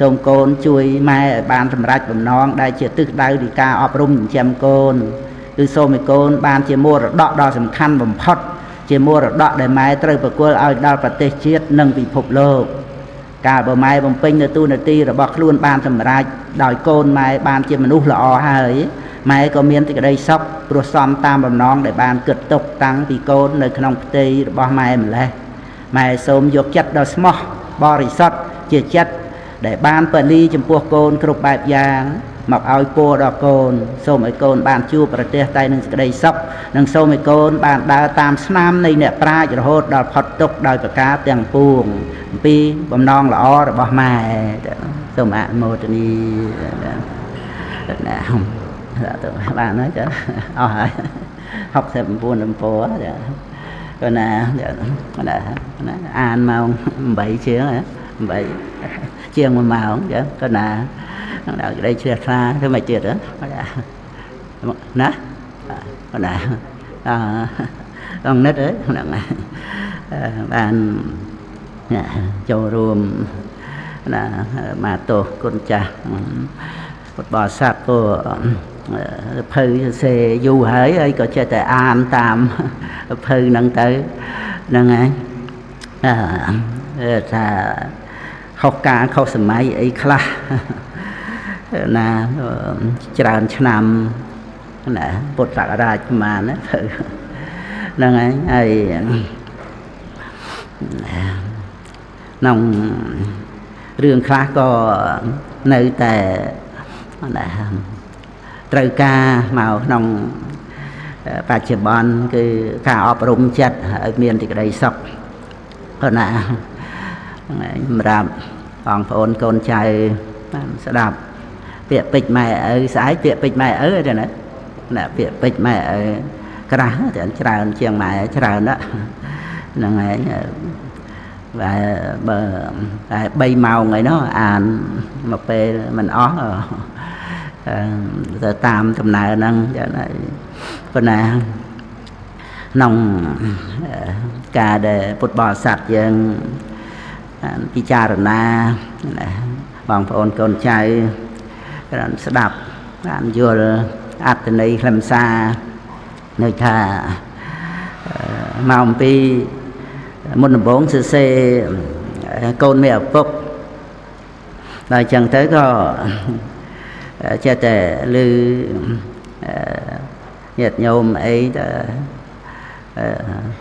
សូមកូនជួយម៉ែឲ្យបានសម្រេចបំណងដែលជាទិសដៅនៃការអប់រំចិញ្ចឹមកូនគឺសូមឲ្យកូនបានជាមរតកដ៏សំខាន់បំផុតជាមរតកដែលម៉ែត្រូវប្រគល់ឲ្យដល់ប្រទេសជាតិនិងពិភពលោកកាលបើម៉ែបំពេញនៅតួនាទីរបស់ខ្លួនបានសម្រេចដោយកូនម៉ែបានជាមនុស្សល្អហើយម៉ែក៏មានសេចក្តីសុខព្រោះសមតាមបំណងដែលបានគិតទុកតាំងពីកូននៅក្នុងផ្ទៃរបស់ម៉ែម្លេះម៉ែសូមយកចិត្តដ៏ស្មោះបរិសុទ្ធជាចិត្តដែលបានពលីចំពោះកូនគ្រប់បែបយ៉ាងមកឲ្យពរដល់កូនសូមឲ្យកូនបានជួបប្រទះតែនឹងសេចក្តីសុខនិងសូមឲ្យកូនបានដើរតាមស្នាមនៃអ្នកប្រាជ្ញរហូតដល់ផុតទុក្ខដោយប្រការទាំងពួងអំពីបំណងល្អរបស់ម៉ែសូមអនុមោទនីណាទៅបានហើយចាអស់ហើយ69ដំពោចាក៏ណាអានម៉ោង8ជាង8ជាង1ម៉ោងចាក៏ណាដល់ក្តីជ្រះថ្លាធ្វើមិនទៀតណាក៏ណាអង្គនិតហ្នឹងបានចូលរួមណាមកទោសគុណចាស់ពុទ្ធបរិស័ទក៏ភៅសេយូរហើយក៏ចេះតែអានតាមភៅហ្នឹងទៅហ្នឹងហើយថាខុសកាលខុសសម័យអីខ្លះណាច្រើនឆ្នាំ nè bột sạc ra mà nó thử nâng ấy ai nông riêng khác có nơi tại trời ca màu nông bà chìa bọn cái cả ọp rung chất ở miền thì cái đây sọc còn nè rạp còn phôn con trai sẽ đạp việc bịch mẹ ở sái việc bịch mẹ ở rồi nè là việc bịch mẹ ở cái đó thì anh trào chiang mẹ trào đó là ngày và bờ bay màu người nó một bề mình ó giờ tam trong này năng phần này nông cả để bột bò sạch dân pi cha rồi na bằng phôn con trai sẽ đạp anh vô ắt từ đây làm xa nơi thà mong pi một bốn cc con mẹ phúc rồi chẳng tới có cha trẻ lư nhiệt nhôm ấy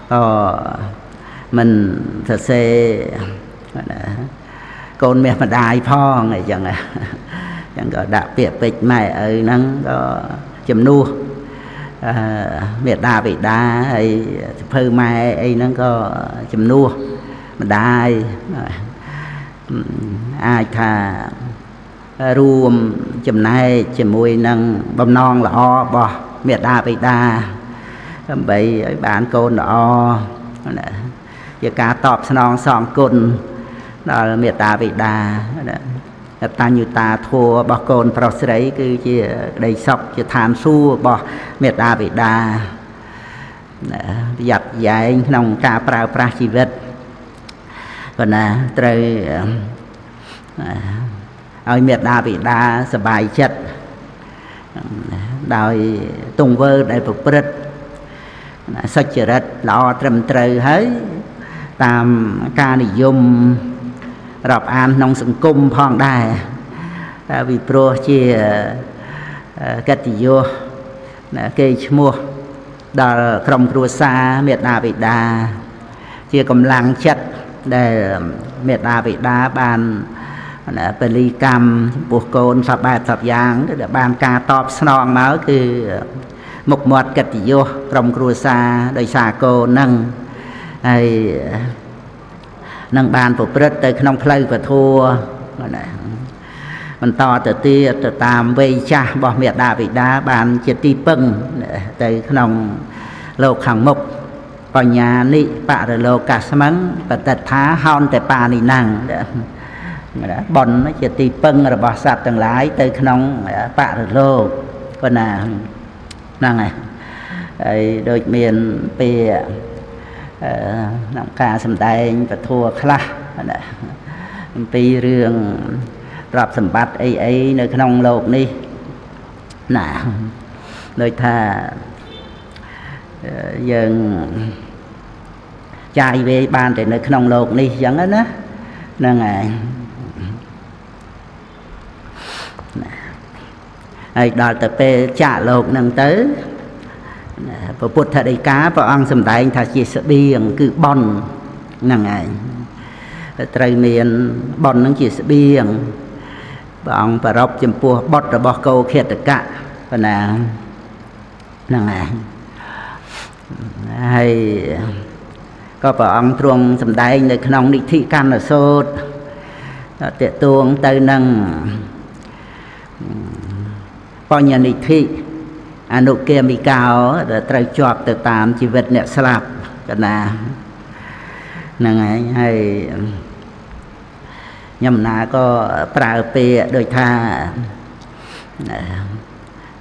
có mình thật sự con mẹ mà đai phong này chẳng có đặc biệt bịch mẹ ở nắng có chấm nua miệt đa bị đá ấy phơi mai ấy nó có chấm nua mà đai ai thà ruộng chấm này chấm mùi nâng bầm non là o bò miệt đa bị đa bị ấy bán côn là o giờ cá tọp non sòng côn đó là miệt đa bị đa ta như ta thua bỏ côn pro sấy cứ chỉ đầy sọc chỉ tham su bỏ miệt đa bị đa giặt dạy nông ca prao pra chi vật còn là trời ở miệt đa bị đa sờ bài chất đòi tung vơ đại phục bứt sạch chật lo trầm trời hết tam ca này dùng rập an nông sừng cung phong đài vì pro chia cách vô cây mua đó trong cua xa miệt đa bị đa chia cầm lăng chất để miệt đa bị đa bàn bên ly cam buộc côn sập bài sập giang để bàn ca top snon máuคือmột mọt cách vô trong cua xa đời xa cô nâng hay nâng bàn phục rất tới nông phơi và thua mình to từ tia từ tam vây cha bỏ miệt đa bị đá bàn chỉ ti pưng tới nông lô hàng mục vào nhà nị bạ rồi lô cả sắm và tật thá hòn tại pa nị năng bòn nó chỉ ti pưng rồi bỏ sạt từng lái tới nông bạ rồi lô còn là năng này đôi miền bìa nông ca sầm tay và thua khla pi riêng rập sầm bát ấy nơi nông lột đi nè nơi thà dần chạy về ban để nơi nông lột đi chẳng á nè ngày ai đòi tập pe trả lột nâng tới và bột thật đầy cá và ăn sầm tay thà chỉ sợ biếng cứ bon nâng ngày trời miền bon nó chỉ sợ biếng và ông bà rọc chìm pua bọt rồi bỏ câu khiết được cả và là nâng ngày hay có bà ông truông sầm tay nơi nông đi thị can ở sốt tiệt tuông tới nâng bao nhiêu đi thị nụ kia bị cao để trời chọp từ tam chỉ vật nẹt slap cái là ngày hay nhầm na có prao pe đôi tha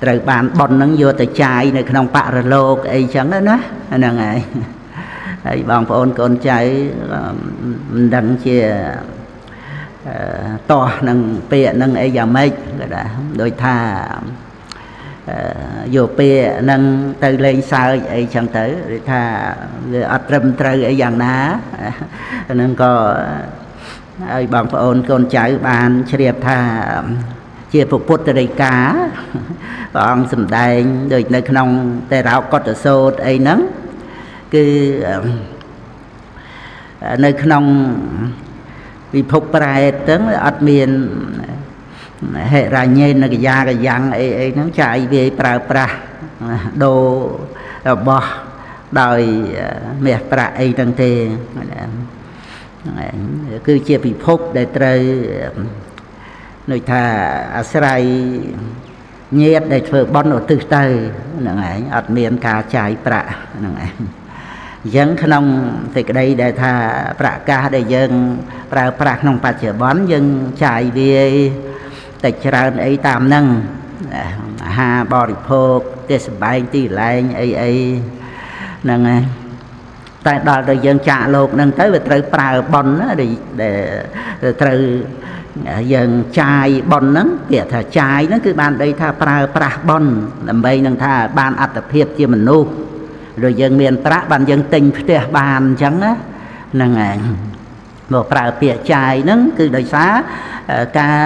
trời bàn bòn nó vô tới chai này không bạ rồi lô ấy chẳng đó nó ngày hay bằng phôn con trai đăng chia to nâng pe nâng ấy giờ mấy cái đó đôi tha vô pe nâng từ lên sao ấy chẳng tới tha ở trầm trời ấy dạng ná nên có ai bằng phôn con trai bàn chiệp tha ជាពុទ្ធដីកាព្រះអង្គសម្ដែងដូចនៅក្នុងតែរោកតសោតអីហ្នឹងគឺនៅក្នុងពិភពប្រែតហ្នឹងអត់មានហិរញ្ញេនកយាកយ៉ាងអីហ្នឹងចាយវាយប្រើប្រាស់ដូររបស់ដោយមាសប្រាក់អីហ្នឹងទេគឺជាពិភពដែលត្រូវដូចថាអាស្រ័យញាតិដែលធ្វើបុណ្យឧទ្ទិសទៅហ្នឹងឯងអត់មានការចាយប្រាក់ហ្នឹងឯងអញ្ចឹងក្នុងសេចក្តីដែលថាប្រកាសដែលយើងប្រើប្រាស់ក្នុងបច្ចុប្បន្នយើងចាយវាយតែច្រើនអីតាមហ្នឹងអាហារបរិភោគទេសសម្បែងទីកន្លែងអីហ្នឹងឯងតែដល់ទៅយើងចាក់លោកហ្នឹងទៅវាត្រូវប្រើបុណ្យដែលត្រូវយើងចាយបុណ្យហ្នឹងពាក្យថាចាយហ្នឹងគឺបានន័យថាប្រើប្រាស់បុណ្យដើម្បីនឹងថាបានអត្តភាពជាមនុស្សឬយើងមានប្រាក់បានយើងទិញផ្ទះបានអញ្ចឹងណាហ្នឹងឯងមកប្រើពាក្យចាយហ្នឹងគឺដោយសារការ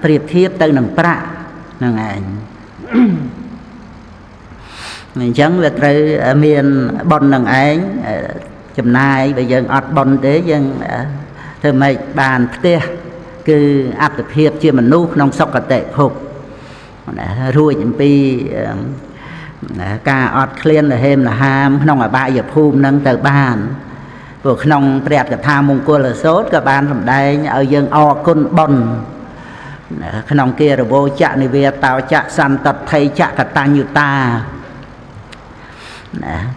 ប្រៀបធៀបទៅនឹងប្រាក់ហ្នឹងឯងអញ្ចឹងវាត្រូវមានបុណ្យនឹងឯងចំណាយបើយើងអត់បុណ្យទេយើងធ្វើម៉េចបានផ្ទះគឺអត្តភាពជាមនុស្សក្នុងសុគតិភពរួចអំពីការអត់ឃ្លានលហេមលហាមក្នុងអបាយភូមិនឹងទៅបានព្រោះក្នុងព្រះកថាមង្គលសូត្រក៏បានសម្ដែងឲ្យយើងអរគុណបុណ្យក្នុងគារវោចៈនិវេតោចៈសន្តថេចៈកតញ្ញុតា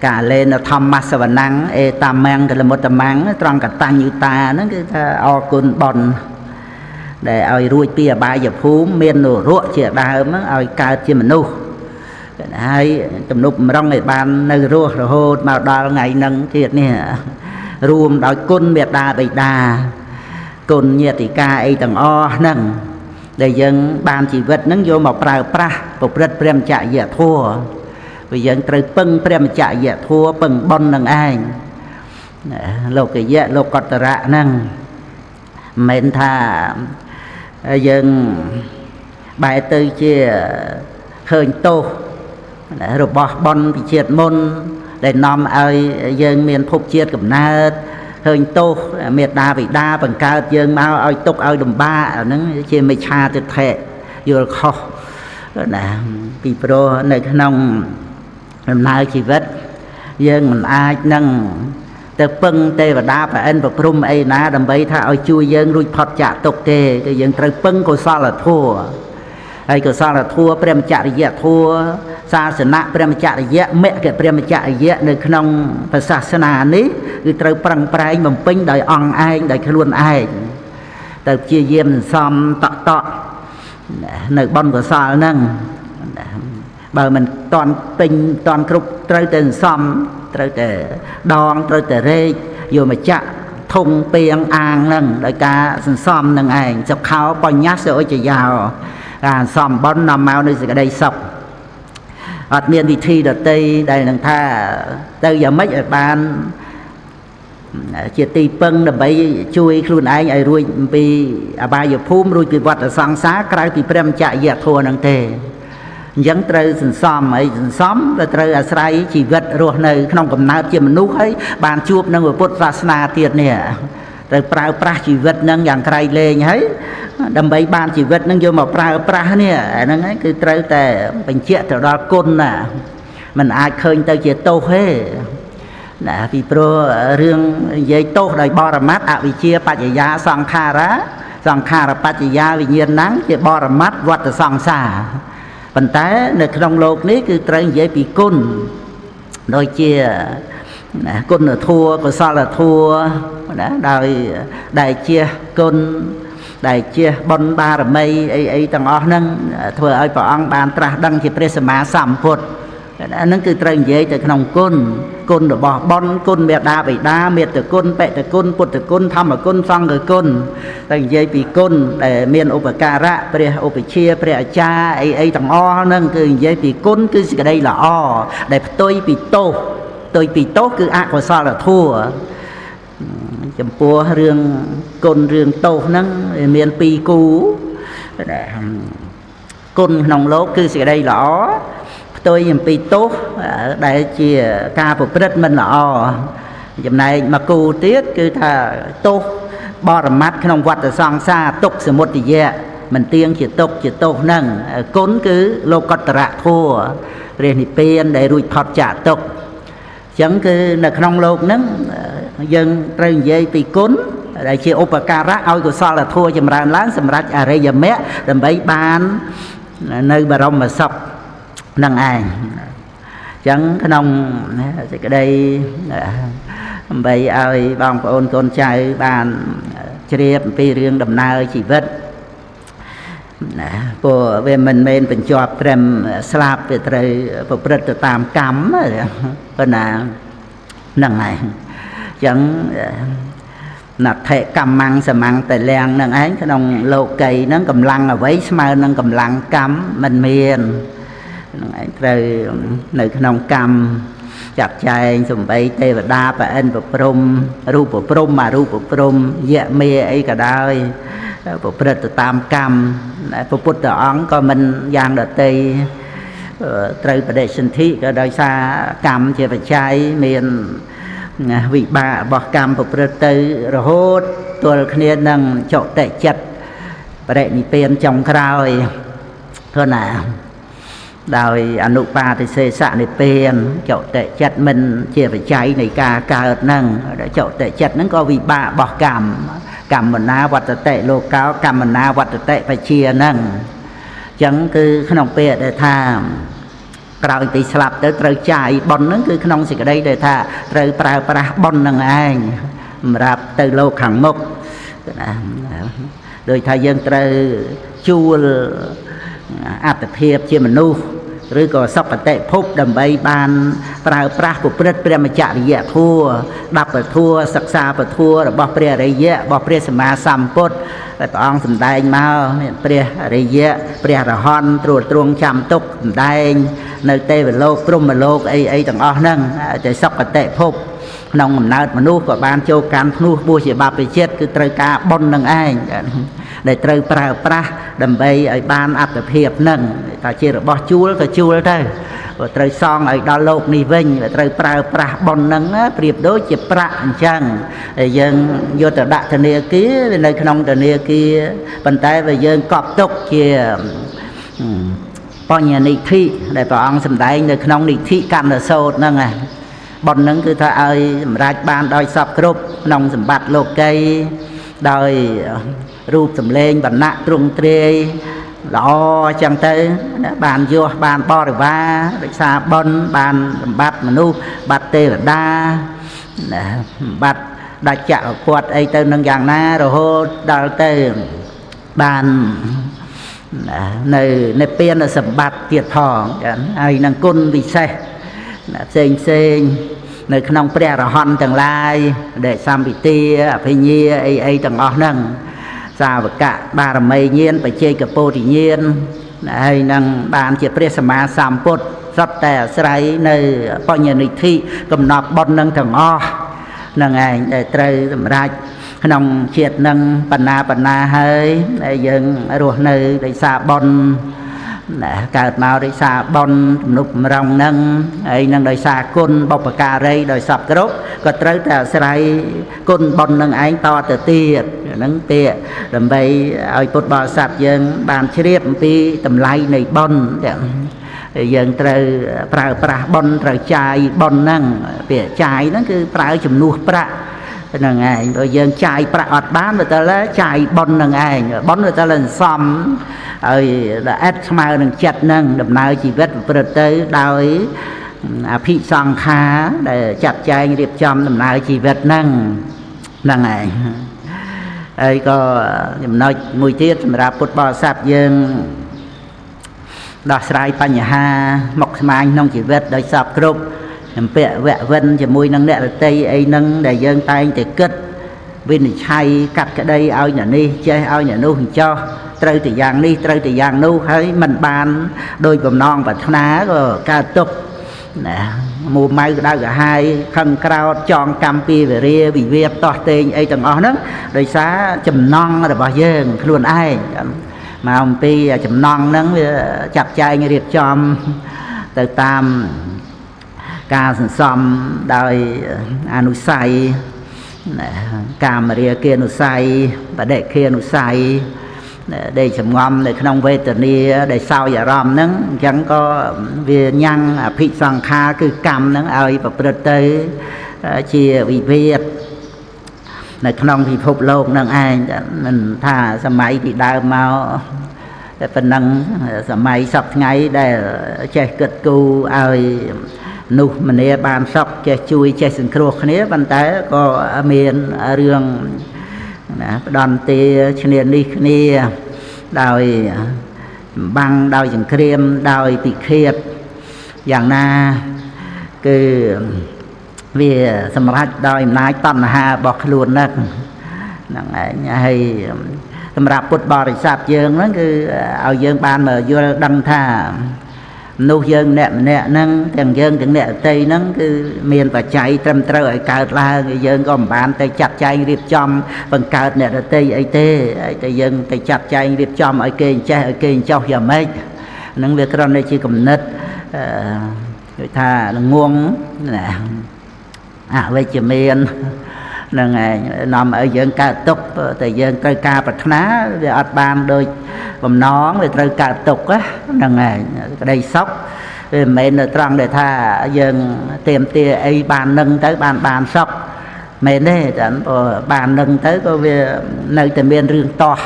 កាលេនធម្មសវណੰអេតាមង្គលមុតមੰត្រង់កតញ្ញុតាហ្នឹងគឺថាអរគុណបុណ្យដែលឲ្យរួចពីអបាយភូមិមាននរកជាដើមឲ្យកើតជាមនុស្សហើយទំនុកម្រងឲ្យបាននៅរស់រហូតមកដល់ថ្ងៃហ្នឹងទៀតនេះរួមដោយគុណមេត្តាបិតាគុណញាតិកាអីទាំងអស់ហ្នឹងដែលយើងបានជីវិតហ្នឹងយកមកប្រើប្រាស់ប្រព្រឹត្តព្រមចរិយធម៌ព្រោះយើងត្រូវពឹងព្រមចរិយធម៌ពឹងបុណ្យនឹងឯងលោកយៈលោកកតរៈហ្នឹងមិនមែនថាយើងបែរទៅជាឃើញទោសរបស់បុណ្យពីជាតិមុនដែលនាំឲ្យយើងមានភពជាតិកំណើតឃើញទោសមេត្តាបិតាបង្កើតយើងមកឲ្យទុកឲ្យលំបាកអាហ្នឹងជាមិច្ឆាទិដ្ឋិយល់ខុសណាពីព្រោះនៅក្នុងដំណើរជីវិតយើងមិនអាចនឹងទៅពឹងទេវតាប្រអិនប្រព្រំអីណាដើម្បីថាឲ្យជួយយើងរួចផុតចាកទុក្ខទេគឺយើងត្រូវពឹងកុសលធម៌ហើយកុសលធម៌ព្រមចរិយធម៌សាសនៈព្រមចរិយមគ្គព្រមចរិយនៅក្នុងព្រះសាសនានេះគឺត្រូវប្រឹងប្រែងបំពេញដោយអង្គឯងដោយខ្លួនឯងទៅព្យាយាមសន្សំតក់នៅបុណ្យកុសលហ្នឹងបើមិនតាន់ពេញតាន់គ្រប់ត្រូវតែសន្សំត្រូវតែដងត្រូវតែរែកយកមកចាក់ធុងពេងអាងហ្នឹងដោយការសន្សំនឹងឯងសុខោបញ្ញសឧចយោការសន្សំបុណ្យនាំមកនៅសេចក្តីសុខអត់មានវិធីដទៃដែលនឹងថាទៅយ៉ាងម៉េចឲ្យបានជាទីពឹងដើម្បីជួយខ្លួនឯងឲ្យរួចពីអបាយភូមិរួចពីវដ្តសង្សារក្រៅពីព្រមចរិយធម៌ហ្នឹងទេអញ្ចឹងត្រូវសន្សំហើយសន្សំក៏ត្រូវអាស្រ័យជីវិតរស់នៅក្នុងកំណើតជាមនុស្សហើយបានជួបនឹងពុទ្ធសាសនាទៀតនេះត្រូវប្រើប្រាស់ជីវិតនឹងយ៉ាងក្រៃលែងហើយដើម្បីបានជីវិតនឹងយកមកប្រើប្រាស់នេះអាហ្នឹងហើយគឺត្រូវតែបញ្ជាក់ទៅដល់គុណណាมันអាចឃើញទៅជាទោសទេណាពីព្រោះរឿងនិយាយទោសដោយបរមត្ថអវិជ្ជាបច្ចយាសង្ខារបច្ចយាវិញ្ញាណังជាបរមត្ថវដ្តសង្សារប៉ុន្តែនៅក្នុងโลกនេះគឺត្រូវនិយាយពីគុណដូចជាគុណធម៌កុសលធម៌ណាដោយដែលជាគុណដែលជាបុណ្យបារមីអីទាំងអស់ហ្នឹងធ្វើឲ្យព្រះអង្គបានត្រាស់ដឹងជាព្រះសម្មាសម្ពុទ្ធអាហ្នឹងគឺត្រូវនិយាយទៅក្នុងគុណរបស់បុណ្យគុណមេត្តាបិតាមេត្តាគុណបេតិគុណពុទ្ធគុណធម្មគុណសង្ឃគុណតែនិយាយពីគុណដែលមានឧបការៈព្រះឧបជាព្រះអាចារ្យអីទាំងអស់ហ្នឹងគឺនិយាយពីគុណគឺសេចក្តីល្អដែលផ្ទុយពីទោសគឺអកុសលធម៌ចំពោះរឿងគុណរឿងទោសហ្នឹងមានពីរគូ គុណក្នុងលោកគឺសេចក្តីល្អផ្ទុយអំពីទោសដែលជាការប្រព្រឹត្តមិនល្អចំណែកមកគូទៀតគឺថាទោសបរមត្តក្នុងវដ្តសង្សារទុក្ខសមុទយៈមិនទៀងជាទុក្ខជាទោសហ្នឹងគុណគឺលោកតរៈធัวព្រះនិព្វានដែលរួចផុតចាកទុក្ខអញ្ចឹងគឺនៅក្នុងលោកហ្នឹងយើងត្រូវនិយាយពីគុណដែលជាឧបការៈឲ្យកុសលធម៌ចម្រើនឡើងសម្រាប់អរិយមគ្គដើម្បីបាននៅបរមសុខនឹងឯងអញ្ចឹងក្នុងសេចក្តីដើម្បីឲ្យបងប្អូនកូនចៅបានជ្រាបអំពីរឿងដំណើរជីវិតព្រោះវាមិនមែនបញ្ជាប់ត្រឹមស្លាប់វាត្រូវប្រព្រឹត្តទៅតាមកម្មប៉ុន្តែហ្នឹងហើយអញ្ចឹងណដ្ឋិកម្មងសមੰតលៀងនឹងឯងក្នុងលោកីហ្នឹងកម្លាំងអ្វីស្មើនឹងកម្លាំងកម្មមិនមាននឹងឯងត្រូវនៅក្នុងកម្មចាត់ចែងសំបីទេវតាប្រអិនប្រព្រំរូបព្រំអរូបព្រំយៈមេអីក៏ដោយប្រព្រឹត្តទៅតាមកម្មព្រះពុទ្ធអង្គក៏មិនយ៉ាងដទៃត្រូវបដិសន្ធិក៏ដោយសារកម្មជាបច្ច័យមានវិបាករបស់កម្មប្រព្រឹត្តទៅរហូតទល់គ្នានឹងចុតិចិត្តបរិនិព្វានចុងក្រោយព្រោះណាដោយអនុបាទិសេសនិព្វានចុតិចិត្តមិនជាបច្ច័យនៃការកើតហ្នឹងចុតិចិត្តហ្នឹងក៏វិបាករបស់កម្មកម្មណាវត្តតិលោកោកម្មណាវត្តតិបជាហ្នឹងអញ្ចឹងគឺក្នុងពេលដែលថាក្រោយពីស្លាប់ទៅត្រូវចាយបុណ្យហ្នឹងគឺក្នុងសេចក្តីដែលថាត្រូវប្រើប្រាស់បុណ្យហ្នឹងឯងសម្រាប់ទៅលោកខាងមុខណាដោយថាយើងត្រូវជួលអត្តភាពជាមនុស្សឬក៏សុគតិភពដើម្បីបានប្រើប្រាស់ប្រព្រឹត្តព្រះមច្ចរិយធម៌10ពធัวសិក្សាពធัวរបស់ព្រះអរិយៈរបស់ព្រះសម្មាសម្ពុទ្ធដែលព្រះអង្គសម្ដែងមកមានព្រះអរិយៈព្រះអរហន្តត្រួតត្រងចាំទុកសម្ដែងនៅទេវលោកព្រហ្មលោកអីទាំងអស់ហ្នឹងតែសុគតិភពក្នុងកំណើតមនុស្សក៏បានចូលកាន់ភ្នោះបួសជាបព្វជិតគឺត្រូវការបុណ្យនឹងឯងដែលត្រូវប្រើប្រាស់ដើម្បីឲ្យបានអត្តភាពនឹងថាជារបស់ជួលក៏ជួលទៅត្រូវសងឲ្យដល់លោកនេះវិញត្រូវប្រើប្រាស់បុណ្យនឹងប្រៀបដូចជាប្រាក់អញ្ចឹងយើងយកទៅដាក់ធនាគារវានៅក្នុងធនាគារប៉ុន្តែបើយើងកប់ទុកជាបញ្ញនិធិដែលព្រះអង្គសម្ដែងនៅក្នុងនិធិកណ្ឌសោតហ្នឹងបុណ្យនឹងគឺថាឲ្យសម្រេចបានដោយសពគ្រប់ក្នុងសម្បត្តិលោកីដោយរូបសម្លេងវណ្ណៈទ្រង់ទ្រាយល្អអញ្ចឹងទៅបានយោបានបរិវាររក្សាបុណ្យបានសម្បត្តិមនុស្សបាត់ទេវតាសម្បត្តិដាច់ចក្រពត្តិអីទៅនឹងយ៉ាងណារហូតដល់ទៅបាននៅនិព្វានសម្បត្តិទៀតផងហើយនឹងគុណពិសេសផ្សេងផ្សេងនៅក្នុងព្រះអរហន្តទាំងឡាយដែលសម្ពិទាអភិញ្ញាអីទាំងអស់ហ្នឹងសាវកៈបារមីញាណបច្ចេកពោធិញាណហើយនឹងបានជាព្រះសម្មាសម្ពុទ្ធសុទ្ធតែអាស្រ័យនៅបញ្ញនិធិកំណត់បុណ្យនឹងទាំងអស់ហ្នឹងឯងដែលត្រូវសម្រេចក្នុងជាតិនឹងបណ្ណាហើយដែលយើងរស់នៅដោយសារបុណ្យកើតមកដោយសារបុណ្យទំនុកបំរុងហ្នឹងហើយនឹងដោយសារគុណបុព្វការីដោយសពគ្រប់ក៏ត្រូវតែអាស្រ័យគុណបុណ្យនឹងឯងតទៅទៀតហ្នឹងពាក្យដើម្បីឲ្យពុទ្ធបរិស័ទយើងបានជ្រាបអំពីតម្លៃនៃបុណ្យយើងត្រូវប្រើប្រាស់បុណ្យត្រូវចាយបុណ្យហ្នឹងពាក្យចាយហ្នឹងគឺប្រើជំនួសប្រាក់ហ្នឹងឯងបើយើងចាយប្រាក់អត់បានទៅតែចាយបុណ្យហ្នឹងឯងបុណ្យទៅតែសំឲ្យល្អិតស្មើនឹងចិត្តហ្នឹងដំណើរជីវិតប្រព្រឹត្តទៅដោយអភិសង្ខារដែលចាត់ចែងរៀបចំដំណើរជីវិតហ្នឹងហ្នឹងឯងហើយក៏ចំណុចមួយទៀតសម្រាប់ពុទ្ធបរិស័ទយើងដោះស្រាយបញ្ហាមកស្មាញក្នុងជីវិតដោយសពគ្រប់អំពាក់វៈវិនជាមួយនឹងអ្នករតីអីហ្នឹងដែលយើងតែងតែគិតវិនិច្ឆ័យកាត់ក្តីឲ្យអ្នកនេះចេះឲ្យអ្នកនោះចោះត្រូវតែយ៉ាងនេះត្រូវតែយ៉ាងនោះហើយមិនបានដោយបំណងប្រាថ្នាក៏កើតទុក្ខណាមួម៉ៅក្តៅក្រហាយខឹងក្រោធចងកម្មពីវេរាវិវាទតោះតេងអីទាំងអស់ហ្នឹងដោយសារចំណង់របស់យើងខ្លួនឯង mà ông pi chấm non nắng chặt chay như điệp chom từ tam ca sừng xòm đời anusai cam ria kia anusai và đệ kia anusai để chấm ngon để không về từ ni để sau giờ rom nắng chẳng có về nhang phi sang kha cứ cam nắng ơi và bật tới chia vì việt này không thì phục lộc nâng ai mình thà sớm mai thì đau mau phần nâng sớm mai sập ngay để che cật cu ơi nụ mình nè bàn sập che chui che sừng khô khné bàn tay có miền riêng đòn tê chèn đi khné đòi băng đòi chừng krem đòi bị khiếtอย่างna cứ vìสำหรับดอยนายตันหาบอกขลุ่นนักนั่งให้สำหรับพุทธบริษัทเยิงนั่นคือเอาเยิงบานมาโยดังท่านูเยิงเนี่ยนั่งแต่งเยิงถึงเนี่ยใจนั่นคือเมียนปัจจัยเต็มเตยการลาเยิงก็บานแต่จัดใจรีบจอมบังการเนี่ยใจไอ้เต้แต่เยิงแต่จัดใจรีบจอมไอ้เกณฑ์ใจไอ้เกณฑ์เจ้าอย่าไม่นั่งเวกรอนในชีกำนัดท่างวงนี่về chữ miền nâng nằm ở dân ca tục tại dân cây ca bạch ná về ở ban đôi bầm nón về cây ca tục á nâng đây sóc về mình ở trong để tha dân tìm tia ấy bàn nâng tới bàn sóc mình đấy chẳng bàn nâng tới có về nơi tìm miền rương to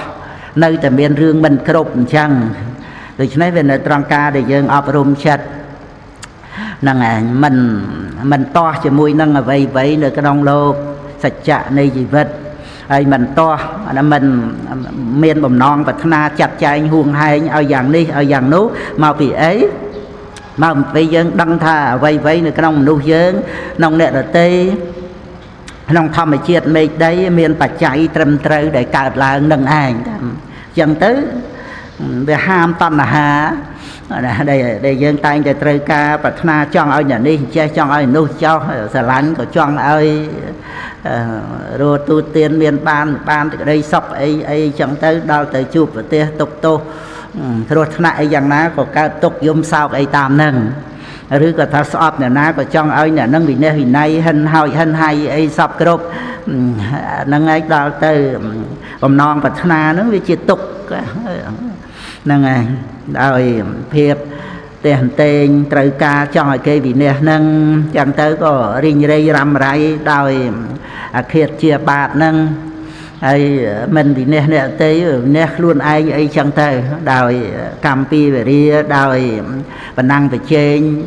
nơi tìm miền rương mình khóc chăng rồi nói về nơi trong ca để dân ấp rùm chật năng mình to chỉ mùi năng vậy vậy nữa cái đông lô sạch chạ này gì vật ai mình to là mình miền bầm non và thna chặt chạy huồng hai ở dạng đi ở dạng nú mà vì ấy mà bây giờ đăng thà vậy vậy nữa cái đông nú dân nông nè là tê nông thầm mà chiết mệt đấy miền bạch chạy trầm trơ để cả là nâng ai chẳng tới về ham tân là hà đây dân tay để trời ca và na chọn ở nhà đi che chọn ở nuôi cho xà lánh của chọn ở rồi tu tiên miền ban từ đây sọc ấy chẳng tới đào tới chụp và tia tục tô rồi lại rằng ná của ca tục dùng sao ấy tam nâng rồi có thà sọp nhà ná của chọn ở nhà nâng vì nay hân hay ấy sọp cái rộp nâng ấy đào tới bầm non và na nó vì chỉ tục nâng rồi phiệp tiền tiền trời ca cho cái vị nè nâng chẳng tới có rinh rây rằm rây đòi khiết chia bạc nâng ai mình vị nè tới nè luôn ai ấy chẳng tới đòi cầm pi về đi đòi và năng về trên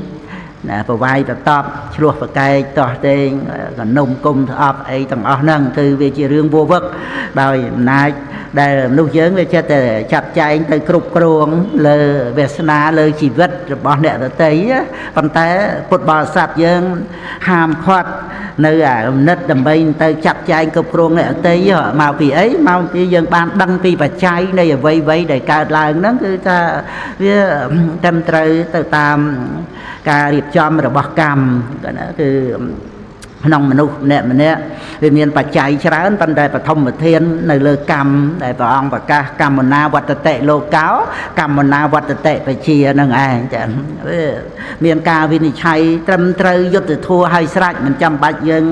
và vai và top chuột và cây tỏ tên còn nông cung thọp ấy tầng ở nâng từ về chỉ riêng vô vực đòi nãy đây lúc dưỡng về cho để chặt chạy tới cục kruông lơ về sna lơ chỉ vật bọn nè ở tây còn té một bò sạt dưỡng hàm khoát nơi nứt đầm bay tới chặt chạy cục kruông nè ở tây mà vì ấy mà bây giờ ban đăng phi và chạy đây vây vây để cả lại nó cứ ta với tâm trời từ tam cả điệp chom rồi bọc cam cái đóคือน้องมนุษย์เนี่ยมันเนี่ยวิญญาณปัจจัยชราอันตันใดปฐมเทียนในเลือกรรมในพระองค์ประกาศกรรมนาวัตเตโลกากรรมนาวัตเตไปเชียนั่งไงจะเมียนกาวินิชัยตรมตรยุติทัวให้สระมันจำบัดยัง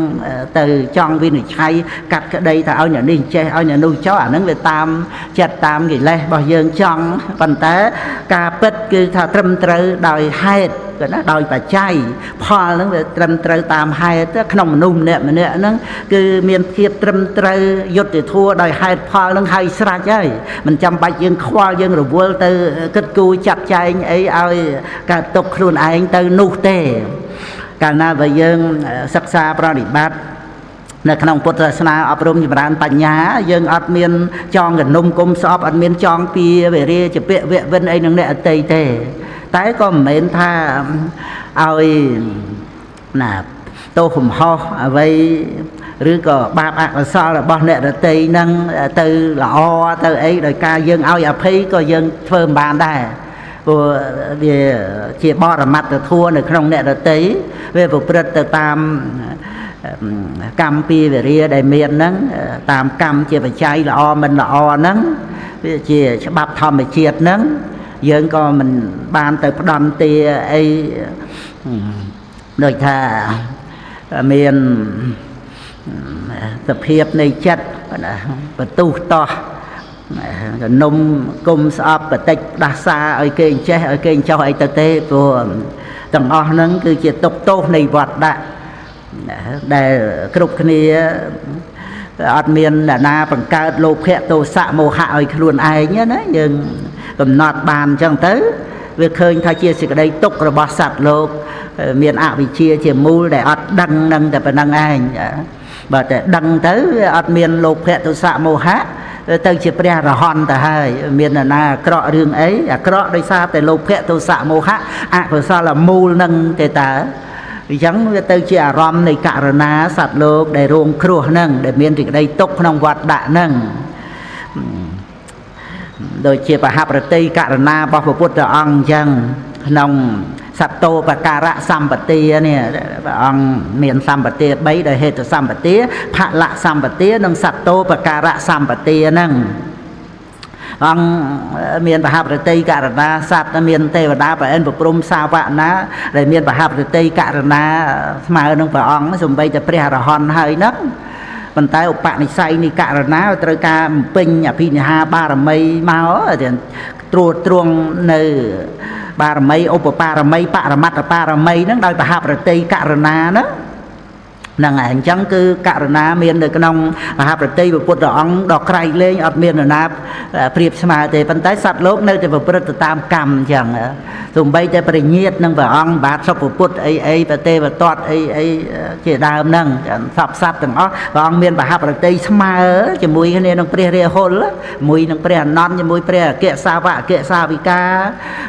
từ trongวินิชัยกัดcái đâyถ้าเอาอย่างนี้เจ้าเอาอย่างนู้นเจ้าอันนั้นไปตามจัดตามกี่เลยบอกยังจ้องปันแต่กาเป็ดคือถ้าตรมตรโดยให้ก็นะโดยปัจจัยพอนั้นไปตรมตรตามให้ถ้าขนมนุ่มเนี่ยมันเนี่ยนั่นคือเมียนเทียบตรมตรยุติทัวโดยให้พอนั้นให้สระใจมันจำบัดยังควายังหรือวัวtừกึศกูจับใจไอ้เอาการตกครูนไอ้từนุเตการน่าไปยังศึกษาประดิบัติในขนมพุทธศาสนาอบรมจิตรานปัญญายังอัดเมียนจองกับนมกลมสอบอัดเมียนจองปีเวรีจะเปะเวะเว้นไอ้นั่นเนี่ยเตยเตแต่ก็เหม็นท่าเอาน่ะโตขุมห่อไว้หรือก็บาปอักษรบอเนี่ยเตยนั่งตือละอตือไอ้โดยการยังเอาอย่าพีก็ยังเพิ่มบานได้vì chỉ bỏ ra mặt thuaในขนมเนี่ยเตยเวลาเปิดตามกรรมปีเรียได้เมียนนั้นตามกรรมเจ็บใจละอมันละอนั้น វាជាច្បាប់ធម្មជាតិហ្នឹងយើងក៏មិនបានទៅផ្ដំទាអីដូចថាមានសភាពនៃចិត្តបន្ទុះតោះនំគុំស្អប់បតិចផ្ដាសាឲ្យគេអញ្ចេះឲ្យគេអញ្ចោះអីទៅទេព្រោះទាំងអស់ហ្នឹងគឺជាទុកទោសនៃវត្តដាក់ដែលគ្រប់គ្នាអត់មានអ្នកណាបង្កើតលោភៈទោសៈមោហៈឲ្យខ្លួនឯងណាយើងកំណត់បានអញ្ចឹងទៅវាឃើញថាជាសេចក្តីទុក្ខរបស់សត្វលោកមានអវិជ្ជាជាមូលដែលអត់ដឹងនឹងតែប៉ុណ្្នឹងឯងបើតែដឹងទៅវាអត់មានលោភៈទោសៈមោហៈទៅជាព្រះរហន្តទៅហើយមាននរណាអាក្រក់រឿងអីអាក្រក់ដោយសារតែលោភៈទោសៈមោហៈអកុសលមូលនឹងទេតើអញ្ចឹងវាទៅជាអារម្មណ៍នៃករណាសត្វលោកដែលរងគ្រោះហ្នឹងដែលមានសេចក្តីទុក្ខក្នុងវត្តដាក់ហ្នឹងដូចជាបហប្រតិករណារបស់ព្រះពុទ្ធអង្គអញ្ចឹងក្នុងសត្តោបការៈសម្បទានេះព្រះអង្គមានសម្បទា3ដោយហេតុសម្បទាផលៈសម្បទានិងសត្តោបការៈសម្បទាហ្នឹងអង្គមានបហប្រតិករណាសត្វមានទេវតាប្រអិនប្រព្រំសាវកណាដែលមានបហប្រតិករណាស្មើនឹងព្រះអង្គសំបីតែព្រះអរហន្តហើយហ្នឹងប៉ុន្តែឧបនិស្ស័យនៃករណាត្រូវការបំពេញអភិនិហាបារមីមកត្រួតត្រងនៅបារមីឧបបារមីបរមត្តបារមីហ្នឹងដោយបហប្រតិករណាហ្នឹងហ្នឹងហើយអញ្ចឹងគឺករណាមាននៅក្នុងមហាប្រតិពុទ្ធអង្គដ៏ក្រៃលែងអត់មាននរណាប្រៀបស្មើទេប៉ុន្តែសត្វលោកនៅតែប្រព្រឹត្តទៅតាមកម្មអញ្ចឹងទោះបីតែប្រញាតនឹងព្រះអង្គបាទសុភពុទ្ធអីប្រទេវតតអីជាដើមហ្នឹងសពសត្វទាំងអស់ព្រះអង្គមានមហាប្រតិស្មើជាមួយគ្នានឹងព្រះរាហុលជាមួយនឹងព្រះអនន្តជាមួយព្រះអគ្គសាវកអគ្គសាវិកា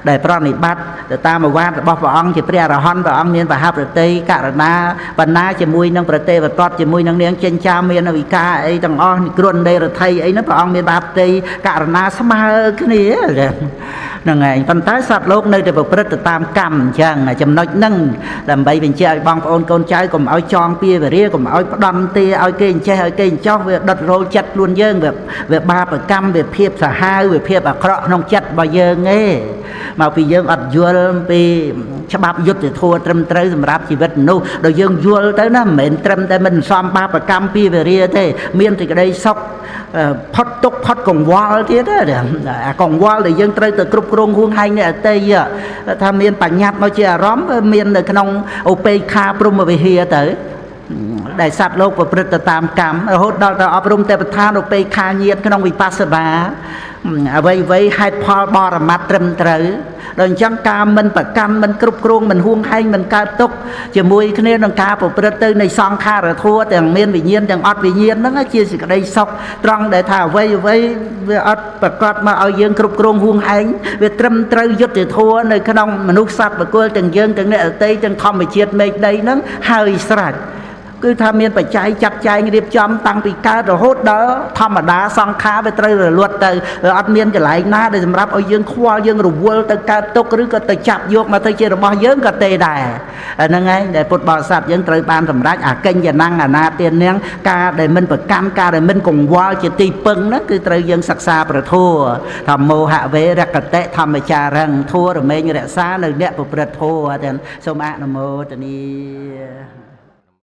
ដែលប្រណិប័តទៅតាមអាវាតរបស់ព្រះអង្គជាព្រះអរហន្តព្រះអង្គមានមហាប្រតិករណាបណ្ណាជាមួយនឹងប្រទេវតតជាមួយនឹងនាងចិញ្ចាមានវិការអីទាំងអស់និគ្រនដេរថៃអីហ្នឹងព្រះអង្គមានបាបតីករណាស្មើគ្នាហ្នឹងហើយប៉ុន្តែសត្វលោកនៅតែប្រព្រឹត្តទៅតាមកម្មអញ្ចឹងចំណុចហ្នឹងដើម្បីបញ្ជាក់ឲ្យបងប្អូនកូនចៅកុំឲ្យចងពៀវរាកុំឲ្យផ្ដំទាឲ្យគេអញ្ចេះឲ្យគេអញ្ចោះវាដុតរោលចិត្តខ្លួនយើងវាបាបកម្មវាភាពសាហាវវាភាពអាក្រក់ក្នុងចិត្តរបស់យើងឯងមកពីយើងអត់យល់ពីច្បាប់យុត្តិធម៌ត្រឹមត្រូវសម្រាប់ជីវិតមនុស្សដល់យើងយល់ទៅណាមិនមែនត្រឹមតែមិនសមបាបកម្មពីវេរាទេមានសេចក្តីសុខផុតទុក្ខផុតកង្វល់ទៀតអាកង្វល់ដែលយើងត្រូវទៅគ្រប់គ្រងហួងហែងនៃអតីតថាមានបញ្ញត្តិមកជាអារម្មណ៍មាននៅក្នុងឧបេក្ខាព្រហ្មវិហារទៅដែលសត្វលោកប្រព្រឹត្តទៅតាមកម្មរហូតដល់ទៅអប់រំទេវតាឧបេក្ខាញាតក្នុងវិបស្សនាអ្វីហេតុផលបរមត្តត្រឹមត្រូវដល់អញ្ចឹងការមិនប្រកម្មមិនគ្រប់គ្រងមិនហួងហែងមិនកើតទុកជាមួយគ្នានឹងការប្រព្រឹត្តទៅនៃសង្ខារធัวទាំងមានវិញ្ញាណទាំងអត់វិញ្ញាណហ្នឹងជាសេចក្តីសុខត្រង់ដែលថាអ្វីវាអត់ប្រកបមកឲ្យយើងគ្រប់គ្រងហួងហែងវាត្រឹមត្រូវយុត្តិធម៌នៅក្នុងមនុស្សសត្វបុគ្គលទាំងយើងទាំងអ្នកដទៃទាំងធម្មជាតិមេឃដីហ្នឹងហើយស្រេចគឺថាមានបច្ច័យចាត់ចែងរៀបចំតាំងពីកើតរហូតដល់ធម្មតាសង្ខារវាត្រូវរលត់ទៅអត់មានកន្លែងណាដែលសម្រាប់ឲ្យយើងខ្វល់យើងរវល់ទៅកើតទុក្ខឬក៏ទៅចាប់យកមកទៅជារបស់យើងក៏ទេដែរហ្នឹងហើយដែលពុទ្ធបរិស័ទយើងត្រូវបានសម្រេចអាកិញ្ញnăngអនាទាននាងការដែលមិនប្រកម្មការដែលមិនកង្វល់ជាទីពឹងហ្នឹងគឺត្រូវយើងសិក្សាប្រធัวធម្មោហវេរកតិធម្មចារឹងធัวរមែងរក្សានៅអ្នកប្រព្រឹត្តធัวទាំងសូមអនុមោទនា